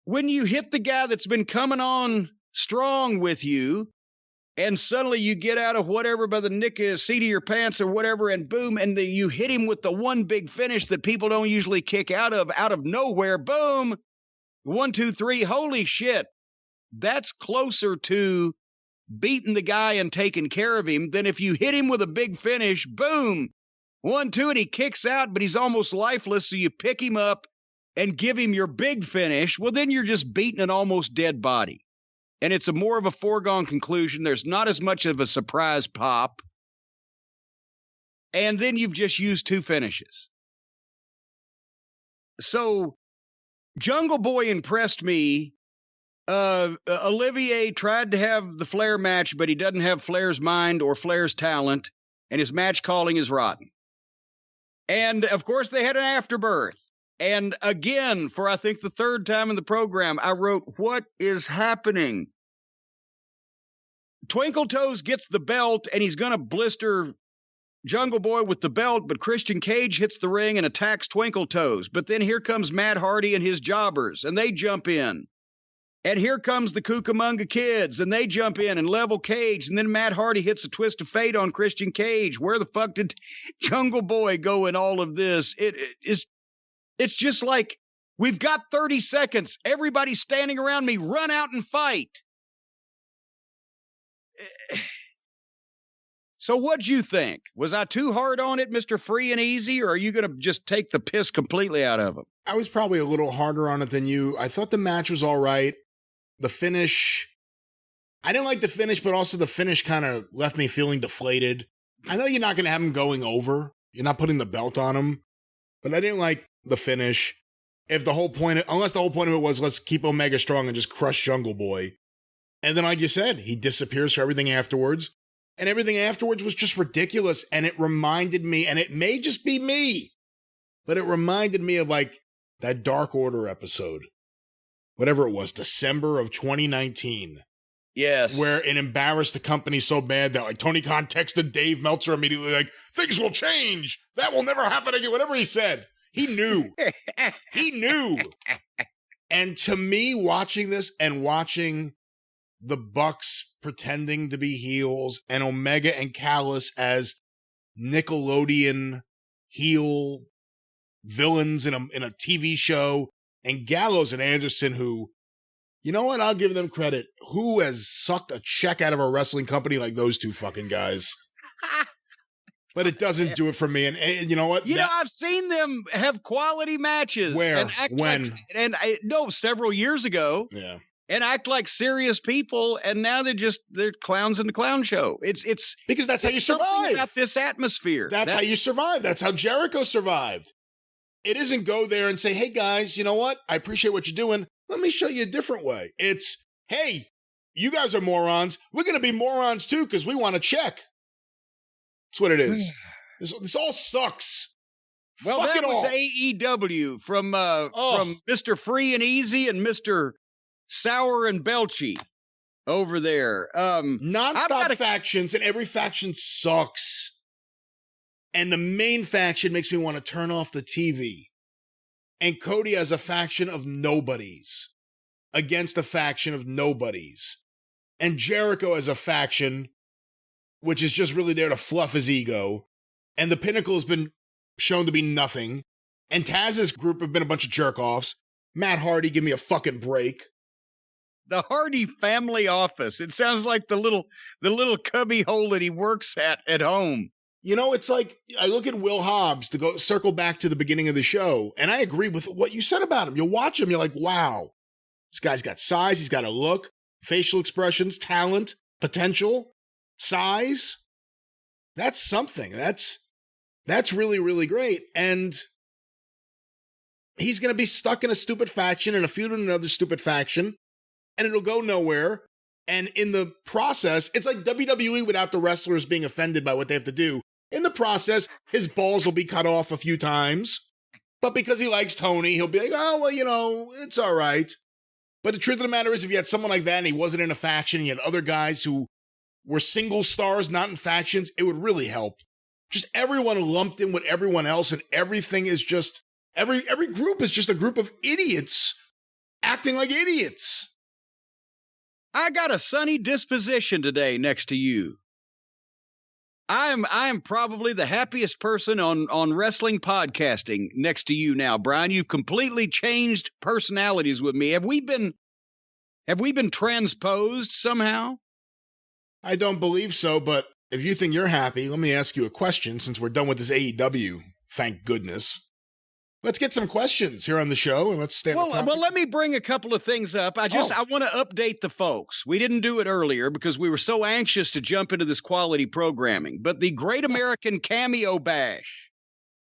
Speaker 2: when you hit the guy that's been coming on strong with you, and suddenly you get out of whatever by the seat of your pants or whatever, and boom, and you hit him with the one big finish that people don't usually kick out of nowhere, boom, 1, 2, 3, holy shit. That's closer to beating the guy and taking care of him than if you hit him with a big finish, boom, 1, 2, and he kicks out, but he's almost lifeless, so you pick him up and give him your big finish. Well, then you're just beating an almost dead body. And it's more of a foregone conclusion. There's not as much of a surprise pop. And then you've just used 2 finishes. So Jungle Boy impressed me. Olivier tried to have the Flair match, but he doesn't have Flair's mind or Flair's talent, and his match calling is rotten. And, of course, they had an afterbirth. And again, for I think the 3rd time in the program, I wrote, what is happening? Twinkle Toes gets the belt, and he's going to blister Jungle Boy with the belt, but Christian Cage hits the ring and attacks Twinkle Toes. But then here comes Matt Hardy and his jobbers, and they jump in. And here comes the Cucamonga Kids, and they jump in and level Cage, and then Matt Hardy hits a twist of fate on Christian Cage. Where the fuck did Jungle Boy go in all of this? It's just like, we've got 30 seconds. Everybody's standing around me. Run out and fight. So what'd you think? Was I too hard on it, Mr. Free and Easy, or are you going to just take the piss completely out of him?
Speaker 1: I was probably a little harder on it than you. I thought the match was all right. The finish, I didn't like the finish, but also the finish kind of left me feeling deflated. I know you're not going to have him going over. You're not putting the belt on him, but I didn't like the finish. Unless the whole point of it was, let's keep Omega strong and just crush Jungle Boy. And then, like you said, he disappears for everything afterwards. And everything afterwards was just ridiculous. And it reminded me, and it may just be me, but it reminded me of like that Dark Order episode. Whatever it was, December of 2019.
Speaker 2: Yes.
Speaker 1: Where it embarrassed the company so bad that like Tony Khan texted Dave Meltzer immediately like, things will change. That will never happen again. Whatever he said. He knew. He knew. And to me, watching this and watching the Bucks pretending to be heels and Omega and Callis as Nickelodeon heel villains in a TV show, and Gallows and Anderson, who, you know what, I'll give them credit, who has sucked a check out of a wrestling company like those 2 fucking guys. But it doesn't do it for me. And you know what?
Speaker 2: I've seen them have quality matches.
Speaker 1: Where? When?
Speaker 2: Several years ago.
Speaker 1: Yeah.
Speaker 2: And act like serious people, and now they're clowns in the clown show. It's
Speaker 1: because that's how you survive.
Speaker 2: About this atmosphere.
Speaker 1: That's how you survive. That's how Jericho survived. It isn't go there and say, hey guys, you know what? I appreciate what you're doing. Let me show you a different way. It's, hey, you guys are morons. We're going to be morons too because we want to check. That's what it is. This all sucks.
Speaker 2: Well,
Speaker 1: Fuck
Speaker 2: that was
Speaker 1: all.
Speaker 2: AEW from Mr. Free and Easy and Mr. Sour and Belchy over there.
Speaker 1: Non-stop factions, and every faction sucks. And the main faction makes me want to turn off the TV. And Cody has a faction of nobodies against a faction of nobodies. And Jericho has a faction which is just really there to fluff his ego. And the Pinnacle has been shown to be nothing. And Taz's group have been a bunch of jerk-offs. Matt Hardy, give me a fucking break.
Speaker 2: The Hardy family office. It sounds like the little cubby hole that he works at home.
Speaker 1: You know, it's like, I look at Will Hobbs, to go circle back to the beginning of the show, and I agree with what you said about him. You'll watch him, you're like, wow, this guy's got size, he's got a look, facial expressions, talent, potential, size. That's something. That's That's really, really great. And he's going to be stuck in a stupid faction and a feud in another stupid faction, and it'll go nowhere. And in the process, it's like WWE without the wrestlers being offended by what they have to do. In the process, his balls will be cut off a few times. But because he likes Tony, he'll be like, oh, well, you know, it's all right. But the truth of the matter is, if you had someone like that and he wasn't in a faction, and you had other guys who were single stars, not in factions, it would really help. Just everyone lumped in with everyone else, and everything is just, every group is just a group of idiots acting like idiots.
Speaker 2: I got a sunny disposition today next to you. I am probably the happiest person on wrestling podcasting next to you now, Brian. You've completely changed personalities with me. Have we been transposed somehow?
Speaker 1: I don't believe so, but if you think you're happy, let me ask you a question since we're done with this AEW, thank goodness. Let's get some questions here on the show, and let's stay on the topic.
Speaker 2: Well, let me bring a couple of things up. I want to update the folks. We didn't do it earlier because we were so anxious to jump into this quality programming. But the Great American Cameo Bash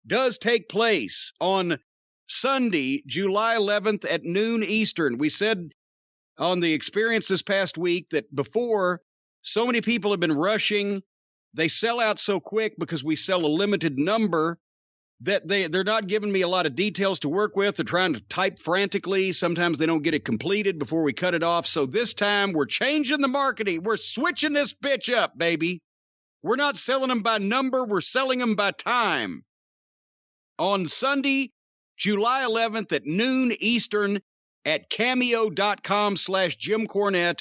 Speaker 2: does take place on Sunday, July 11th at noon Eastern. We said on the experience this past week that before, so many people have been rushing. They sell out so quick because we sell a limited number that they're not giving me a lot of details to work with. They're trying to type frantically. Sometimes they don't get it completed before we cut it off. So this time we're changing the marketing. We're switching this bitch up, baby. We're not selling them by number. We're selling them by time. On Sunday, July 11th at noon Eastern at cameo.com/Jim Cornette,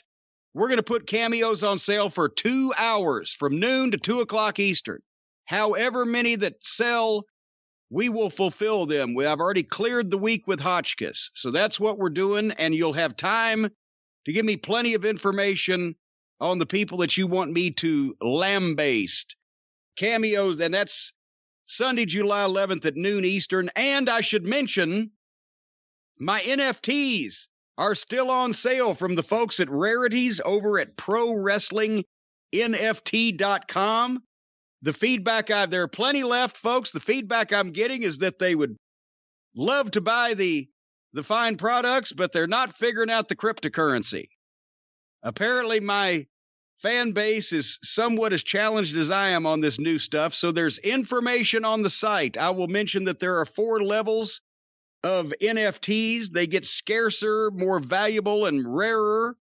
Speaker 2: we're going to put cameos on sale for 2 hours from noon to 2 o'clock Eastern. However many that sell, we will fulfill them. I've already cleared the week with Hotchkiss. So that's what we're doing, and you'll have time to give me plenty of information on the people that you want me to lambaste. Cameos, and that's Sunday, July 11th at noon Eastern. And I should mention, my NFTs are still on sale from the folks at Rarities over at ProWrestlingNFT.com. The feedback there are plenty left, folks. The feedback I'm getting is that they would love to buy the fine products, but they're not figuring out the cryptocurrency. Apparently, my fan base is somewhat as challenged as I am on this new stuff, so there's information on the site. I will mention that there are 4 levels of NFTs. They get scarcer, more valuable, and rarer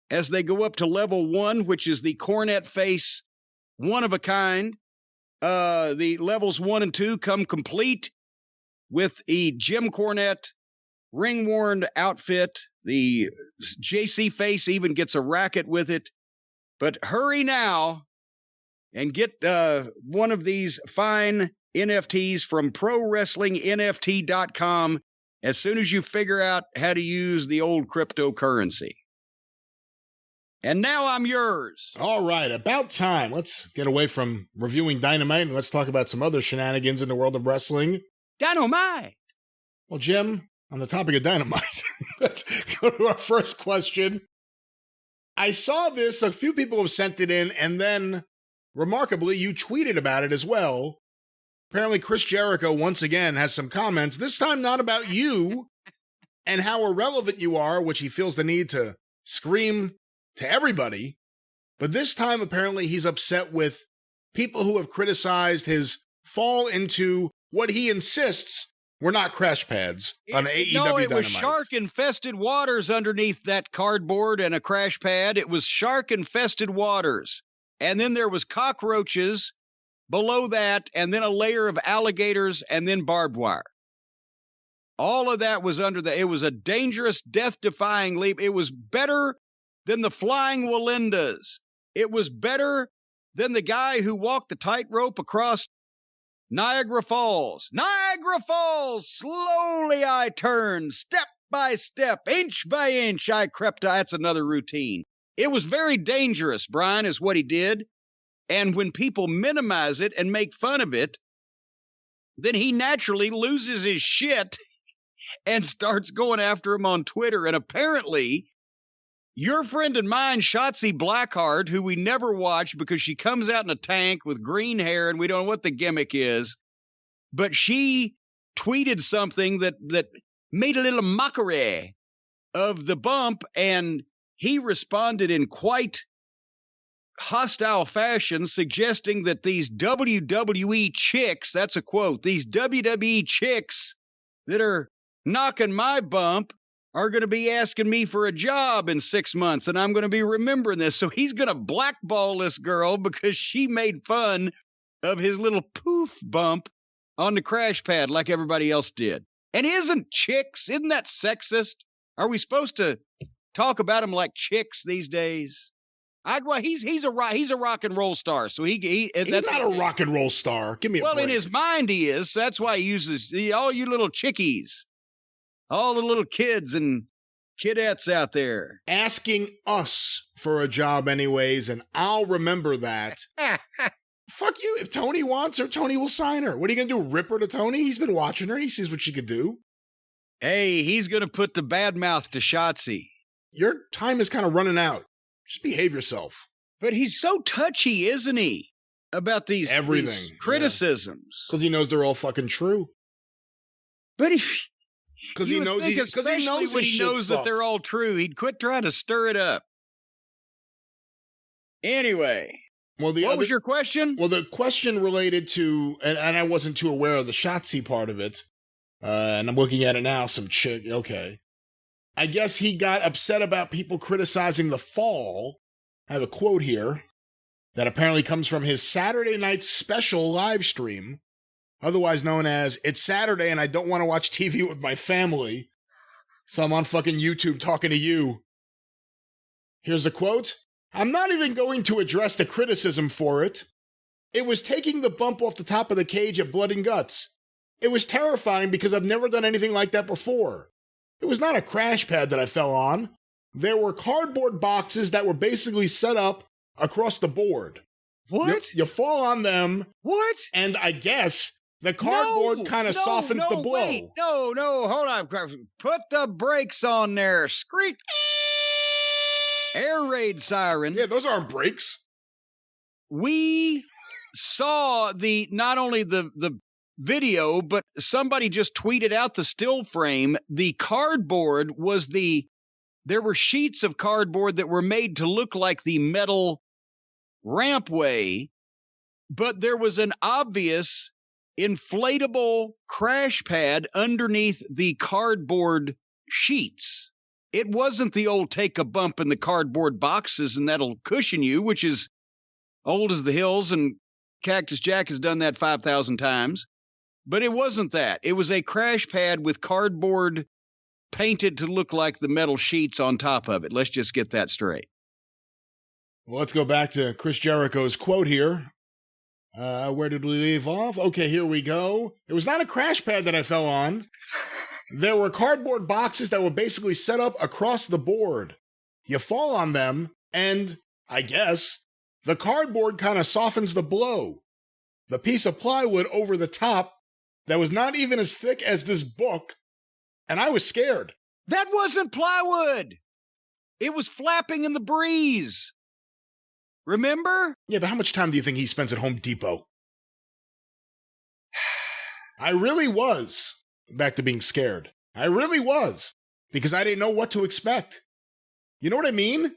Speaker 2: as they go up to level 1, which is the Cornette face, one of a kind. The levels 1 and 2 come complete with a Jim Cornette ring-worn outfit. The JC face even gets a racket with it. But hurry now and get one of these fine NFTs from ProWrestlingNFT.com as soon as you figure out how to use the old cryptocurrency. And now I'm yours.
Speaker 1: All right, about time. Let's get away from reviewing Dynamite and let's talk about some other shenanigans in the world of wrestling.
Speaker 2: Dynamite!
Speaker 1: Well, Jim, on the topic of Dynamite, let's go to our first question. I saw this, a few people have sent it in, and then, remarkably, you tweeted about it as well. Apparently, Chris Jericho, once again, has some comments, this time not about you and how irrelevant you are, which he feels the need to scream to everybody, but this time apparently he's upset with people who have criticized his fall into what he insists were not crash pads on AEW Dynamite.
Speaker 2: No, it was shark-infested waters underneath that cardboard and a crash pad. It was shark-infested waters. And then there was cockroaches below that, and then a layer of alligators, and then barbed wire. All of that was it was a dangerous, death-defying leap. It was better than the Flying Walendas. It was better than the guy who walked the tightrope across Niagara Falls. Niagara Falls! Slowly I turned, step by step, inch by inch I crept. That's another routine. It was very dangerous, Brian, is what he did. And when people minimize it and make fun of it, then he naturally loses his shit and starts going after him on Twitter. And apparently, your friend and mine, Shotzi Blackheart, who we never watch because she comes out in a tank with green hair and we don't know what the gimmick is, but she tweeted something that made a little mockery of the bump, and he responded in quite hostile fashion, suggesting that these WWE chicks, that's a quote, these WWE chicks that are knocking my bump are going to be asking me for a job in 6 months, and I'm going to be remembering this. So he's going to blackball this girl because she made fun of his little poof bump on the crash pad like everybody else did. And isn't that sexist? Are we supposed to talk about him like chicks these days? He's a rock and roll star, so he's
Speaker 1: not a rock and roll star. Give me a break.
Speaker 2: Well, in his mind he is. So that's why he uses all you little chickies, all the little kids and kidettes out there
Speaker 1: asking us for a job, anyways, and I'll remember that. Fuck you. If Tony wants her, Tony will sign her. What are you gonna do? Rip her to Tony? He's been watching her. He sees what she could do.
Speaker 2: Hey, he's gonna put the bad mouth to Shotzi.
Speaker 1: Your time is kind of running out. Just behave yourself.
Speaker 2: But he's so touchy, isn't he? About everything, these criticisms.
Speaker 1: Because he knows they're all fucking true.
Speaker 2: But
Speaker 1: because he knows
Speaker 2: that they're all true, he'd quit trying to stir it up. Anyway, what was your question?
Speaker 1: Well, the question related to, and I wasn't too aware of the Shotzi part of it, and I'm looking at it now. Some chick, okay. I guess he got upset about people criticizing the fall. I have a quote here that apparently comes from his Saturday night special live stream, otherwise known as "It's Saturday and I don't want to watch TV with my family, so I'm on fucking YouTube talking to you." Here's a quote. "I'm not even going to address the criticism for it. It was taking the bump off the top of the cage at Blood and Guts. It was terrifying because I've never done anything like that before. It was not a crash pad that I fell on. There were cardboard boxes that were basically set up across the board.
Speaker 2: What?
Speaker 1: You fall on them.
Speaker 2: What?
Speaker 1: And I guess the cardboard kind of softens the blow."
Speaker 2: Wait, no, hold on. Put the brakes on there. Screech. Air raid siren.
Speaker 1: Yeah, those aren't brakes.
Speaker 2: We saw not only the video, but somebody just tweeted out the still frame. The cardboard was there were sheets of cardboard that were made to look like the metal rampway, but there was an obvious inflatable crash pad underneath the cardboard sheets. It wasn't the old take a bump in the cardboard boxes and that'll cushion you, which is old as the hills, and Cactus Jack has done that 5,000 times. But it wasn't that. It was a crash pad with cardboard painted to look like the metal sheets on top of it. Let's just get that straight.
Speaker 1: Well, let's go back to Chris Jericho's quote here. Where did we leave off? Okay, here we go. "It was not a crash pad that I fell on. There were cardboard boxes that were basically set up across the board. You fall on them, and, I guess, the cardboard kind of softens the blow. The piece of plywood over the top that was not even as thick as this book, and I was scared."
Speaker 2: That wasn't plywood. It was flapping in the breeze. Remember?
Speaker 1: Yeah, but how much time do you think he spends at Home Depot? I really was. Back to being scared. I really was. Because I didn't know what to expect. You know what I mean?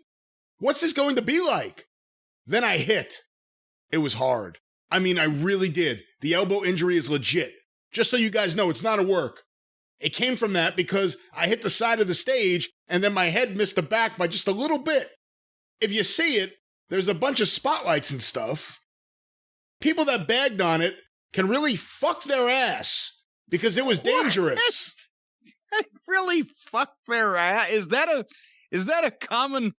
Speaker 1: What's this going to be like? Then I hit. It was hard. I mean, I really did. The elbow injury is legit. Just so you guys know, it's not a work. It came from that because I hit the side of the stage and then my head missed the back by just a little bit. If you see it, there's a bunch of spotlights and stuff. People that bagged on it can really fuck their ass because it was dangerous.
Speaker 2: Really fuck their ass? Is that a common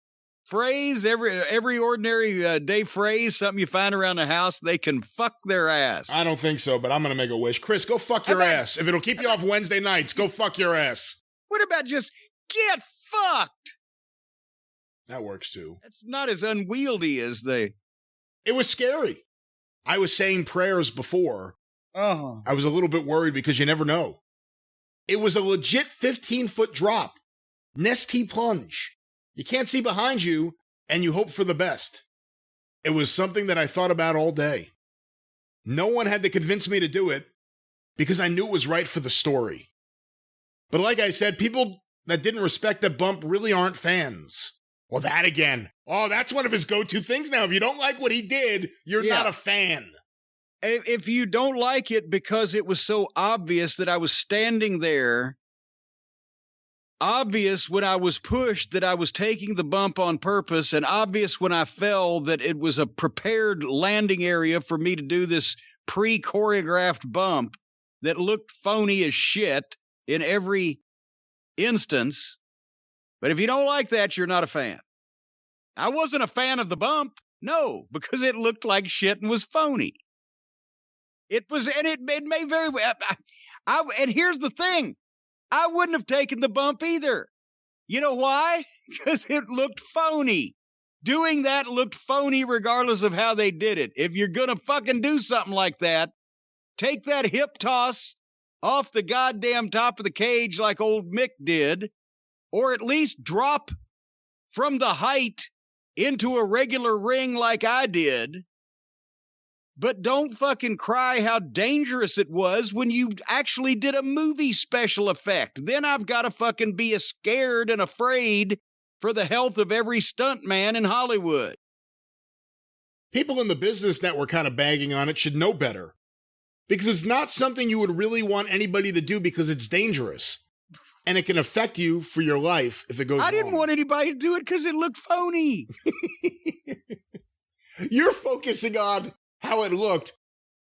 Speaker 2: phrase? Every ordinary day phrase, something you find around the house, they can fuck their ass.
Speaker 1: I don't think so, but I'm going to make a wish. Chris, go fuck your ass. If it'll keep you off Wednesday nights, go fuck your ass.
Speaker 2: What about just get fucked?
Speaker 1: That works too.
Speaker 2: It's not as unwieldy as they.
Speaker 1: It was scary. I was saying prayers before.
Speaker 2: Oh.
Speaker 1: I was a little bit worried because you never know. It was a legit 15-foot drop. Nesty plunge. You can't see behind you, and you hope for the best. It was something that I thought about all day. No one had to convince me to do it. because I knew it was right for the story. But like I said, people that didn't respect the bump really aren't fans. Well, that again. Oh, that's one of his go-to things now. If you don't like what he did, you're not a fan.
Speaker 2: If you don't like it because it was so obvious that I was standing there, obvious when I was pushed that I was taking the bump on purpose, and obvious when I fell that it was a prepared landing area for me to do this pre-choreographed bump that looked phony as shit in every instance. But if you don't like that, you're not a fan. I wasn't a fan of the bump, no, because it looked like shit and was phony. It was, and it may very well. And here's the thing, I wouldn't have taken the bump either. You know why? Because it looked phony. Doing that looked phony regardless of how they did it. If you're gonna fucking do something like that, take that hip toss off the goddamn top of the cage like old Mick did, or at least drop from the height into a regular ring like I did. But don't fucking cry how dangerous it was when you actually did a movie special effect. Then I've got to fucking be scared and afraid for the health of every stuntman in Hollywood.
Speaker 1: People in the business that were kind of bagging on it should know better. Because it's not something you would really want anybody to do because it's dangerous. And it can affect you for your life if it goes wrong.
Speaker 2: I didn't want anybody to do it because it looked phony.
Speaker 1: You're focusing on how it looked.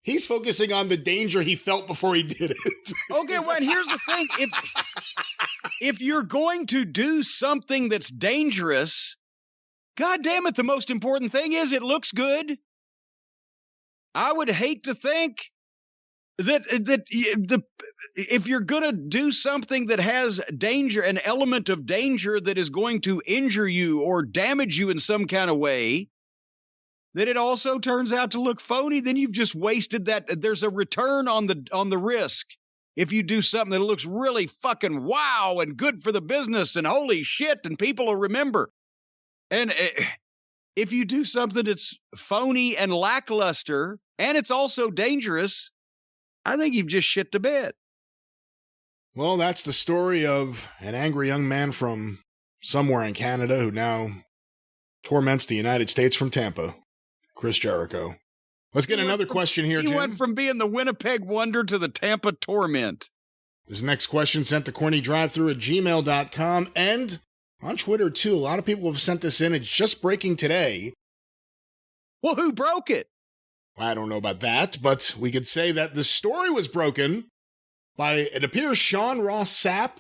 Speaker 1: He's focusing on the danger he felt before he did it.
Speaker 2: Okay, well, and here's the thing. If you're going to do something that's dangerous, God damn it, the most important thing is it looks good. I would hate to think that if you're going to do something that has danger, an element of danger that is going to injure you or damage you in some kind of way, that it also turns out to look phony, then you've just wasted that. There's a return on the risk. If you do something that looks really fucking wow and good for the business and holy shit and people will remember. And if you do something that's phony and lackluster and it's also dangerous, I think you've just shit the bed.
Speaker 1: Well, that's the story of an angry young man from somewhere in Canada who now torments the United States from Tampa, Chris Jericho. Let's get another question here, Jim.
Speaker 2: He went from being the Winnipeg Wonder to the Tampa Torment.
Speaker 1: This next question sent to CornyDriveThru@gmail.com and on Twitter, too. A lot of people have sent this in. It's just breaking today.
Speaker 2: Well, who broke it?
Speaker 1: I don't know about that, but we could say that the story was broken by, it appears, Sean Ross Sapp,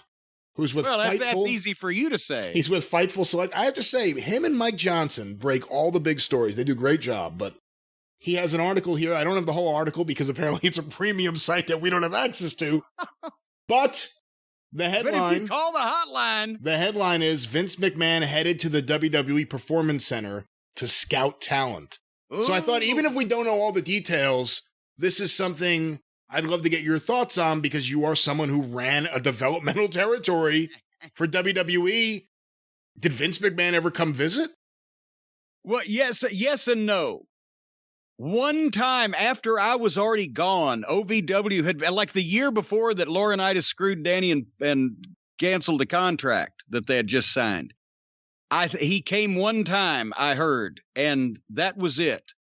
Speaker 1: who's with Fightful.
Speaker 2: That's easy for you to say.
Speaker 1: He's with Fightful Select. I have to say, him and Mike Johnson break all the big stories. They do a great job, but he has an article here. I don't have the whole article because apparently it's a premium site that we don't have access to. But the headline...
Speaker 2: But if you call the hotline...
Speaker 1: The headline is, Vince McMahon headed to the WWE Performance Center to scout talent. Ooh. So I thought, even if we don't know all the details, this is something I'd love to get your thoughts on because you are someone who ran a developmental territory for WWE. Did Vince McMahon ever come visit?
Speaker 2: Well, yes and no. One time after I was already gone, OVW had, like the year before that Laurinaitis screwed Danny and canceled the contract that they had just signed. He came one time, I heard, and that was it.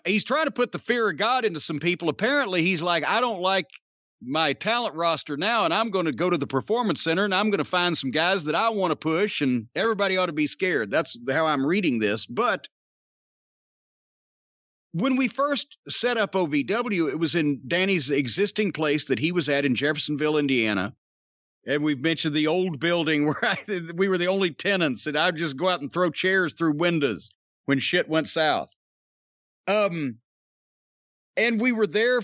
Speaker 2: He's trying to put the fear of God into some people. Apparently, he's like, I don't like my talent roster now, and I'm going to go to the Performance Center, and I'm going to find some guys that I want to push, and everybody ought to be scared. That's how I'm reading this. But when we first set up OVW, it was in Danny's existing place that he was at in Jeffersonville, Indiana. And we've mentioned the old building where we were the only tenants, and I'd just go out and throw chairs through windows when shit went south. And we were there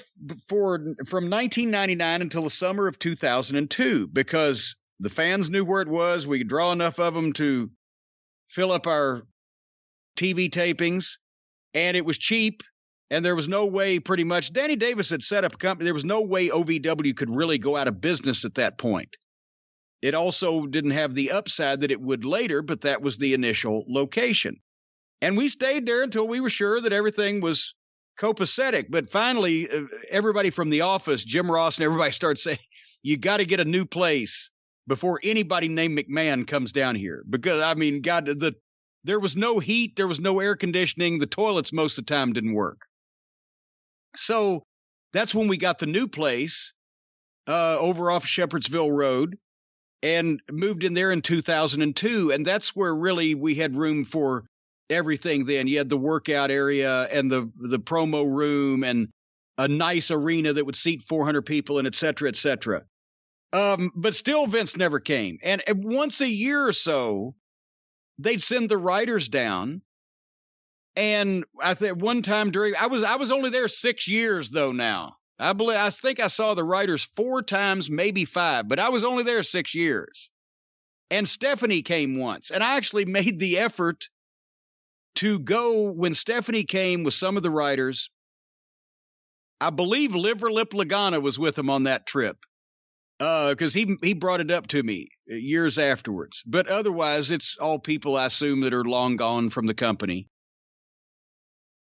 Speaker 2: from 1999 until the summer of 2002 because the fans knew where it was. We could draw enough of them to fill up our TV tapings, and it was cheap. And there was no way, pretty much, Danny Davis had set up a company. There was no way OVW could really go out of business at that point. It also didn't have the upside that it would later, but that was the initial location. And we stayed there until we were sure that everything was copacetic. But finally, everybody from the office, Jim Ross and everybody started saying, you got to get a new place before anybody named McMahon comes down here. Because, I mean, God, there was no heat. There was no air conditioning. The toilets most of the time didn't work. So that's when we got the new place over off Shepherdsville Road and moved in there in 2002. And that's where really we had room for everything then. You had the workout area and the promo room and a nice arena that would seat 400 people and et cetera, et cetera. But still, Vince never came. And once a year or so, they'd send the writers down. And I think one time I was only there 6 years though. Now I think I saw the writers 4 times, maybe 5, but I was only there 6 years. And Stephanie came once, and I actually made the effort to go when Stephanie came with some of the writers. I believe Liver Lip Lagana was with him on that trip. Because he brought it up to me years afterwards. But otherwise, it's all people I assume that are long gone from the company.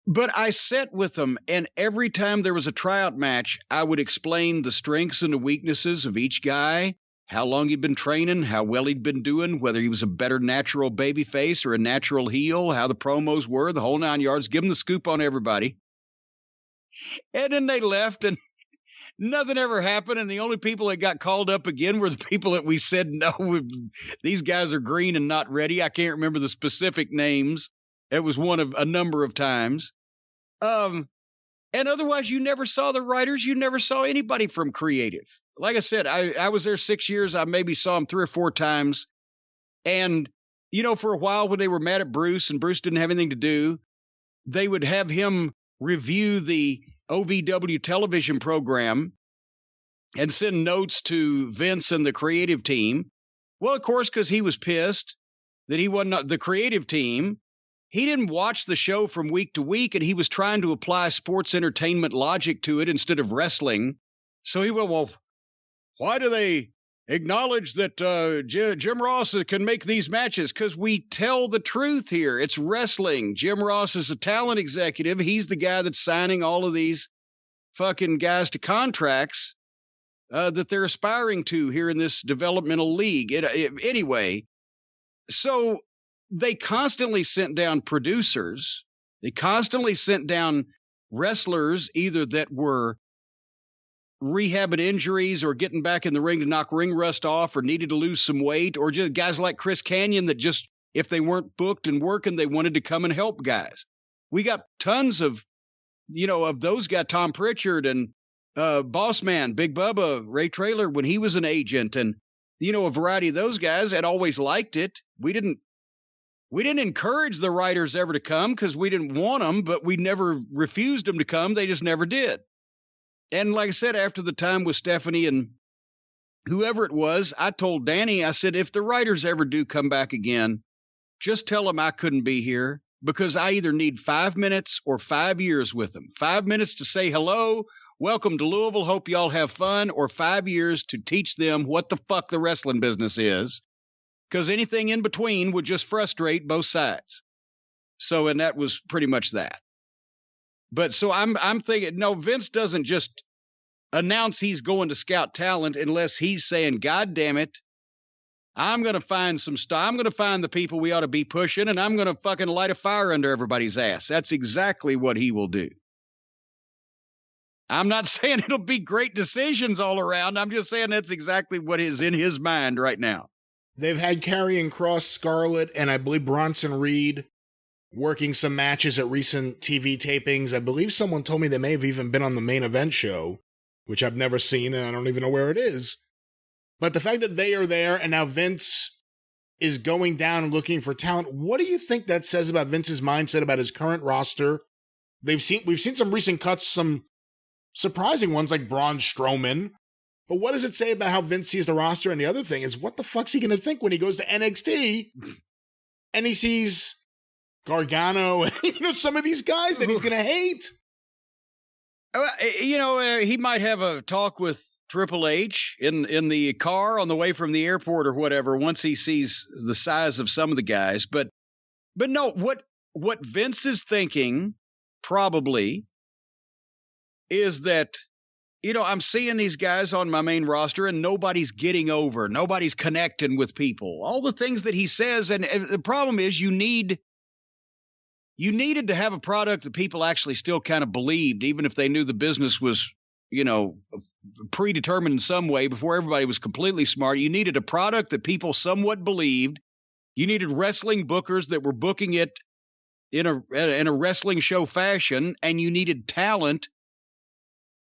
Speaker 2: But I sat with them, and every time there was a tryout match, I would explain the strengths and the weaknesses of each guy, how long he'd been training, how well he'd been doing, whether he was a better natural babyface or a natural heel, how the promos were, the whole 9 yards, give them the scoop on everybody. And then they left, and nothing ever happened, and the only people that got called up again were the people that we said, no, these guys are green and not ready. I can't remember the specific names. It was one of a number of times. And otherwise, you never saw the writers. You never saw anybody from creative. Like I said, I was there 6 years. I maybe saw him 3 or 4 times. And, you know, for a while when they were mad at Bruce and Bruce didn't have anything to do, they would have him review the OVW television program and send notes to Vince and the creative team. Well, of course, because he was pissed that he wasn't the creative team. He didn't watch the show from week to week, and he was trying to apply sports entertainment logic to it instead of wrestling. So he went, well, why do they acknowledge that Jim Ross can make these matches? Because we tell the truth here. It's wrestling. Jim Ross is a talent executive. He's the guy that's signing all of these fucking guys to contracts that they're aspiring to here in this developmental league. Anyway, so they constantly sent down producers. They constantly sent down wrestlers, either that were rehabbing injuries or getting back in the ring to knock ring rust off or needed to lose some weight, or just guys like Chris Kanyon that just, if they weren't booked and working, they wanted to come and help guys. We got tons of, of those guys, Tom Pritchard and Boss Man, Big Bubba, Ray Traylor, when he was an agent, and, a variety of those guys had always liked it. We didn't encourage the writers ever to come because we didn't want them, but we never refused them to come. They just never did. And like I said, after the time with Stephanie and whoever it was, I told Danny, I said, if the writers ever do come back again, just tell them I couldn't be here because I either need 5 minutes or 5 years with them. 5 minutes to say hello, welcome to Louisville, hope y'all have fun, or 5 years to teach them what the fuck the wrestling business is. Because anything in between would just frustrate both sides. So, and that was pretty much that. But so I'm thinking, no, Vince doesn't just announce he's going to scout talent unless he's saying, God damn it, I'm going to find I'm going to find the people we ought to be pushing, and I'm going to fucking light a fire under everybody's ass. That's exactly what he will do. I'm not saying it'll be great decisions all around. I'm just saying that's exactly what is in his mind right now.
Speaker 1: They've had Karrion Kross, Scarlett, and I believe Bronson Reed working some matches at recent TV tapings. I believe someone told me they may have even been on the main event show, which I've never seen, and I don't even know where it is. But the fact that they are there, and now Vince is going down and looking for talent, what do you think that says about Vince's mindset about his current roster? We've seen some recent cuts, some surprising ones like Braun Strowman. But what does it say about how Vince sees the roster? And the other thing is, what the fuck's he going to think when he goes to NXT and he sees Gargano and some of these guys that he's going to hate?
Speaker 2: He might have a talk with Triple H in the car on the way from the airport or whatever once he sees the size of some of the guys. But no, what Vince is thinking probably is that, I'm seeing these guys on my main roster and nobody's getting over. Nobody's connecting with people. All the things that he says. And the problem is you needed to have a product that people actually still kind of believed, even if they knew the business was, predetermined in some way before everybody was completely smart. You needed a product that people somewhat believed. You needed wrestling bookers that were booking it in a wrestling show fashion, and you needed talent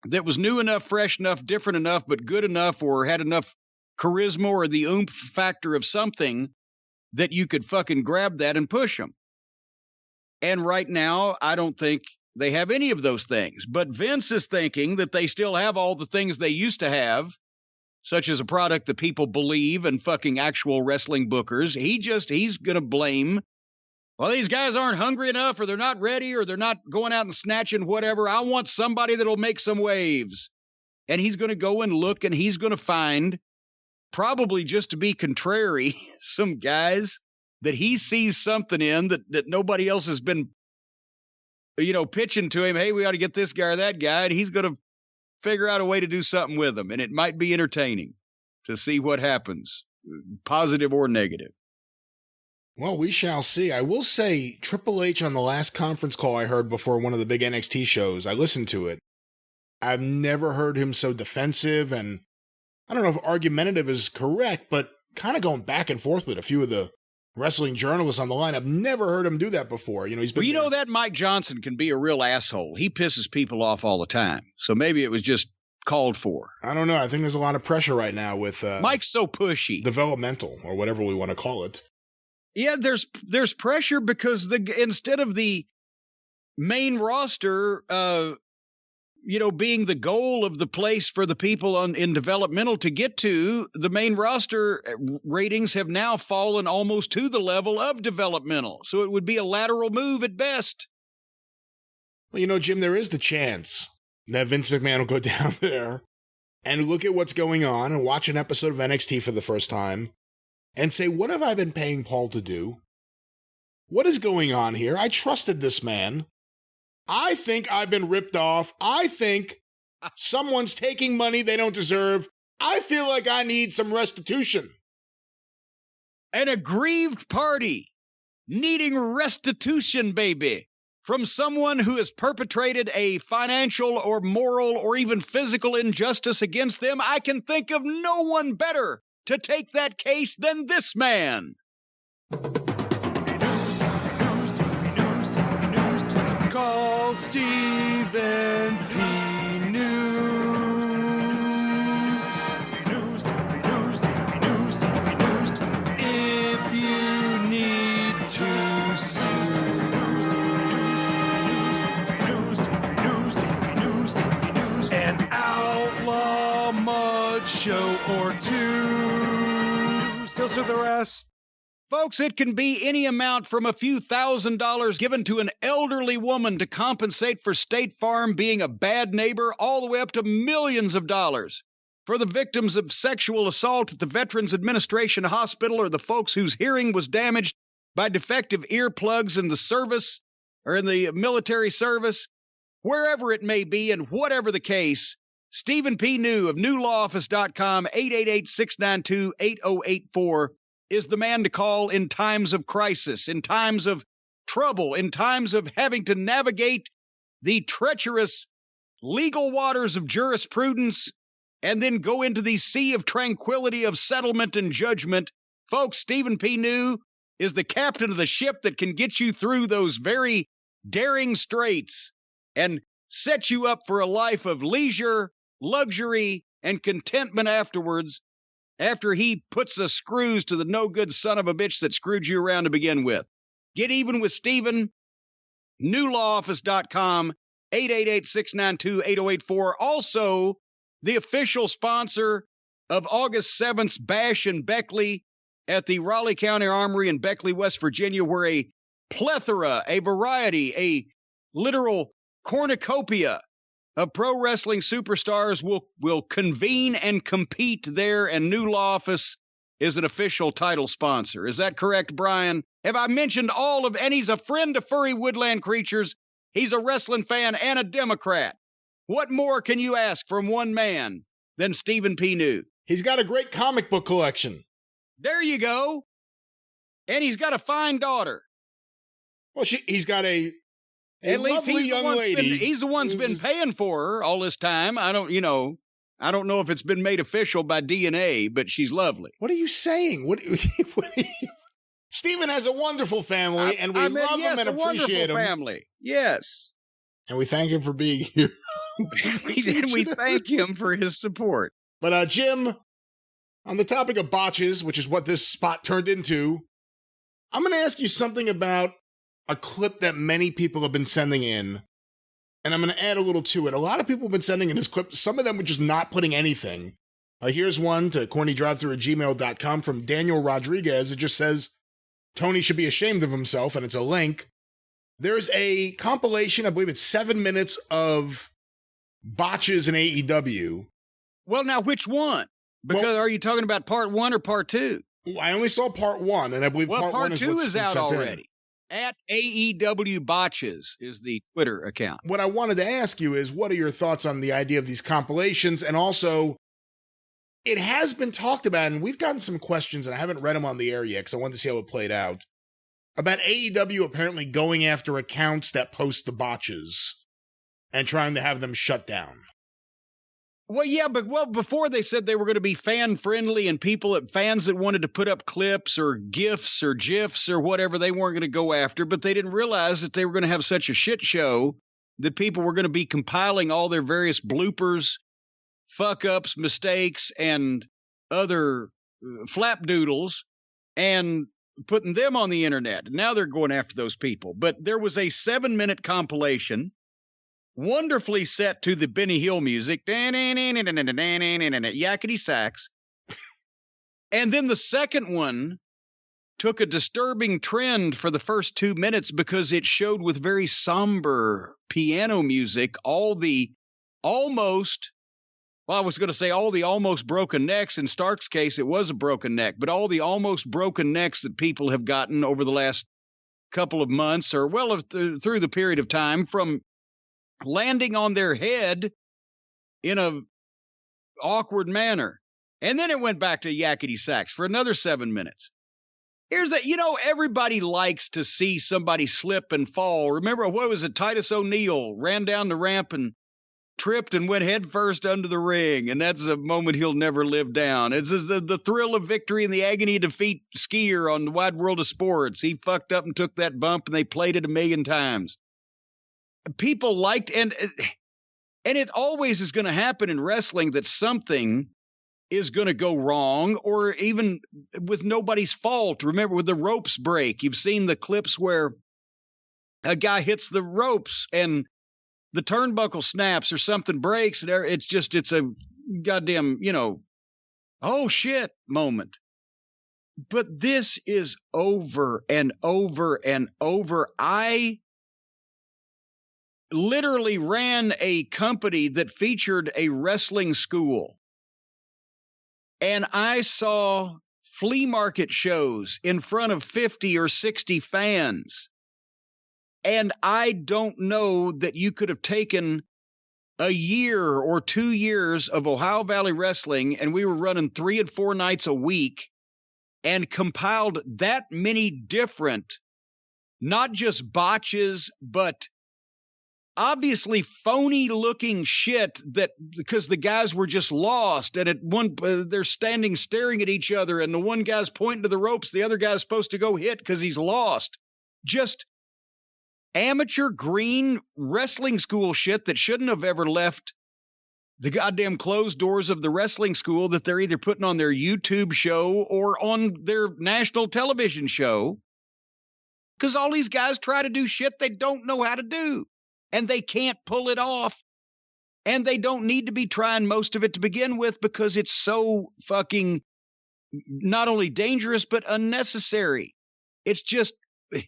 Speaker 2: that was new enough, fresh enough, different enough, but good enough, or had enough charisma or the oomph factor of something that you could fucking grab that and push them. And right now, I don't think they have any of those things. But Vince is thinking that they still have all the things they used to have, such as a product that people believe and fucking actual wrestling bookers. He's going to blame, well, these guys aren't hungry enough, or they're not ready, or they're not going out and snatching whatever. I want somebody that'll make some waves. And he's going to go and look, and he's going to find, probably just to be contrary, some guys that he sees something in that nobody else has been, pitching to him. Hey, we ought to get this guy or that guy. And he's going to figure out a way to do something with them. And it might be entertaining to see what happens, positive or negative.
Speaker 1: Well, we shall see. I will say Triple H on the last conference call I heard before one of the big NXT shows, I listened to it. I've never heard him so defensive, and I don't know if argumentative is correct, but kind of going back and forth with a few of the wrestling journalists on the line. I've never heard him do that before. He's been
Speaker 2: that Mike Johnson can be a real asshole. He pisses people off all the time. So maybe it was just called for.
Speaker 1: I don't know. I think there's a lot of pressure right now with
Speaker 2: Mike's so pushy.
Speaker 1: Developmental, or whatever we want to call it.
Speaker 2: Yeah, there's pressure because instead of the main roster being the goal of the place for the people in developmental to get to, the main roster ratings have now fallen almost to the level of developmental. So it would be a lateral move at best.
Speaker 1: Well, Jim, there is the chance that Vince McMahon will go down there and look at what's going on and watch an episode of NXT for the first time and say, what have I been paying Paul to do? What is going on here? I trusted this man. I think I've been ripped off. I think someone's taking money they don't deserve. I feel like I need some restitution.
Speaker 2: An aggrieved party needing restitution, baby, from someone who has perpetrated a financial or moral or even physical injustice against them. I can think of no one better to take that case than this man.
Speaker 3: Call Stephen P. News. If you need to sue. An outlaw mud show or two. He'll sue the rest.
Speaker 2: Folks, it can be any amount from a few $1,000s given to an elderly woman to compensate for State Farm being a bad neighbor, all the way up to millions of dollars for the victims of sexual assault at the Veterans Administration Hospital, or the folks whose hearing was damaged by defective earplugs in the service or in the military service. Wherever it may be and whatever the case, Stephen P. New of newlawoffice.com, 888-692-8084, is the man to call in times of crisis, in times of trouble, in times of having to navigate the treacherous legal waters of jurisprudence and then go into the sea of tranquility of settlement and judgment. Folks, Stephen P. New is the captain of the ship that can get you through those very daring straits and set you up for a life of leisure, luxury, and contentment afterwards, after he puts the screws to the no-good son of a bitch that screwed you around to begin with. Get even with Stephen. newlawoffice.com, 888-692-8084. Also, the official sponsor of August 7th's Bash in Beckley at the Raleigh County Armory in Beckley, West Virginia, where a plethora, a variety, a literal cornucopia of pro wrestling superstars will convene and compete there, and New Law Office is an official title sponsor. Is that correct, Brian? Have I mentioned all of, and he's a friend to furry woodland creatures. He's a wrestling fan and a Democrat. What more can you ask from one man than Stephen P. New?
Speaker 1: He's got a great comic book collection.
Speaker 2: There you go. And he's got a fine daughter.
Speaker 1: Well, he's got a
Speaker 2: At least
Speaker 1: lovely young lady.
Speaker 2: He's the one's been paying for her all this time. I don't know if it's been made official by DNA, but she's lovely.
Speaker 1: What are you saying? Stephen has a wonderful family, and we love him and appreciate him.
Speaker 2: Family, yes.
Speaker 1: And we thank him for being here.
Speaker 2: we thank him for his support.
Speaker 1: But Jim, on the topic of botches, which is what this spot turned into, I'm going to ask you something about a clip that many people have been sending in, and I'm going to add a little to it. A lot of people have been sending in this clip. Some of them were just not putting anything. Here's one to CornyDriveThru@gmail.com from Daniel Rodriguez. It just says, Tony should be ashamed of himself, and it's a link. There's a compilation, I believe it's 7 minutes of botches in AEW.
Speaker 2: Well, now, which one? Because are you talking about part 1 or part 2?
Speaker 1: I only saw part 1, and I believe part 1 is
Speaker 2: two
Speaker 1: what's
Speaker 2: is out
Speaker 1: sent
Speaker 2: already. At AEW Botches is the Twitter account.
Speaker 1: What I wanted to ask you is, what are your thoughts on the idea of these compilations? And also, it has been talked about, and we've gotten some questions, and I haven't read them on the air yet because I wanted to see how it played out, about AEW apparently going after accounts that post the botches and trying to have them shut down.
Speaker 2: Well, yeah, but before they said they were going to be fan-friendly and fans that wanted to put up clips or GIFs or GIFs or whatever they weren't going to go after, but they didn't realize that they were going to have such a shit show that people were going to be compiling all their various bloopers, fuck-ups, mistakes, and other flapdoodles and putting them on the internet. Now they're going after those people. But there was a 7-minute compilation wonderfully set to the Benny Hill music, yakety sax. And then the second one took a disturbing trend for the first 2 minutes because it showed with very somber piano music all the almost broken necks. In Stark's case, it was a broken neck, but all the almost broken necks that people have gotten over the last couple of months or through the period of time from landing on their head in a awkward manner. And then it went back to yakety sax for another 7 minutes. Here's that, everybody likes to see somebody slip and fall. Remember, what was it? Titus O'Neil ran down the ramp and tripped and went headfirst under the ring. And that's a moment he'll never live down. It's the thrill of victory and the agony of defeat skier on the Wide World of Sports. He fucked up and took that bump and they played it 1,000,000 times. People liked, and it always is going to happen in wrestling that something is going to go wrong, or even with nobody's fault. Remember, with the ropes break, you've seen the clips where a guy hits the ropes and the turnbuckle snaps or something breaks, and it's a goddamn, oh shit moment. But this is over and over and over. I literally ran a company that featured a wrestling school. And I saw flea market shows in front of 50 or 60 fans. And I don't know that you could have taken a year or 2 years of Ohio Valley Wrestling, and we were running 3 and 4 nights a week, and compiled that many different, not just botches, but obviously phony looking shit because the guys were just lost. And they're standing staring at each other and the one guy's pointing to the ropes. The other guy's supposed to go hit because he's lost. Just amateur green wrestling school shit that shouldn't have ever left the goddamn closed doors of the wrestling school that they're either putting on their YouTube show or on their national television show. Because all these guys try to do shit they don't know how to do. And they can't pull it off. And they don't need to be trying most of it to begin with because it's so fucking not only dangerous, but unnecessary. It's just, the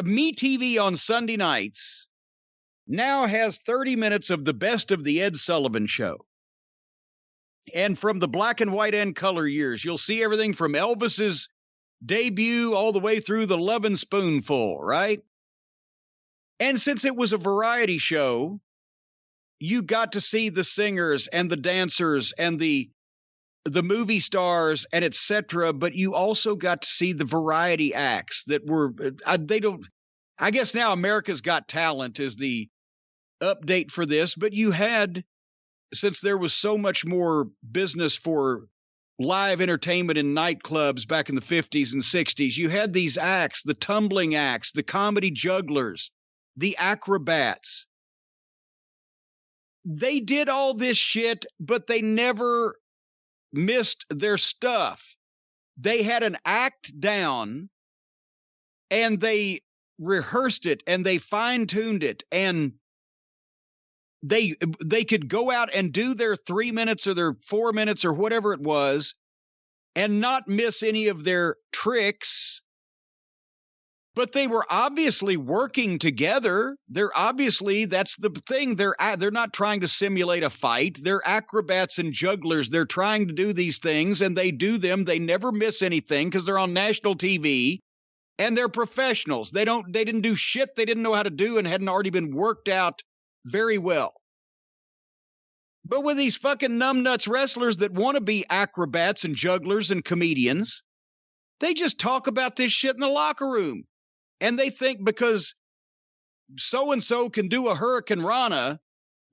Speaker 2: MeTV on Sunday nights now has 30 minutes of the best of the Ed Sullivan Show. And from the black and white and color years, you'll see everything from Elvis's debut all the way through the Lovin' Spoonful, right? And since it was a variety show, you got to see the singers and the dancers and the movie stars and etc., but you also got to see the variety acts that were I guess now America's Got Talent is the update for this, but you had, since there was so much more business for live entertainment in nightclubs back in the 50s and 60s, you had these acts, the tumbling acts, the comedy jugglers, the acrobats. They did all this shit, but they never missed their stuff. They had an act down and they rehearsed it and they fine-tuned it, and they could go out and do their 3 minutes or their 4 minutes or whatever it was and not miss any of their tricks. But they were obviously working together. They're obviously, that's the thing. They're not trying to simulate a fight. They're acrobats and jugglers. They're trying to do these things, and they do them. They never miss anything because they're on national TV, and they're professionals. They didn't do shit they didn't know how to do and hadn't already been worked out very well. But with these fucking numbnuts wrestlers that want to be acrobats and jugglers and comedians, they just talk about this shit in the locker room. And they think because so-and-so can do a Hurricane Rana,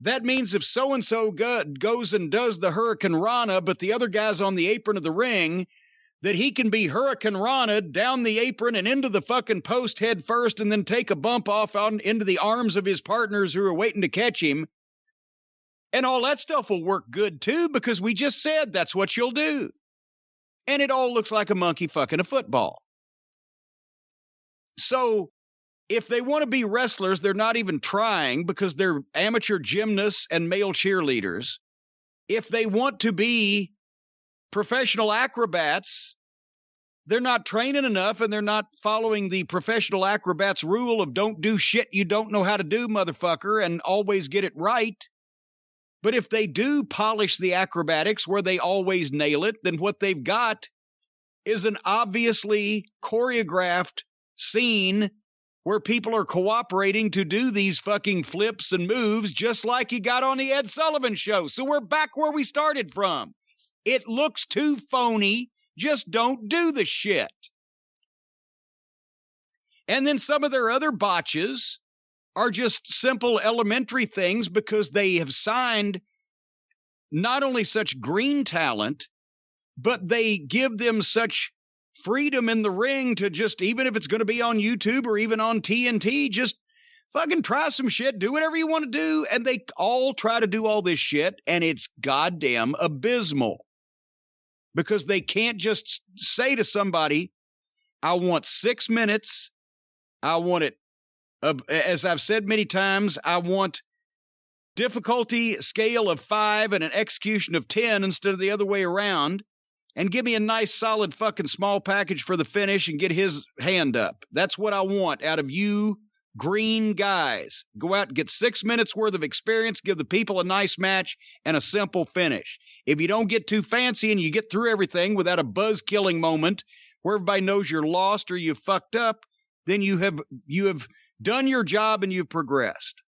Speaker 2: that means if so-and-so goes and does the Hurricane Rana, but the other guy's on the apron of the ring, that he can be Hurricane Rana down the apron and into the fucking post head first and then take a bump off on into the arms of his partners who are waiting to catch him. And all that stuff will work good too, because we just said that's what you'll do. And it all looks like a monkey fucking a football. So if they want to be wrestlers, they're not even trying because they're amateur gymnasts and male cheerleaders. If they want to be professional acrobats, they're not training enough and they're not following the professional acrobats rule of don't do shit you don't know how to do, motherfucker, and always get it right. But if they do polish the acrobatics where they always nail it, then what they've got is an obviously choreographed scene where people are cooperating to do these fucking flips and moves just like you got on the Ed Sullivan Show. So we're back where we started from. It looks too phony. Just don't do the shit. And then some of their other botches are just simple elementary things because they have signed not only such green talent, but they give them such freedom in the ring to just, even if it's going to be on YouTube or even on TNT, just fucking try some shit, do whatever you want to do. And they all try to do all this shit, and it's goddamn abysmal. Because they can't just say to somebody, I want 6 minutes. I want it, as I've said many times, I want difficulty scale of 5 and an execution of 10 instead of the other way around. And give me a nice, solid fucking small package for the finish and get his hand up. That's what I want out of you green guys. Go out and get 6 minutes worth of experience, give the people a nice match and a simple finish. If you don't get too fancy and you get through everything without a buzz-killing moment where everybody knows you're lost or you fucked up, then you have done your job and you've progressed.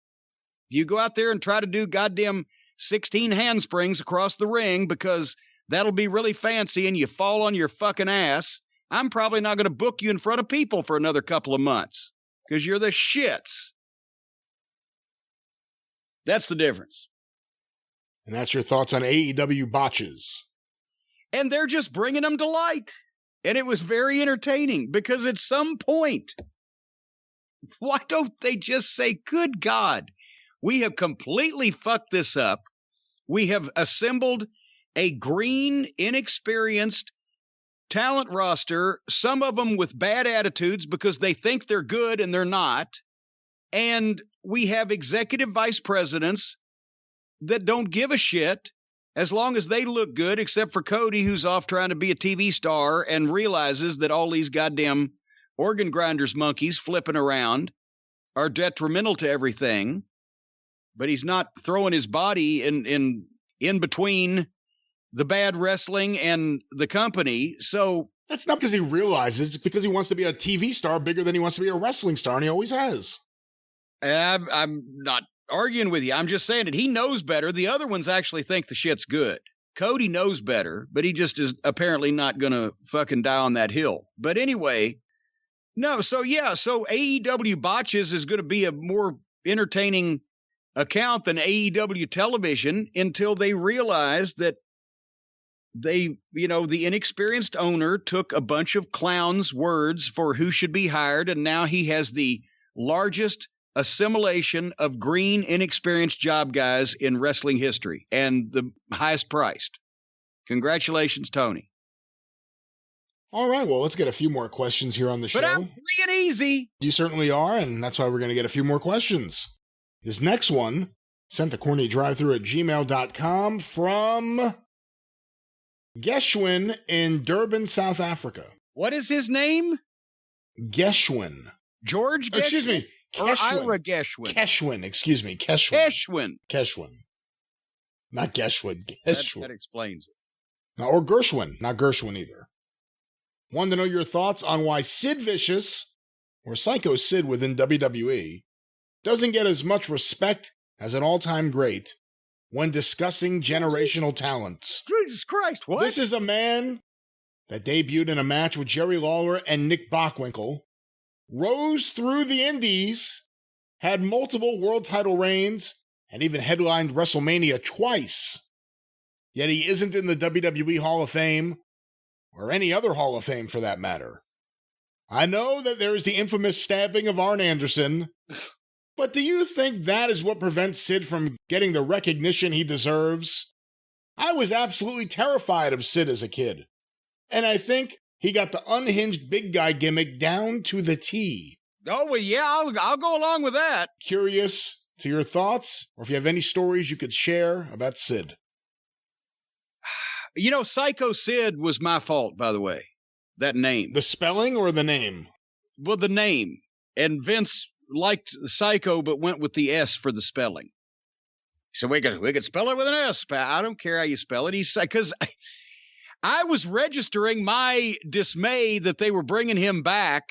Speaker 2: You go out there and try to do goddamn 16 handsprings across the ring because that'll be really fancy and you fall on your fucking ass, I'm probably not going to book you in front of people for another couple of months because you're the shits. That's the difference.
Speaker 1: And that's your thoughts on AEW botches.
Speaker 2: And they're just bringing them to light. And it was very entertaining because at some point, why don't they just say, good God, we have completely fucked this up. We have assembled a green, inexperienced talent roster, some of them with bad attitudes because they think they're good and they're not. And we have executive vice presidents that don't give a shit as long as they look good, except for Cody, who's off trying to be a TV star and realizes that all these goddamn organ grinders monkeys flipping around are detrimental to everything. But he's not throwing his body in between the bad wrestling and the company. So
Speaker 1: that's not because he realizes, it's because he wants to be a TV star bigger than he wants to be a wrestling star, and he always has.
Speaker 2: I'm not arguing with you. I'm just saying that he knows better. The other ones actually think the shit's good. Cody knows better, but he just is apparently not going to fucking die on that hill. But anyway, no. So AEW Botches is going to be a more entertaining account than AEW television until they realize that the inexperienced owner took a bunch of clowns' words for who should be hired, and now he has the largest assimilation of green, inexperienced job guys in wrestling history and the highest priced. Congratulations, Tony.
Speaker 1: All right, well, let's get a few more questions here on the show.
Speaker 2: But I'm free and easy.
Speaker 1: You certainly are, and that's why we're going to get a few more questions. This next one, sent to CornyDriveThru@gmail.com from Geshwin in Durban, South Africa.
Speaker 2: What is his name?
Speaker 1: Geshwin.
Speaker 2: George Geshwin?
Speaker 1: Excuse me.
Speaker 2: Or
Speaker 1: Keshwin.
Speaker 2: Ira Geshwin?
Speaker 1: Keshwin, excuse me. Keshwin.
Speaker 2: Keshwin.
Speaker 1: Keshwin. Not Geshwin. Keshwin.
Speaker 2: That explains it.
Speaker 1: No, or Gershwin. Not Gershwin either. Wanted to know your thoughts on why Sid Vicious, or Psycho Sid within WWE, doesn't get as much respect as an all-time great when discussing generational talent.
Speaker 2: Jesus Christ, what?
Speaker 1: This is a man that debuted in a match with Jerry Lawler and Nick Bockwinkel, rose through the indies, had multiple world title reigns, and even headlined WrestleMania twice. Yet he isn't in the WWE Hall of Fame, or any other Hall of Fame for that matter. I know that there is the infamous stabbing of Arn Anderson, but do you think that is what prevents Sid from getting the recognition he deserves? I was absolutely terrified of Sid as a kid, and I think he got the unhinged big guy gimmick down to the T.
Speaker 2: Oh, well, yeah, I'll go along with that.
Speaker 1: Curious to your thoughts, or if you have any stories you could share about Sid.
Speaker 2: You know, Psycho Sid was my fault, by the way. That name.
Speaker 1: The spelling or the name?
Speaker 2: Well, the name. And Vince liked Psycho, but went with the S for the spelling. So we could spell it with an S. I don't care how you spell it. Because I was registering my dismay that they were bringing him back.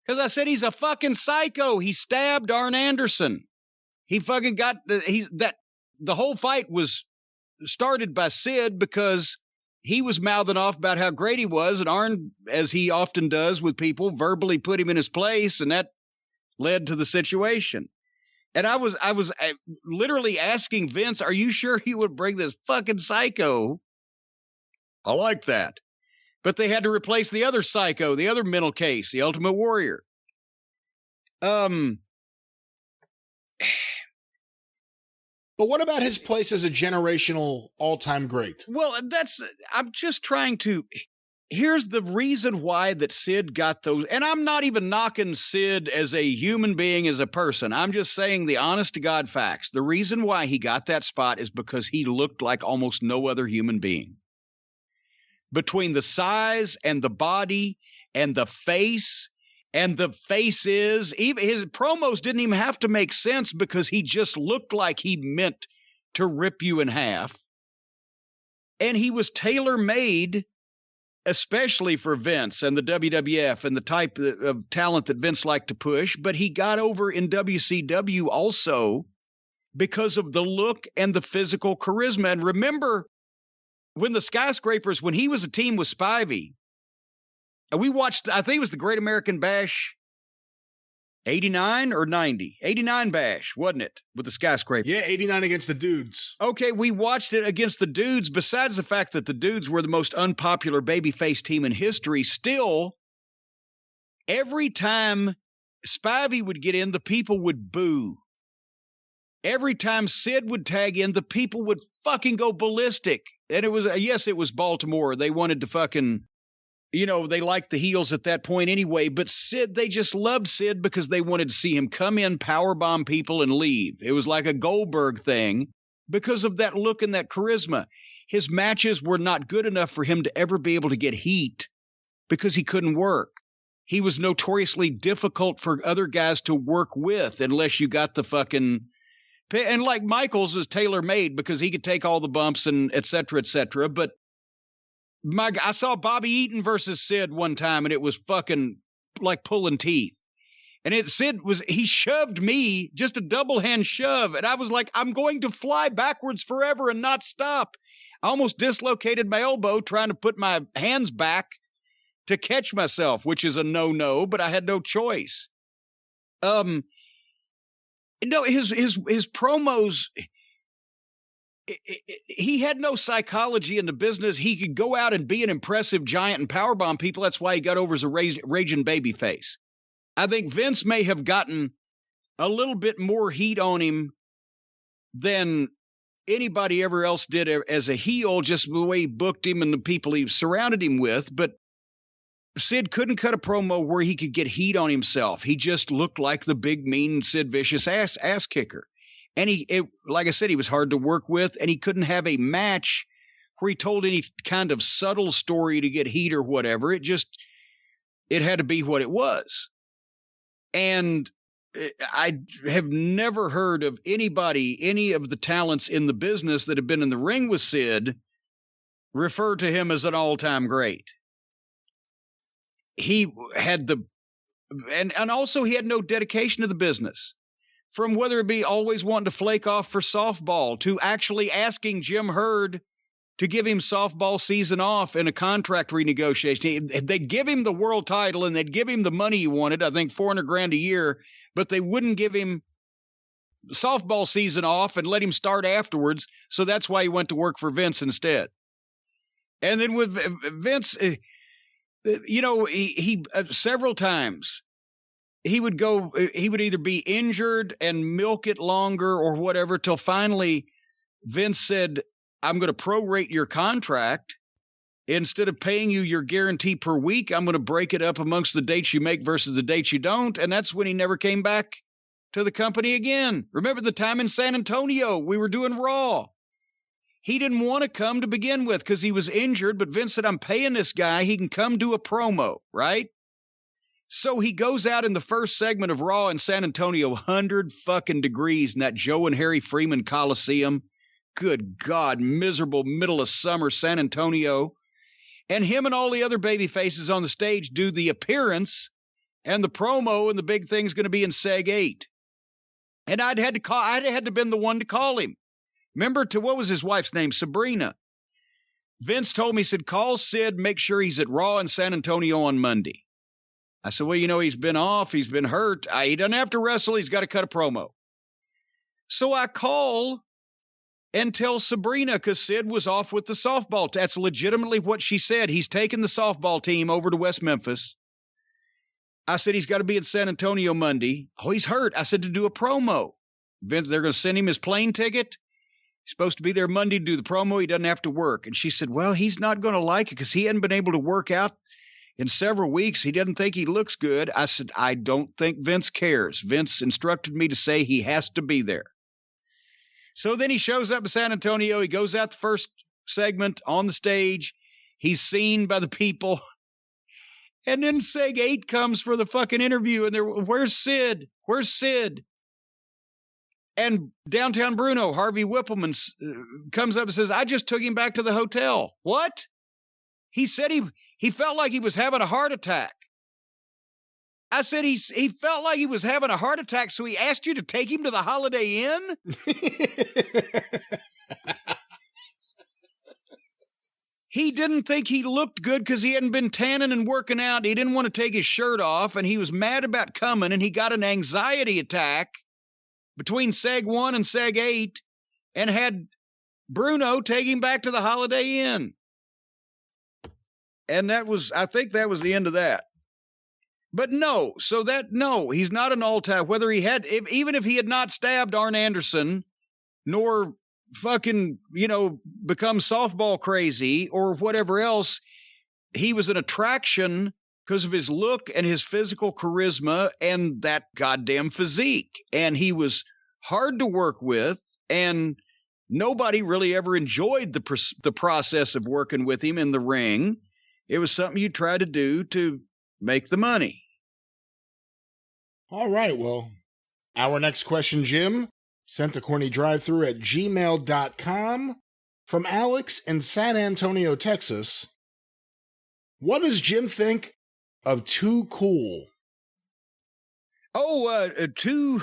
Speaker 2: Because I said he's a fucking psycho. He stabbed Arn Anderson. He fucking got the whole fight was started by Sid because he was mouthing off about how great he was, and Arn, as he often does with people, verbally put him in his place, and that led to the situation. And I was literally asking Vince, are you sure he would bring this fucking psycho? I like that. But they had to replace the other psycho, the other mental case, the Ultimate Warrior.
Speaker 1: But what about his place as a generational all-time great?
Speaker 2: Well, I'm just trying to, here's the reason why that Sid got those, and I'm not even knocking Sid as a human being, as a person. I'm just saying the honest to God facts. The reason why he got that spot is because he looked like almost no other human being. Between the size and the body and the face, and the faces, even his promos didn't even have to make sense because he just looked like he meant to rip you in half. And he was tailor-made, especially for Vince and the WWF and the type of talent that Vince liked to push. But he got over in WCW also because of the look and the physical charisma. And remember, when the Skyscrapers, when he was a team with Spivey, we watched, I think it was the Great American Bash, 89 or 90? 89 Bash, wasn't it? With the Skyscraper.
Speaker 1: Yeah, 89 against the Dudes.
Speaker 2: Okay, we watched it against the Dudes. Besides the fact that the Dudes were the most unpopular babyface team in history, still, every time Spivey would get in, the people would boo. Every time Sid would tag in, the people would fucking go ballistic. And it was, yes, it was Baltimore. They wanted to fucking, they liked the heels at that point anyway, but Sid, they just loved Sid because they wanted to see him come in, powerbomb people, and leave. It was like a Goldberg thing because of that look and that charisma. His matches were not good enough for him to ever be able to get heat because he couldn't work. He was notoriously difficult for other guys to work with unless you got the fucking... And like Michaels was tailor-made because he could take all the bumps and et cetera, but I saw Bobby Eaton versus Sid one time, and it was fucking like pulling teeth. And he shoved me, just a double hand shove. And I was like, I'm going to fly backwards forever and not stop. I almost dislocated my elbow trying to put my hands back to catch myself, which is a no-no, but I had no choice. No, his promos, he had no psychology in the business. He could go out and be an impressive giant and powerbomb people. That's why he got over as a raging babyface. I think Vince may have gotten a little bit more heat on him than anybody ever else did as a heel, just the way he booked him and the people he surrounded him with. But Sid couldn't cut a promo where he could get heat on himself. He just looked like the big, mean Sid Vicious ass kicker. And like I said, he was hard to work with, and he couldn't have a match where he told any kind of subtle story to get heat or whatever. It had to be what it was. And I have never heard of any of the talents in the business that have been in the ring with Sid, refer to him as an all-time great. He had and also he had no dedication to the business. From whether it be always wanting to flake off for softball to actually asking Jim Herd to give him softball season off in a contract renegotiation. They'd give him the world title and they'd give him the money he wanted, I think $400,000 a year, but they wouldn't give him softball season off and let him start afterwards. So that's why he went to work for Vince instead. And then with Vince, he several times he would either be injured and milk it longer or whatever till finally Vince said, I'm going to prorate your contract. Instead of paying you your guarantee per week, I'm going to break it up amongst the dates you make versus the dates you don't. And that's when he never came back to the company again. Remember the time in San Antonio, we were doing Raw. He didn't want to come to begin with because he was injured, but Vince said, I'm paying this guy. He can come do a promo, right? So he goes out in the first segment of Raw in San Antonio, 100 fucking degrees in that Joe and Harry Freeman Coliseum. Good God, miserable middle of summer San Antonio. And him and all the other baby faces on the stage do the appearance and the promo, and the big thing's going to be in Seg 8. And I'd had to been the one to call him. Remember, what was his wife's name? Sabrina. Vince told me, he said, call Sid, make sure he's at Raw in San Antonio on Monday. I said, well, he's been off. He's been hurt. He doesn't have to wrestle. He's got to cut a promo. So I call and tell Sabrina, because Sid was off with the softball. That's legitimately what she said. He's taken the softball team over to West Memphis. I said, he's got to be in San Antonio Monday. Oh, he's hurt. I said, to do a promo. Vince, they're going to send him his plane ticket. He's supposed to be there Monday to do the promo. He doesn't have to work. And she said, well, he's not going to like it because he hadn't been able to work out in several weeks. He doesn't think he looks good. I said, I don't think Vince cares. Vince instructed me to say he has to be there. So then he shows up in San Antonio. He goes out the first segment on the stage. He's seen by the people. And then Seg 8 comes for the fucking interview. And where's Sid? Where's Sid? And Downtown Bruno, Harvey Whippleman, comes up and says, I just took him back to the hotel. What? He said he felt like he was having a heart attack. I said he felt like he was having a heart attack, so he asked you to take him to the Holiday Inn? He didn't think he looked good because he hadn't been tanning and working out. He didn't want to take his shirt off, and he was mad about coming, and he got an anxiety attack between Seg 1 and Seg 8 and had Bruno take him back to the Holiday Inn. And I think that was the end of that. But no, he's not an all-time. Even if he had not stabbed Arn Anderson, nor fucking, become softball crazy or whatever else, he was an attraction because of his look and his physical charisma and that goddamn physique. And he was hard to work with, and nobody really ever enjoyed the process of working with him in the ring. It was something you try to do to make the money.
Speaker 1: All right, well, our next question, Jim, sent to CornyDriveThru@gmail.com from Alex in San Antonio, Texas. What does Jim think of Too Cool?
Speaker 2: Two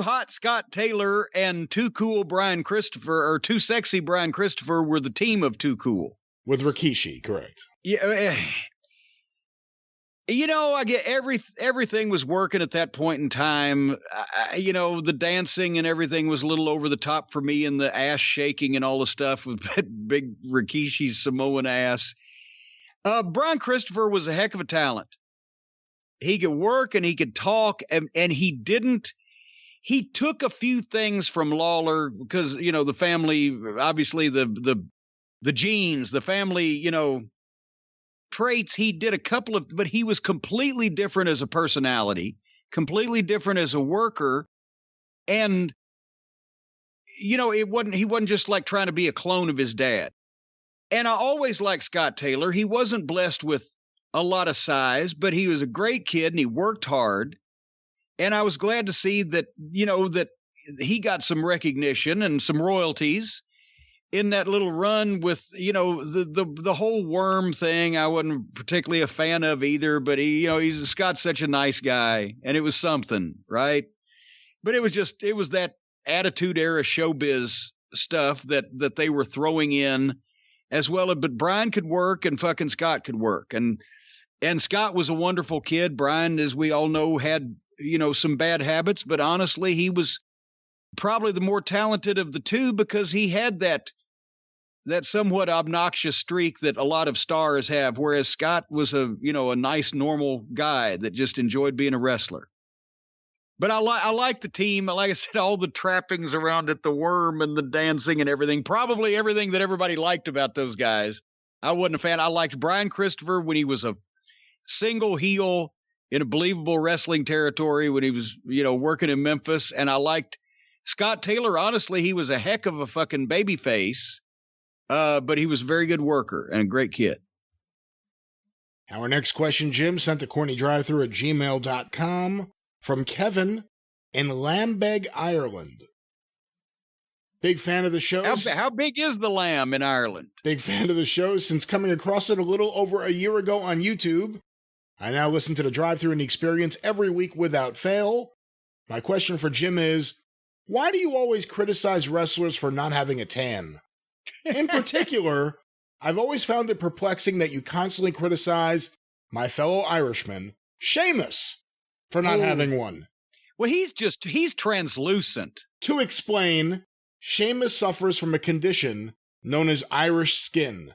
Speaker 2: hot Scott Taylor and too cool Brian Christopher, or too sexy Brian Christopher, were the team of Too Cool.
Speaker 1: With Rikishi, correct.
Speaker 2: Yeah. I get everything was working at that point in time. The dancing and everything was a little over the top for me, and the ass shaking and all the stuff with that big Rikishi's Samoan ass. Brian Christopher was a heck of a talent. He could work and he could talk, and he took a few things from Lawler because, the family, obviously the genes, the family, traits. He did a couple of, but he was completely different as a personality, completely different as a worker. And, he wasn't just like trying to be a clone of his dad. And I always liked Scott Taylor. He wasn't blessed with a lot of size, but he was a great kid and he worked hard. And I was glad to see that, that he got some recognition and some royalties in that little run with, the whole worm thing. I wasn't particularly a fan of either, but Scott's such a nice guy, and it was something, right? But it was that Attitude Era showbiz stuff that they were throwing in as well. But Brian could work and fucking Scott could work. And Scott was a wonderful kid. Brian, as we all know, had, some bad habits, but honestly, he was probably the more talented of the two because he had that somewhat obnoxious streak that a lot of stars have, whereas Scott was a nice, normal guy that just enjoyed being a wrestler. But I like the team. Like I said, all the trappings around it, the worm and the dancing and everything, probably everything that everybody liked about those guys. I wasn't a fan. I liked Brian Christopher when he was a single heel in a believable wrestling territory when he was, working in Memphis. And I liked Scott Taylor. Honestly, he was a heck of a fucking baby face. But he was a very good worker and a great kid.
Speaker 1: Our next question, Jim, sent to CornyDriveThru@gmail.com from Kevin in Lambeg, Ireland. Big fan of the show.
Speaker 2: How big is the lamb in Ireland?
Speaker 1: Big fan of the show since coming across it a little over a year ago on YouTube. I now listen to the Drive-Thru and the Experience every week without fail. My question for Jim is, why do you always criticize wrestlers for not having a tan? In particular, I've always found it perplexing that you constantly criticize my fellow Irishman, Sheamus, for not having one.
Speaker 2: Well, he's translucent.
Speaker 1: To explain, Sheamus suffers from a condition known as Irish skin.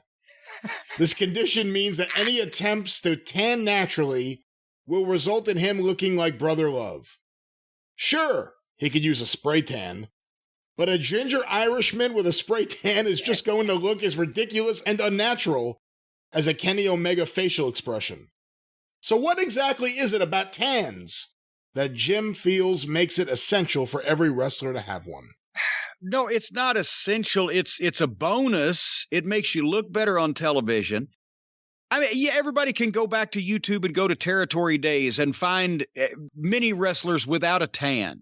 Speaker 1: This condition means that any attempts to tan naturally will result in him looking like Brother Love. Sure, he could use a spray tan, but a ginger Irishman with a spray tan is just going to look as ridiculous and unnatural as a Kenny Omega facial expression. So what exactly is it about tans that Jim feels makes it essential for every wrestler to have one?
Speaker 2: No, it's not essential. It's a bonus. It makes you look better on television. I mean, yeah, everybody can go back to YouTube and go to Territory Days and find many wrestlers without a tan.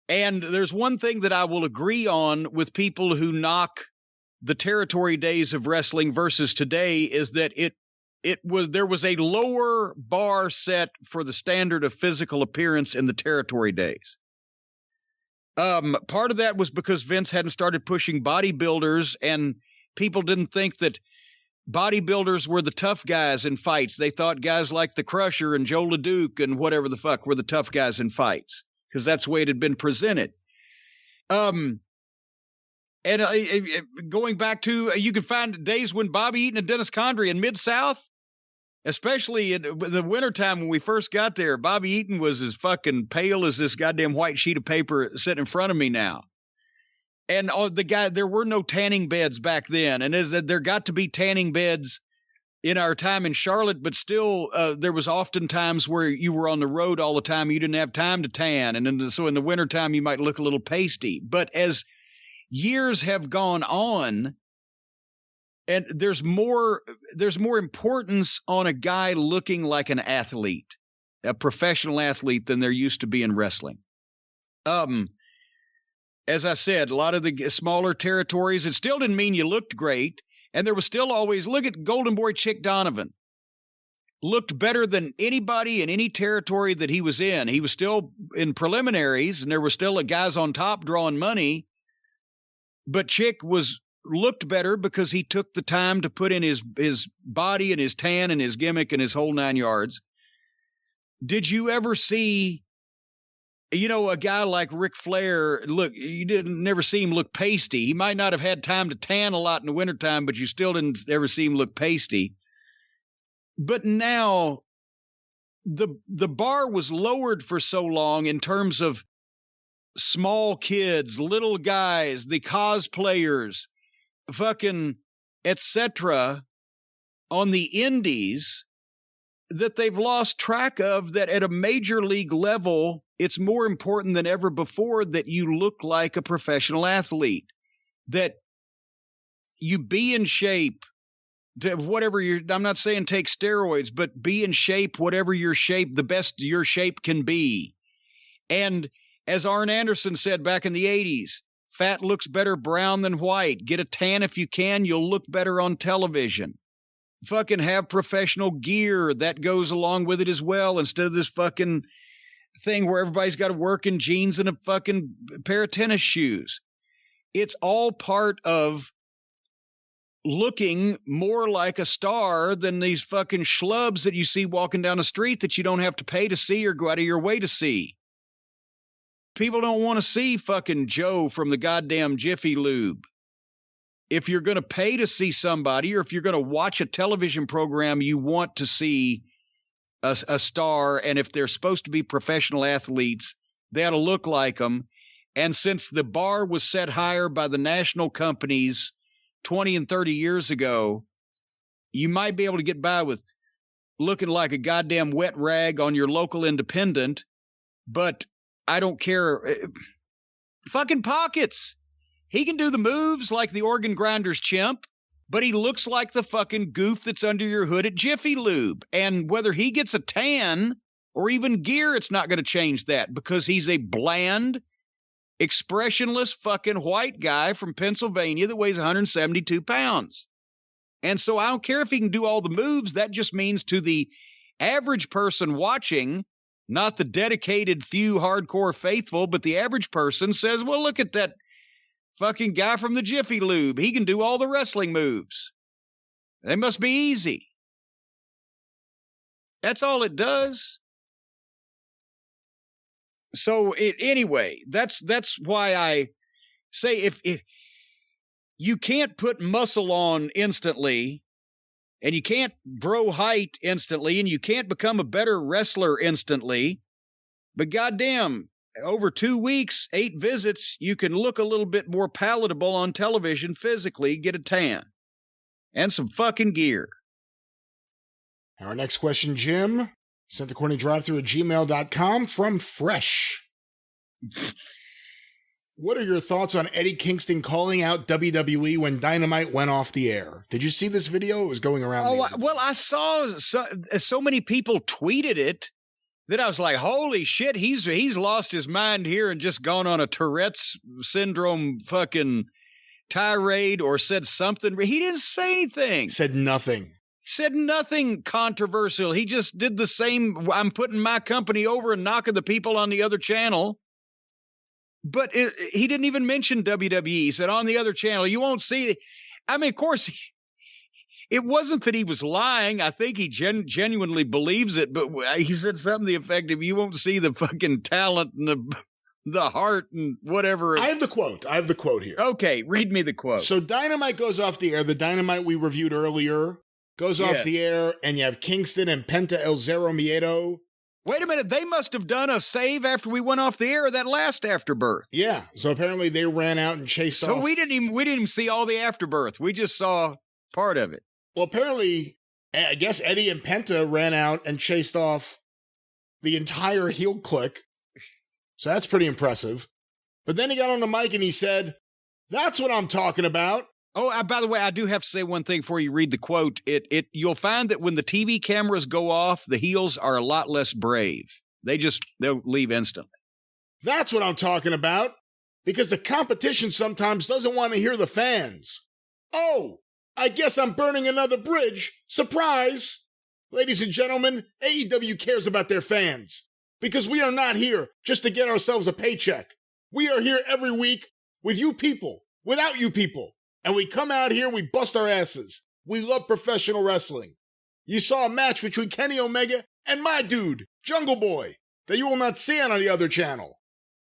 Speaker 2: And there's one thing that I will agree on with people who knock the Territory Days of wrestling versus today is that there was a lower bar set for the standard of physical appearance in the Territory Days. Part of that was because Vince hadn't started pushing bodybuilders, and people didn't think that bodybuilders were the tough guys in fights. They thought guys like the Crusher and Joe LeDuc and whatever the fuck were the tough guys in fights, because that's the way it had been presented. And going back to, you can find days when Bobby Eaton and Dennis Condrey in Mid-South, especially in the wintertime when we first got there, Bobby Eaton was as fucking pale as this goddamn white sheet of paper sitting in front of me now. And there were no tanning beds back then. And there got to be tanning beds in our time in Charlotte, but still there was often times where you were on the road all the time. You didn't have time to tan. And so in the wintertime, you might look a little pasty. But as years have gone on, and there's more importance on a guy looking like an athlete, a professional athlete, than there used to be in wrestling. As I said, a lot of the smaller territories, it still didn't mean you looked great. And there was still always, look at Golden Boy Chick Donovan. looked better than anybody in any territory that he was in. He was still in preliminaries, and there were still guys on top drawing money. But Chick looked better because he took the time to put in his body and his tan and his gimmick and his whole 9 yards. Did you ever see, a guy like Ric Flair? Look, you never see him look pasty. He might not have had time to tan a lot in the wintertime, but you still didn't ever see him look pasty. But now the bar was lowered for so long in terms of small kids, little guys, the cosplayers, fucking etc. on the indies, that they've lost track of that at a major league level. It's more important than ever before that you look like a professional athlete, that you be in shape. Whatever I'm not saying take steroids, but be in shape, whatever your shape, the best your shape can be. And as Arn Anderson said back in the 80s, fat looks better brown than white. Get a tan if you can. You'll look better on television. Fucking have professional gear that goes along with it as well, instead of this fucking thing where everybody's got to work in jeans and a fucking pair of tennis shoes. It's all part of looking more like a star than these fucking schlubs that you see walking down the street that you don't have to pay to see or go out of your way to see. People don't want to see fucking Joe from the goddamn Jiffy Lube. If you're going to pay to see somebody, or if you're going to watch a television program, you want to see a star. And if they're supposed to be professional athletes, they ought to look like them. And since the bar was set higher by the national companies 20 and 30 years ago, you might be able to get by with looking like a goddamn wet rag on your local independent, but I don't care. Fucking Pockets. He can do the moves like the organ grinder's chimp, but he looks like the fucking goof that's under your hood at Jiffy Lube. And whether he gets a tan or even gear, it's not going to change that, because he's a bland, expressionless fucking white guy from Pennsylvania that weighs 172 pounds. And so I don't care if he can do all the moves. That just means to the average person watching, not the dedicated few hardcore faithful, but the average person says, well, look at that fucking guy from the Jiffy Lube. He can do all the wrestling moves. They must be easy. That's all it does. So anyway, that's why I say if you can't put muscle on instantly, and you can't grow height instantly, and you can't become a better wrestler instantly, but goddamn, over 2 weeks, 8 visits, you can look a little bit more palatable on television physically, get a tan, and some fucking gear.
Speaker 1: Our next question, Jim, sent to CornyDriveThru@gmail.com from Fresh. What are your thoughts on Eddie Kingston calling out WWE when Dynamite went off the air? Did you see this video? It was going around.
Speaker 2: Well, I saw so many people tweeted it that I was like, holy shit, he's lost his mind here and just gone on a Tourette's syndrome fucking tirade or said something. He didn't say anything.
Speaker 1: Said nothing.
Speaker 2: Said nothing controversial. He just did the same. I'm putting my company over and knocking the people on the other channel. But he didn't even mention WWE. He said on the other channel, you won't see. I mean, of course, it wasn't that he was lying. I think he genuinely believes it. But he said something to the effect of, you won't see the fucking talent and the heart and whatever.
Speaker 1: I have the quote here.
Speaker 2: Okay, read me the quote.
Speaker 1: So Dynamite goes off the air. The Dynamite we reviewed earlier goes off the air, and you have Kingston and Penta El Zero Miedo.
Speaker 2: Wait a minute, they must have done a save after we went off the air, that last Afterbirth.
Speaker 1: Yeah, so apparently they ran out and chased off.
Speaker 2: So we didn't even see all the Afterbirth. We just saw part of it.
Speaker 1: Well, apparently, I guess Eddie and Penta ran out and chased off the entire heel clique. So that's pretty impressive. But then he got on the mic and he said, "That's what I'm talking about."
Speaker 2: Oh, by the way, I do have to say one thing before you read the quote. You'll find that when the TV cameras go off, the heels are a lot less brave. They'll leave instantly.
Speaker 1: That's what I'm talking about. Because the competition sometimes doesn't want to hear the fans. Oh, I guess I'm burning another bridge. Surprise. Ladies and gentlemen, AEW cares about their fans. Because we are not here just to get ourselves a paycheck. We are here every week with you people, without you people. And we come out here and we bust our asses. We love professional wrestling. You saw a match between Kenny Omega and my dude, Jungle Boy, that you will not see on the other channel.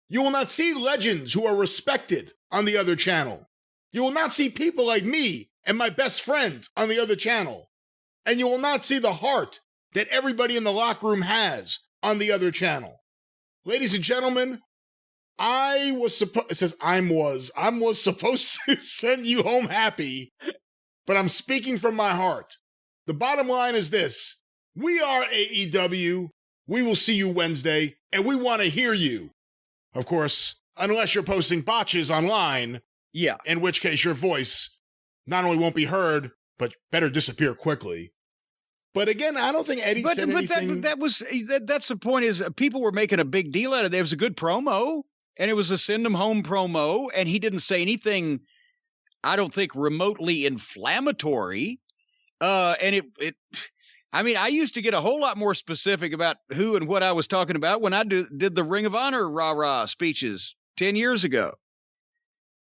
Speaker 1: You will not see legends who are respected on the other channel. You will not see people like me and my best friend on the other channel. And you will not see the heart that everybody in the locker room has on the other channel. Ladies and gentlemen, I was supposed to send you home happy, but I'm speaking from my heart. The bottom line is this. We are AEW. We will see you Wednesday, and we want to hear you. Of course, unless you're posting botches online.
Speaker 2: Yeah.
Speaker 1: In which case your voice not only won't be heard, but better disappear quickly. But again, I don't think Eddie said anything.
Speaker 2: That's the point is people were making a big deal out of it. It was a good promo, and it was a send them home promo, and he didn't say anything, I don't think, remotely inflammatory. And I used to get a whole lot more specific about who and what I was talking about when I did the Ring of Honor rah-rah speeches 10 years ago.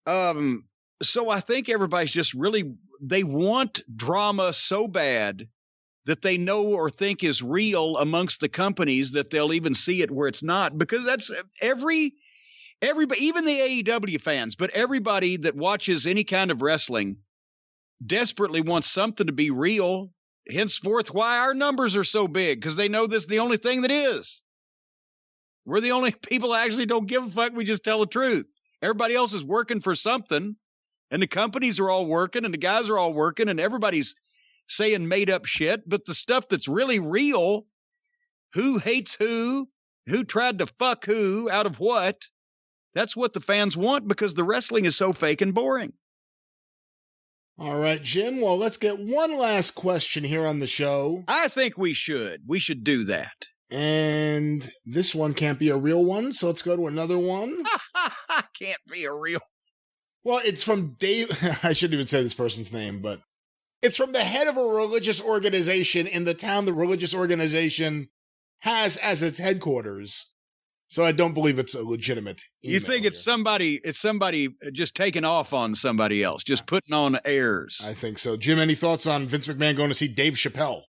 Speaker 2: So I think everybody's just really, they want drama so bad that they know or think is real amongst the companies that they'll even see it where it's not, because that's everybody, even the AEW fans, but everybody that watches any kind of wrestling desperately wants something to be real. Henceforth, why our numbers are so big, because they know this is the only thing that is. We're the only people that actually don't give a fuck. We just tell the truth. Everybody else is working for something, and the companies are all working, and the guys are all working, and everybody's saying made up shit. But the stuff that's really real, who hates who tried to fuck who out of what, that's what the fans want, because the wrestling is so fake and boring.
Speaker 1: All right, Jim. Well, let's get one last question here on the show.
Speaker 2: I think we should. We should do that.
Speaker 1: And this one can't be a real one, so let's go to another one.
Speaker 2: Can't be a real.
Speaker 1: Well, it's from Dave. I shouldn't even say this person's name, but it's from the head of a religious organization in the town the religious organization has as its headquarters. So I don't believe it's a legitimate email.
Speaker 2: You think it's somebody just taking off on somebody else, just putting on airs.
Speaker 1: I think so. Jim, any thoughts on Vince McMahon going to see Dave Chappelle?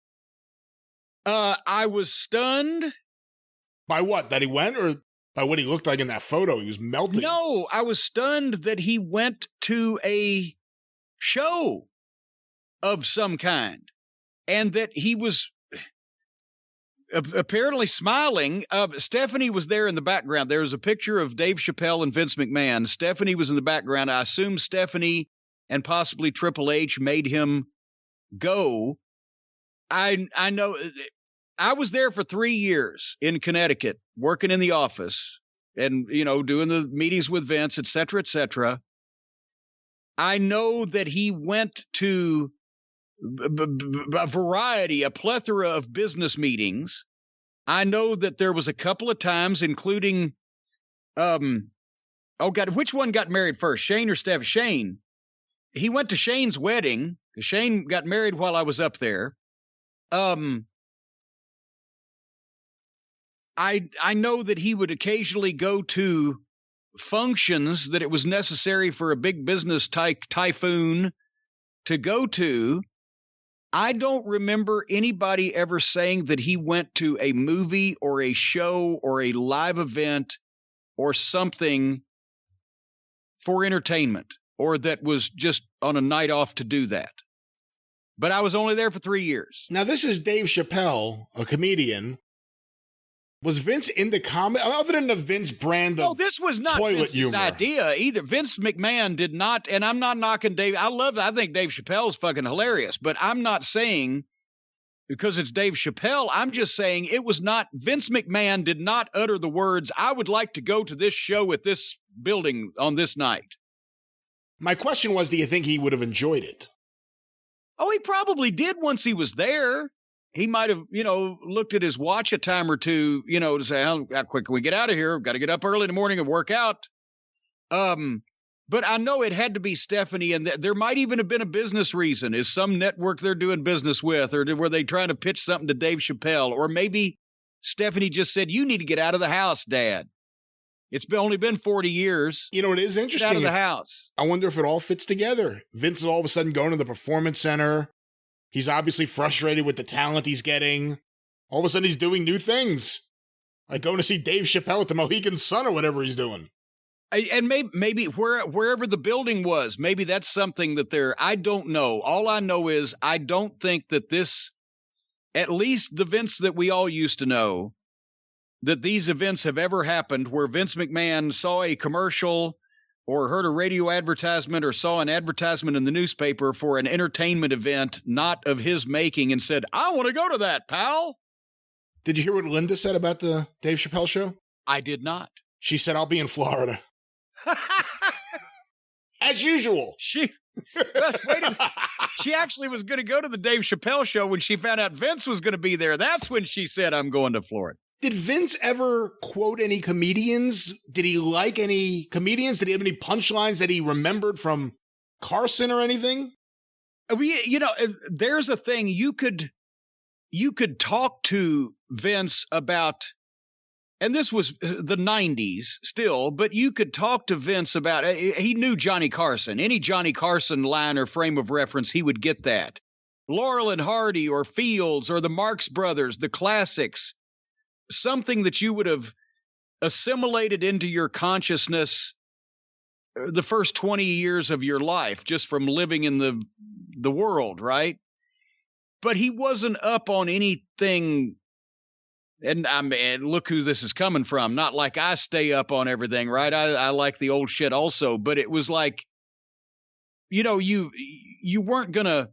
Speaker 2: I was stunned.
Speaker 1: By what? That he went, or by what he looked like in that photo? He was melting.
Speaker 2: No, I was stunned that he went to a show of some kind, and that he was apparently smiling. Stephanie was there in the background. There was a picture of Dave Chappelle and Vince McMahon. Stephanie was in the background. I assume Stephanie and possibly Triple H made him go. I know. I was there for 3 years in Connecticut, working in the office and, doing the meetings with Vince, et cetera, et cetera. I know that he went to a plethora of business meetings. I know that there was a couple of times, including, which one got married first, Shane or Steph? Shane. He went to Shane's wedding. Shane got married while I was up there. I know that he would occasionally go to functions that it was necessary for a big business typhoon to go to. I don't remember anybody ever saying that he went to a movie or a show or a live event or something for entertainment, or that was just on a night off to do that. But I was only there for 3 years.
Speaker 1: Now, this is Dave Chappelle, a comedian. Was Vince into comedy other than the Vince brand of
Speaker 2: no, this was not
Speaker 1: toilet
Speaker 2: Vince's
Speaker 1: humor
Speaker 2: idea either. Vince McMahon did not, and I'm not knocking Dave. I think Dave Chappelle is fucking hilarious, but I'm not saying because it's Dave Chappelle. I'm just saying it was not, Vince McMahon did not utter the words, I would like to go to this show at this building on this night.
Speaker 1: My question was, do you think he would have enjoyed it?
Speaker 2: Oh, he probably did once he was there. He might have, looked at his watch a time or two, to say, how quick can we get out of here? We've got to get up early in the morning and work out. But I know it had to be Stephanie, and there might even have been a business reason. Is some network they're doing business with, or were they trying to pitch something to Dave Chappelle? Or maybe Stephanie just said, "You need to get out of the house, Dad. It's only been 40 years.
Speaker 1: You know, it is interesting.
Speaker 2: Get out of the house."
Speaker 1: I wonder if it all fits together. Vince is all of a sudden going to the Performance Center. He's obviously frustrated with the talent he's getting. All of a sudden, he's doing new things. Like going to see Dave Chappelle at the Mohegan Sun or whatever he's doing.
Speaker 2: And maybe wherever the building was, maybe that's something that I don't know. All I know is I don't think that this, at least the Vince that we all used to know, that these events have ever happened where Vince McMahon saw a commercial or heard a radio advertisement or saw an advertisement in the newspaper for an entertainment event not of his making and said, "I want to go to that, pal."
Speaker 1: Did you hear what Linda said about the Dave Chappelle show?
Speaker 2: I did not.
Speaker 1: She said, "I'll be in Florida." As usual.
Speaker 2: Wait a minute. She actually was going to go to the Dave Chappelle show when she found out Vince was going to be there. That's when she said, "I'm going to Florida."
Speaker 1: Did Vince ever quote any comedians? Did he like any comedians? Did he have any punchlines that he remembered from Carson or anything?
Speaker 2: There's a thing you could talk to Vince about. And this was the 90s still, but you could talk to Vince about, he knew Johnny Carson. Any Johnny Carson line or frame of reference, he would get that. Laurel and Hardy or Fields or the Marx Brothers, the classics, something that you would have assimilated into your consciousness the first 20 years of your life just from living in the world, right? But he wasn't up on anything. And look who this is coming from. Not like I stay up on everything, right? I like the old shit also, but it was like, you weren't gonna.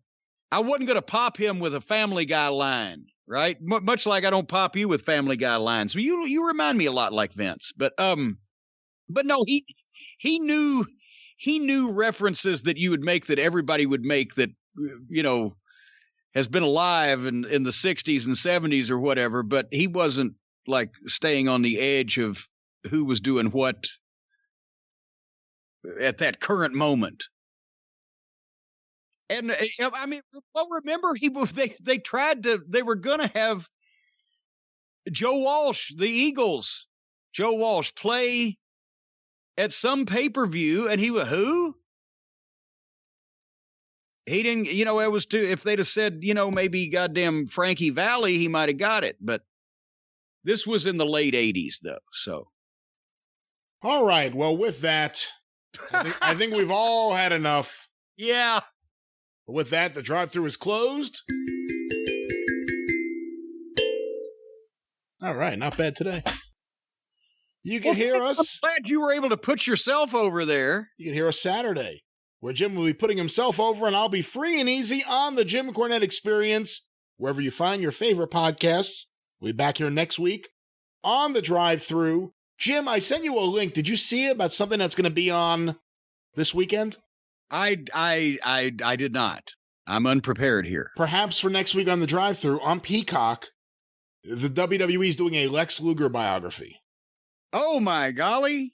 Speaker 2: I wasn't gonna pop him with a Family Guy line, right? Much like I don't pop you with Family Guy lines. You remind me a lot like Vince, but no, he knew references that you would make that everybody would make that has been alive in the 60s and 70s or whatever, but he wasn't like staying on the edge of who was doing what at that current moment. And remember they were going to have Joe Walsh, the Eagles, Joe Walsh play at some pay-per-view, and he was who? He didn't, it was if they'd have said, maybe goddamn Frankie Valli, he might have got it. But this was in the late 80s, though. So.
Speaker 1: All right. Well, with that, I think we've all had enough.
Speaker 2: Yeah.
Speaker 1: With that, the drive-thru is closed. All right. Not bad today. You can hear us.
Speaker 2: I'm glad you were able to put yourself over there.
Speaker 1: You can hear us Saturday, where Jim will be putting himself over, and I'll be free and easy on the Jim Cornette Experience, wherever you find your favorite podcasts. We'll be back here next week on the drive-thru. Jim, I sent you a link. Did you see it about something that's going to be on this weekend?
Speaker 2: I did not. I'm unprepared here.
Speaker 1: Perhaps for next week on the drive-thru, on Peacock, the WWE is doing a Lex Luger biography.
Speaker 2: Oh, my golly.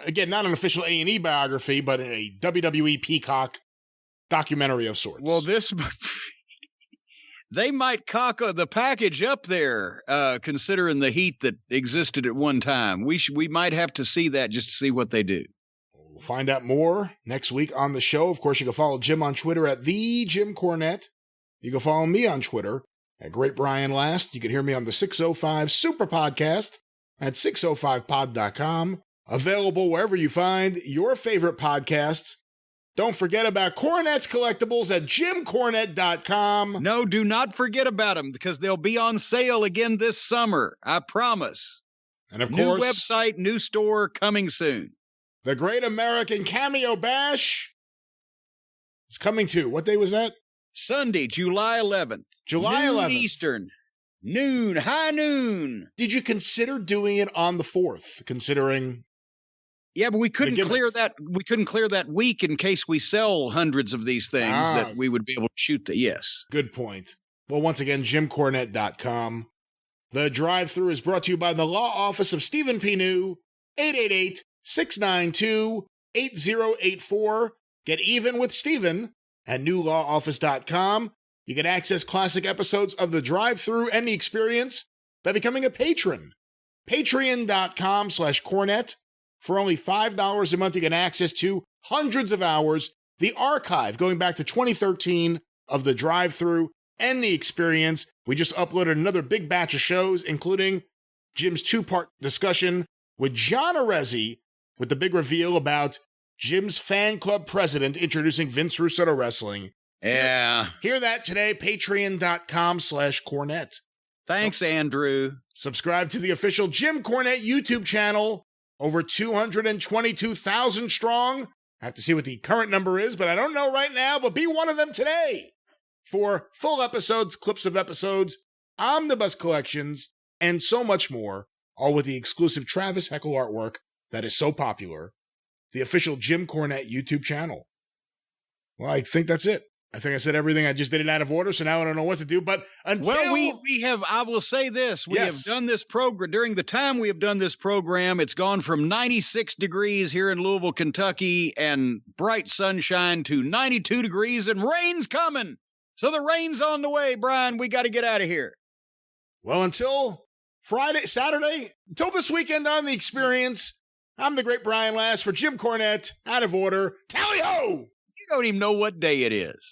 Speaker 1: Again, not an official A&E biography, but a WWE Peacock documentary of sorts.
Speaker 2: Well, they might cock the package up there, considering the heat that existed at one time. We might have to see that just to see what they do.
Speaker 1: We'll find out more next week on the show. Of course, you can follow Jim on Twitter at @TheJimCornette. You can follow me on Twitter at GreatBrianLast. You can hear me on the 605 Superpodcast at 605pod.com. Available wherever you find your favorite podcasts. Don't forget about Cornette's collectibles at JimCornette.com.
Speaker 2: No, do not forget about them because they'll be on sale again this summer. I promise.
Speaker 1: And of
Speaker 2: new
Speaker 1: course,
Speaker 2: website, new store coming soon.
Speaker 1: The Great American Cameo Bash is coming to. What day was that?
Speaker 2: Sunday, July 11th.
Speaker 1: July 11th.
Speaker 2: Eastern. Noon, high noon.
Speaker 1: Did you consider doing it on the 4th, considering...
Speaker 2: Yeah, but we couldn't clear that. We couldn't clear that week in case we sell hundreds of these things that we would be able to shoot. Yes.
Speaker 1: Good point. Well, once again, JimCornette.com. The drive-thru is brought to you by the Law Office of Stephen P. New, 888-692-0000. 8084. Get even with Steven at newlawoffice.com. You can access classic episodes of the Drive-Thru and the Experience by becoming a patron. Patreon.com/Cornette. For only $5 a month, you can access to hundreds of hours, the archive going back to 2013 of the Drive-Thru and the Experience. We just uploaded another big batch of shows, including Jim's 2-part discussion with John Arezzi, with the big reveal about Jim's fan club president introducing Vince Russo to wrestling.
Speaker 2: Yeah.
Speaker 1: Hear that today, patreon.com/Cornette.
Speaker 2: Thanks, Andrew.
Speaker 1: Subscribe to the official Jim Cornette YouTube channel, over 222,000 strong. I have to see what the current number is, but I don't know right now, but be one of them today for full episodes, clips of episodes, omnibus collections, and so much more, all with the exclusive Travis Heckel artwork that is so popular. The official Jim Cornette YouTube channel. Well, I think that's it. I think I said everything. I just did it out of order, so now I don't know what to do. But until...
Speaker 2: Well, we have, I will say this, we have done this program, during the time we have done this program, it's gone from 96 degrees here in Louisville, Kentucky, and bright sunshine to 92 degrees, and rain's coming. So the rain's on the way, Brian. We got to get out of here.
Speaker 1: Well, until Saturday, until this weekend on The Experience, I'm the great Brian Last for Jim Cornette, out of order. Tally-ho!
Speaker 2: You don't even know what day it is.